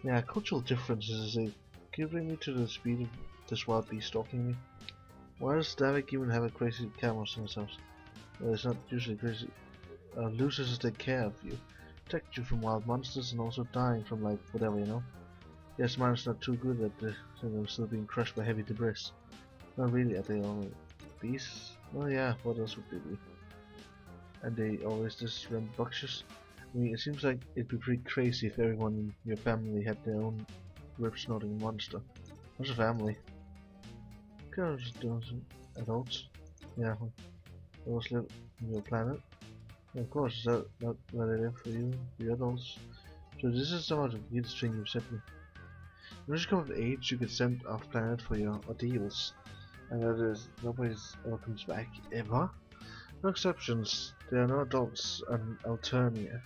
Yeah, cultural differences is a... Can you bring me to the speed of this wild beast stalking me? Why does Davik even have a crazy cameras in his house? Well, it's not usually crazy. Losers take care of you, protect you from wild monsters, and also dying from like whatever, you know. Yes, mine's not too good at the, still being crushed by heavy debris. Not really, are they all beasts? Well, yeah, what else would they be? And they always just rambunctious. I mean, it seems like it'd be pretty crazy if everyone in your family had their own rip-snorting monster. What's a family? Okay, just doing some adults. Yeah, those live on your planet. Yeah, of course, is that not where they live for you, the adults? So this is some of the weirdest thing you've sent me. When you come of age, you get sent off planet for your ordeals. And that is, nobody's ever comes back, ever. No exceptions, there are no adults on Alternia.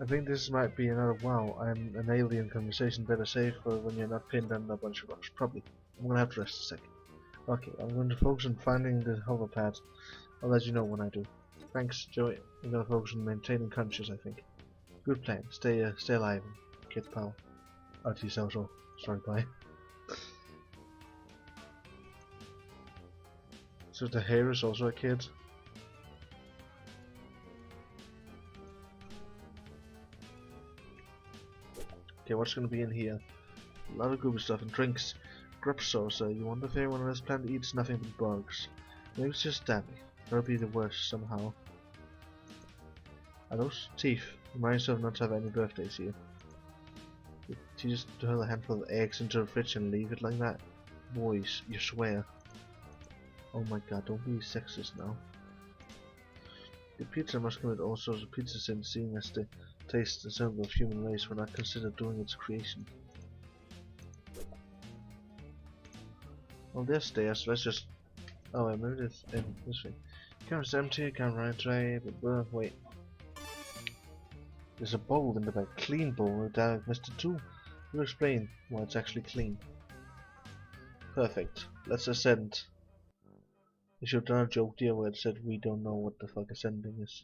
I think this might be another wow, I'm an alien conversation better safe for when you're not pinned under a bunch of rocks. Probably. I'm gonna have to rest a second. Okay, I'm going to focus on finding the hover pad. I'll let you know when I do. Thanks, Joey. I'm gonna focus on maintaining conscious, I think. Good plan. Stay alive and get power. RT social. Sorry, bye. So the hair is also a kid. Okay, what's gonna be in here? A lot of gooey stuff and drinks. Grub saucer. You wonder if anyone on this planet eats nothing but bugs. Maybe it's just Danny. That'll be the worst somehow. Are those teeth? Remind yourself not to have any birthdays here. Did you just hurl a handful of eggs into the fridge and leave it like that? Boys, you swear. Oh my god, don't be sexist now. The pizza must commit all sorts of pizza sins, seeing as the taste and symbol of human race were not considered during its creation. Well, there's stairs, let's just... Oh, I moved it in this way. Camera's empty, camera tray, but wait. There's a bowl in the back, clean bowl, that I missed it too. You explain why it's actually clean. Perfect, let's ascend. I should have done a joke there where it said we don't know what the fuck ascending is.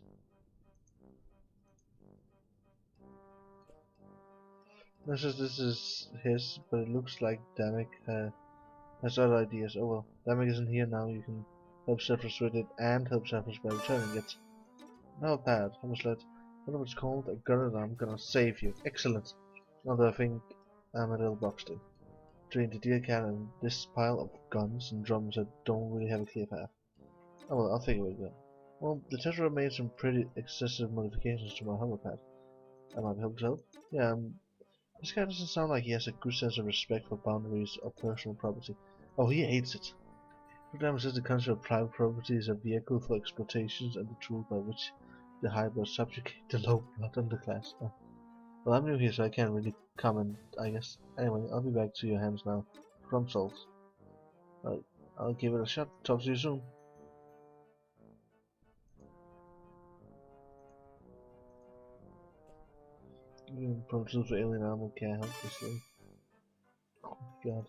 This is his, but it looks like Damek has other ideas. Oh well, Damek isn't here now, you can help Sephiroth with it and help Sephiroth by returning it. Not bad, almost let. I don't know what it's called, I got it, I'm gonna save you. Excellent. Although I think I'm a little boxed in. Between the deer cannon, this pile of guns and drums that don't really have a clear path. Oh well, I'll figure it out. Well, the Tetra made some pretty excessive modifications to my hoverpad. I might be able to help. Yeah, this guy doesn't sound like he has a good sense of respect for boundaries or personal property. Oh, he hates it. Programmer says the concept of private property is a vehicle for exploitations and the tool by which the high blood subjugate the low blood underclass. Well, I'm new here, so I can't really comment, I guess. Anyway, I'll be back to your hands now. Problem solved. I'll give it a shot. Talk to you soon. Prototypes for alien animal can't help this thing. Oh my god.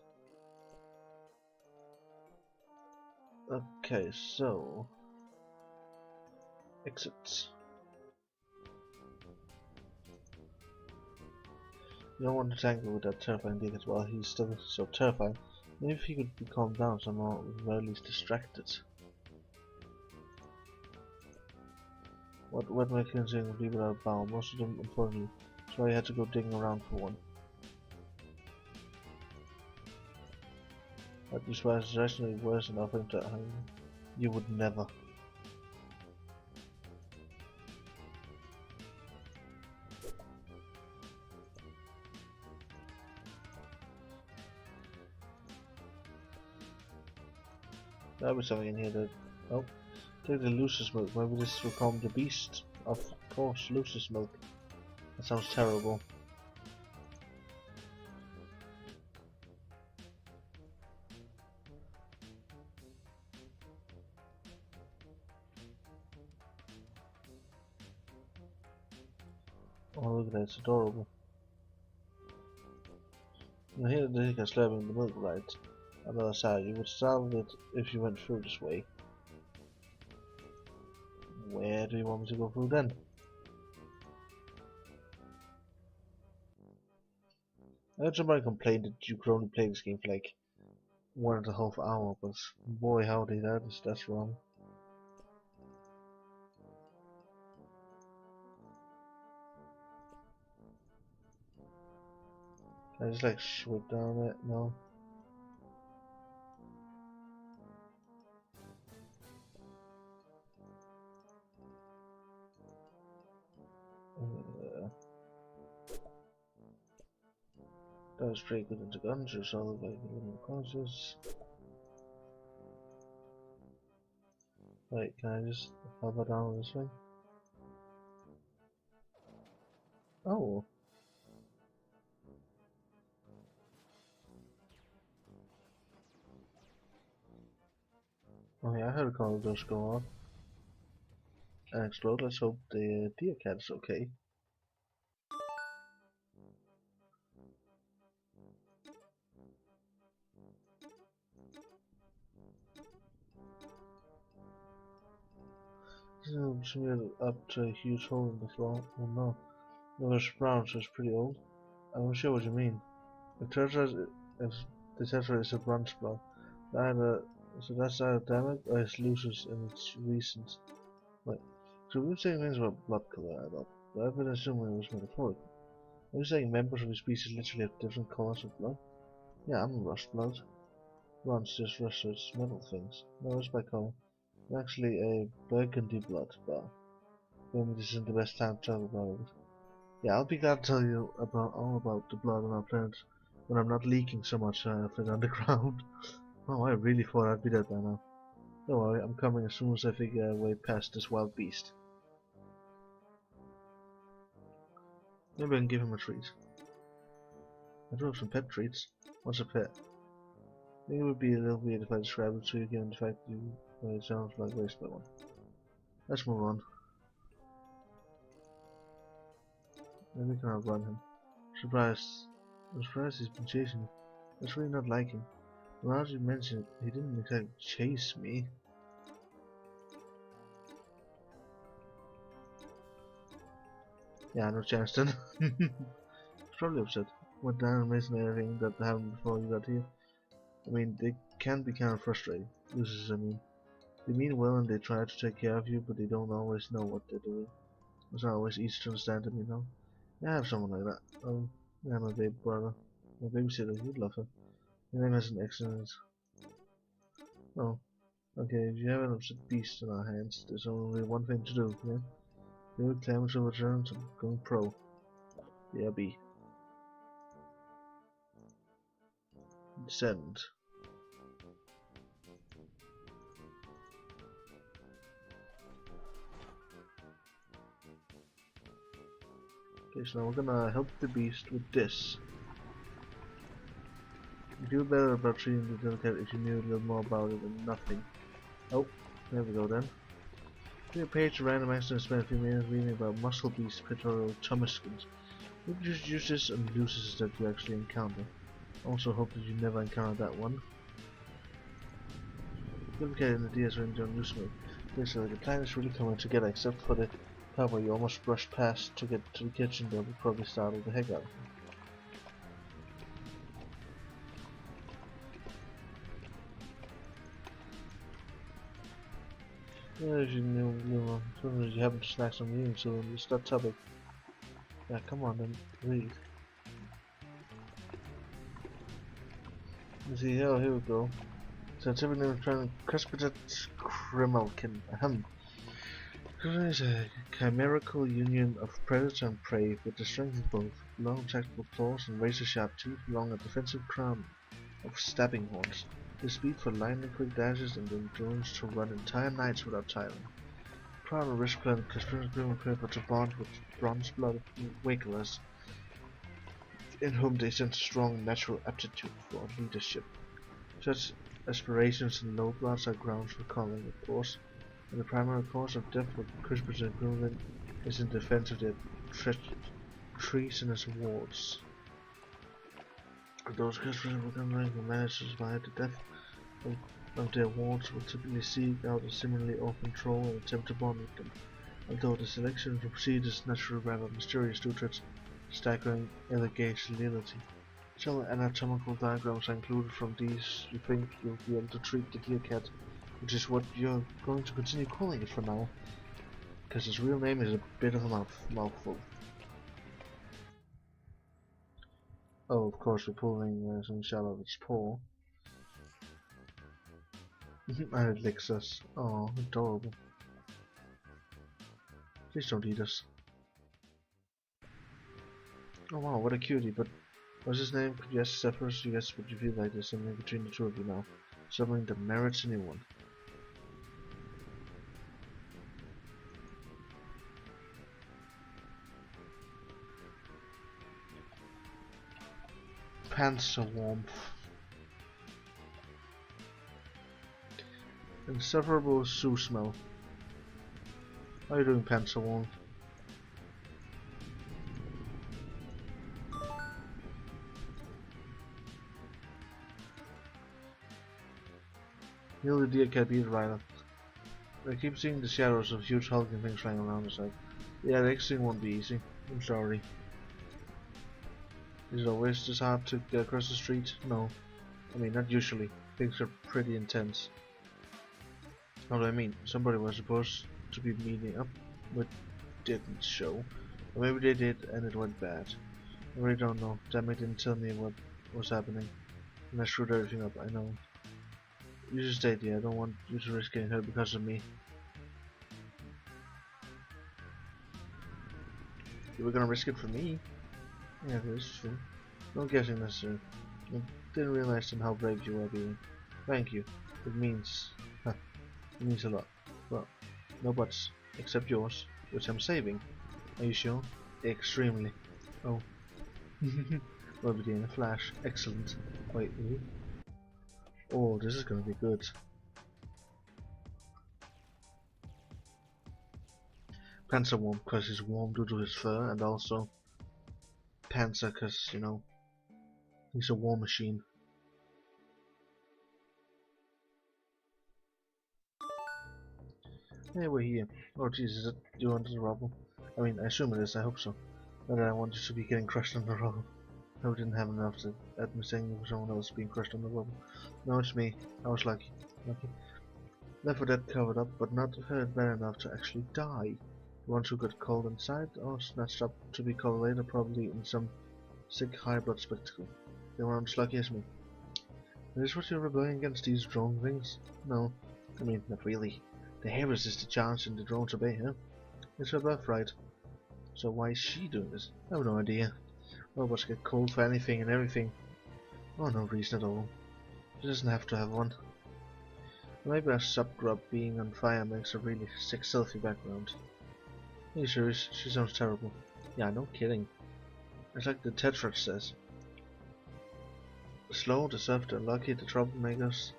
Okay, so... Exits. You don't want to tangle with that terrifying thing as well. He's still so terrifying. Maybe if he could be calmed down somehow, or at least distracted. What my cleansing would be without bow, most of them unfortunately. So I had to go digging around for one. But this was rationally worse than offering to you would never. There'll be something in here that... Oh, take the Lucis milk. Maybe this will calm the beast. Of course, Lucis milk. That sounds terrible. Oh, look at that, it's adorable. Now here they can slurping the milk right. On the other side, you would solve it if you went through this way. Where do you want me to go through then? I heard somebody complain that you could only play this game for like 1.5 hours, but boy howdy, that's wrong. Can I just like swoop down it? No. That was pretty good into guns, you're solid by little causes. Wait, can I just hover down this way? Oh. Oh yeah, I heard a corridor go off and explode. Let's hope the deer cat is okay. smeared up to a huge hole in the floor. Oh no. It was brown, so it's pretty old. I'm not sure what you mean. It turns out if the tetra is a bronze blood. So that's either damaged or it's loses in its recent. Wait, so we were saying things about blood color add up, but I've been assuming it was metaphorical. Are you saying members of the species literally have different colors of blood? Yeah, I'm a rust blood. Bronze just rusts metal things. No, it's by color. I'm actually a burgundy blood bar. Maybe this isn't the best time to talk about it. Yeah, I'll be glad to tell you all about the blood on our planet when I'm not leaking so much of it underground. Oh, I really thought I'd be dead by now. Don't worry, I'm coming as soon as I figure a way past this wild beast. Maybe I can give him a treat. I do have some pet treats. What's a pet? I think it would be a little weird if I described it to you given the fact that it sounds like raised by one. Let's move on. Maybe we can outrun him. I'm surprised he's been chasing me. That's really not like him. Now that you mention it, he didn't exactly chase me. Yeah, no chance then. He's probably upset. Went down and missing everything that happened before you got here. I mean, they can be kind of frustrating. Users, I mean. They mean well and they try to take care of you, but they don't always know what they're doing. It's not always easy to understand them, you know. Yeah, I have someone like that. Oh, yeah, my baby brother. My babysitter, you'd love her. Her name has an excellent. Oh, okay, if you have an upset beast in our hands, there's only one thing to do, yeah? We would claim to return to going pro. Yeah, B. Send. Okay, so now we're gonna help the beast with this. You feel better about treating the little cat if you knew a little more about it than nothing. Oh, there we go then. Clear page to random accident spend a few minutes reading about muscle beast pectoral tumescens. You can just use this on uses that you actually encounter. Also hope that you never encounter that one. Little cat in the DS range on Newsmate. Basically the plan is really coming together except for the part where you almost brushed past to get to the kitchen that would probably startle the heck out of you. Yeah, as you knew, as soon as you happen to snack some eating soon, you start topic. Yeah, come on then, read. You see, oh, here we go. So typically we're trying to Crespetet Krimalkin. Is a chimerical union of predator and prey with the strength of both, long tactical claws and razor-sharp teeth, along a defensive crown of stabbing horns. The speed for lightning-quick dashes and the endurance to run entire nights without tiring. Proud of wristband, Crispin's grim prefer to bond with bronze-blooded wigglers, in whom they sense strong natural aptitude for leadership. Such aspirations and low bloods are grounds for calling, of course. And the primary cause of death for Crispus and Greenland is in defense of their treasonous wards. Those Crispus and Greenland who manage to survive the death of their wards will typically seek out a similarly orphan troll and attempt to bond with them, although the selection of the procedure is naturally rather mysterious due to its staggering illegality. Several anatomical diagrams are included from these. You think you'll be able to treat the deer cat, which is what you're going to continue calling it for now, because its real name is a bit of a mouthful. Oh, of course we're pulling some shell out of its paw. And it licks us. Oh, adorable. Please don't eat us. Oh wow, what a cutie, but what's his name? Could you ask Zephyrus? You guess what you feel like there's something between the two of you now. Something that merits a new one. Panzer warmth. Insufferable Sue smell. How are you doing, Panzer warmth? Heal the deer cat, eat Ryder. I keep seeing the shadows of huge hulking things flying around us. Like, yeah, the exiting won't be easy. I'm sorry. Is it always this hard to get across the street? No. I mean, not usually. Things are pretty intense. How do I mean? Somebody was supposed to be meeting up, but didn't show. Or maybe they did and it went bad. I really don't know. Damn, it didn't tell me what was happening. And I screwed everything up, I know. You just stay there. I don't want you to risk getting hurt because of me. You were gonna risk it for me? Yeah, that's true. No guessing necessary. I didn't realize then how brave you were being. Thank you. It means... it means a lot. Well, no buts. Except yours, which I'm saving. Are you sure? Extremely. Oh. We'll be in a flash. Excellent. Wait, really? Oh, this is gonna be good. Pants are warm because he's warm due to his fur, and also pants are because, you know, he's a war machine. Hey, we're here. Oh jeez, is it you under the rubble? I mean, I assume it is, I hope so. But I want you to be getting crushed under the rubble. I didn't have enough to admit saying for someone else being crushed under the rubble. No, it's me. I was lucky. Left with that covered up, but not hurt bad enough to actually die. The ones who got cold inside or snatched up to be cold later, probably in some sick high blood spectacle. They weren't as lucky as me. Is this what you're rebelling against, these drone things? No, I mean, not really. The heroes is the chance and the drones obey her. It's her birthright. So why is she doing this? I have no idea. Robots get cold for anything and everything. Oh, no reason at all. She doesn't have to have one. Maybe a sub-grub being on fire makes a really sick selfie background. Are you serious? She sounds terrible. Yeah, no kidding. It's like the Tetrad says. The slow, the soft, the unlucky, the troublemakers.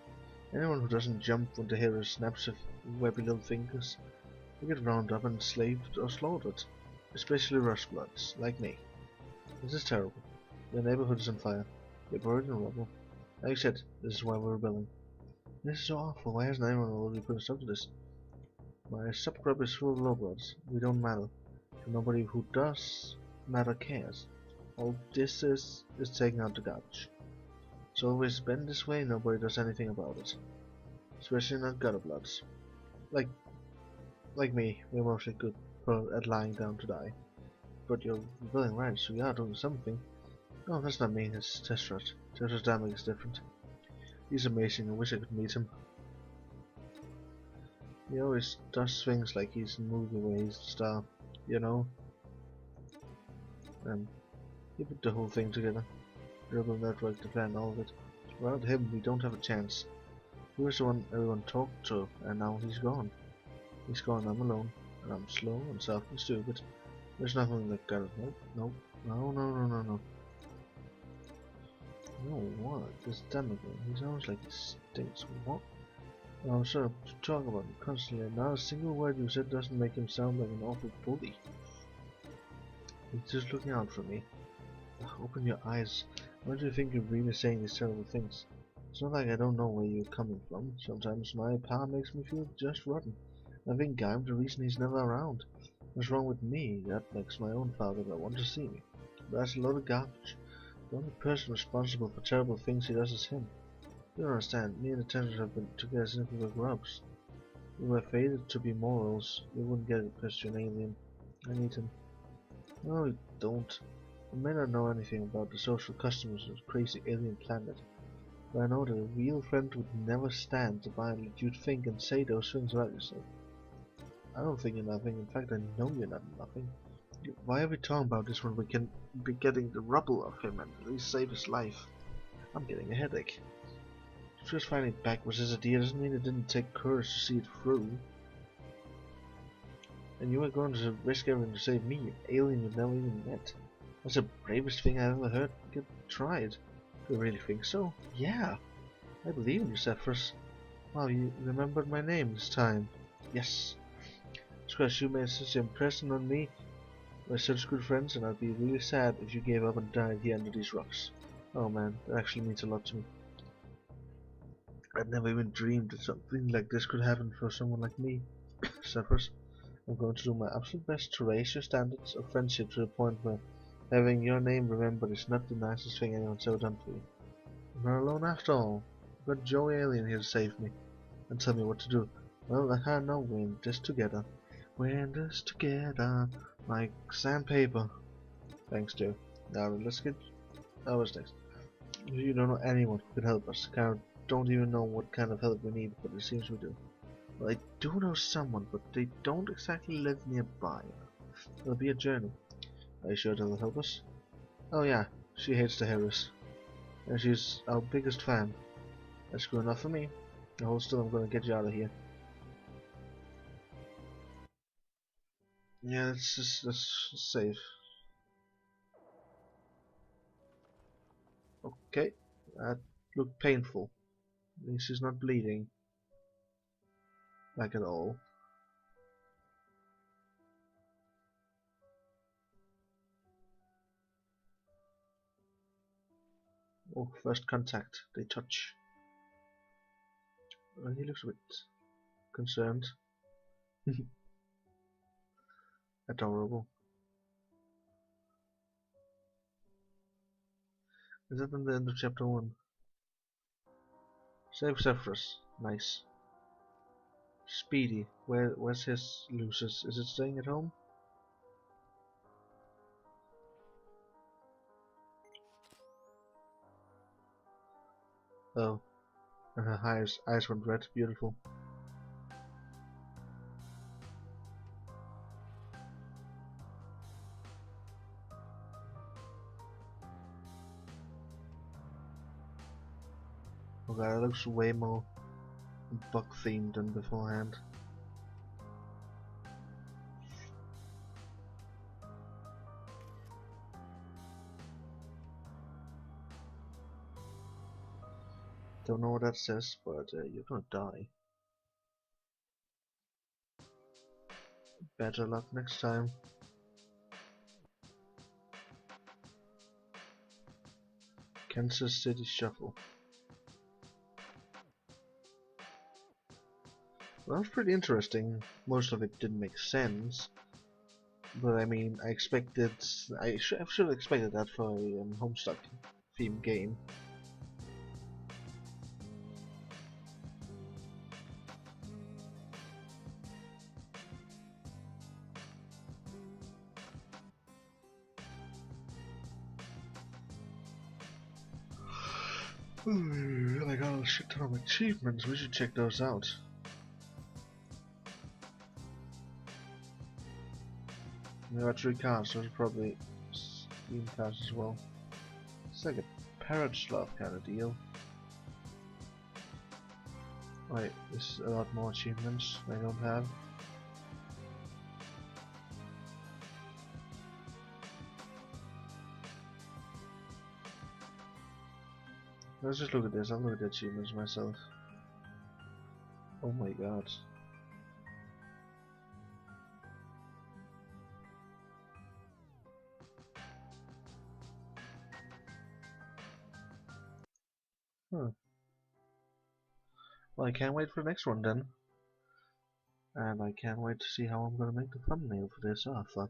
Anyone who doesn't jump when the hero snaps with webby little fingers. They get rounded up and enslaved or slaughtered. Especially rushbloods, like me. This is terrible. The neighborhood is on fire. We're buried in rubble. Like I said, this is why we're rebelling. This is so awful. Why hasn't anyone already put a stop to this? My subgrub is full of lowbloods. We don't matter. And nobody who does matter cares. All this is taking out the garbage. It's always been this way, nobody does anything about it. Especially not gutter bloods. Like me, we're mostly good at lying down to die. But you're rebelling, right, so you are doing something. No, that's not me, it's Testrat. Testrat's dynamic is different. He's amazing, I wish I could meet him. He always does things like he's in a movie where he's the star, you know? He put the whole thing together. Rebel network to plan all of it. Without him, we don't have a chance. He was the one everyone talked to, and now he's gone. He's gone, I'm alone, and I'm slow and soft and stupid. There's nothing like that. Nope. No. No, what? This damn again. He sounds like he stinks. What? I'm sorry to talk about him constantly, and not a single word you said doesn't make him sound like an awful bully. He's just looking out for me. Open your eyes. Why do you think you're really saying these terrible things? It's not like I don't know where you're coming from. Sometimes my pa makes me feel just rotten. I think I'm the reason he's never around. What's wrong with me? That makes my own father not want to see me. But that's a load of garbage. The only person responsible for terrible things he does is him. You don't understand, me and the Tenders have been together since we were grubs. We were fated to be morals. We wouldn't get it because you're an alien. I need him. No, you don't. I may not know anything about the social customs of this crazy alien planet, but I know that a real friend would never stand by and let you think and say those things about yourself. I don't think you're nothing. In fact, I know you're not nothing. Why are we talking about this when we can be getting the rubble of him and at least save his life? I'm getting a headache. Just fighting back was his idea doesn't mean it didn't take courage to see it through. And you were going to risk everything to save me, an alien you've never even met. That's the bravest thing I've ever heard get tried. You really think so? Yeah. I believe in you, Zephyrus. Wow, you remembered my name this time. Yes. It's because you made such an impression on me. We're such good friends, and I'd be really sad if you gave up and died here under these rocks. Oh man, that actually means a lot to me. I'd never even dreamed that something like this could happen for someone like me. Suffers. I'm going to do my absolute best to raise your standards of friendship to the point where having your name remembered is not the nicest thing anyone's ever done for you. I'm not alone after all. I've got Joey Alien here to save me and tell me what to do. Well, I had no we're in this together. We're in this together, like sandpaper. Thanks, Joe. Now let's get. Oh, what's next? You don't know anyone who could help us. Kind of don't even know what kind of help we need, but it seems we do. Well, I do know someone, but they don't exactly live nearby. It'll be a journey. Are you sure they'll help us? Oh yeah, she hates the Harris. And she's our biggest fan. That's good enough for me. Hold still, I'm gonna get you out of here. Yeah, let's save. Okay, that looked painful. At least she's not bleeding. Like at all. Oh, first contact. They touch. Well, he looks a bit concerned. Adorable. Is that in the end of chapter 1? Save Zephyrus. Nice. Speedy. Where's his Lucis? Is it staying at home? Oh. And her eyes went red. Beautiful. Oh god, it looks way more bug themed than beforehand. Don't know what that says, but you're gonna die. Better luck next time. Kansas City Shuffle. Well, that was pretty interesting. Most of it didn't make sense. But I mean, I should have expected that for a Homestuck theme game. Ooh, I got a shit ton of achievements. We should check those out. We got 3 cards, so it's probably Steam cards as well. It's like a parrot sloth kind of deal. Right, there's a lot more achievements I don't have. Let's just look at this. I'll look at the achievements myself. Oh my god. Huh. Well, I can't wait for the next one then. And I can't wait to see how I'm gonna make the thumbnail for this. Ah, fuck.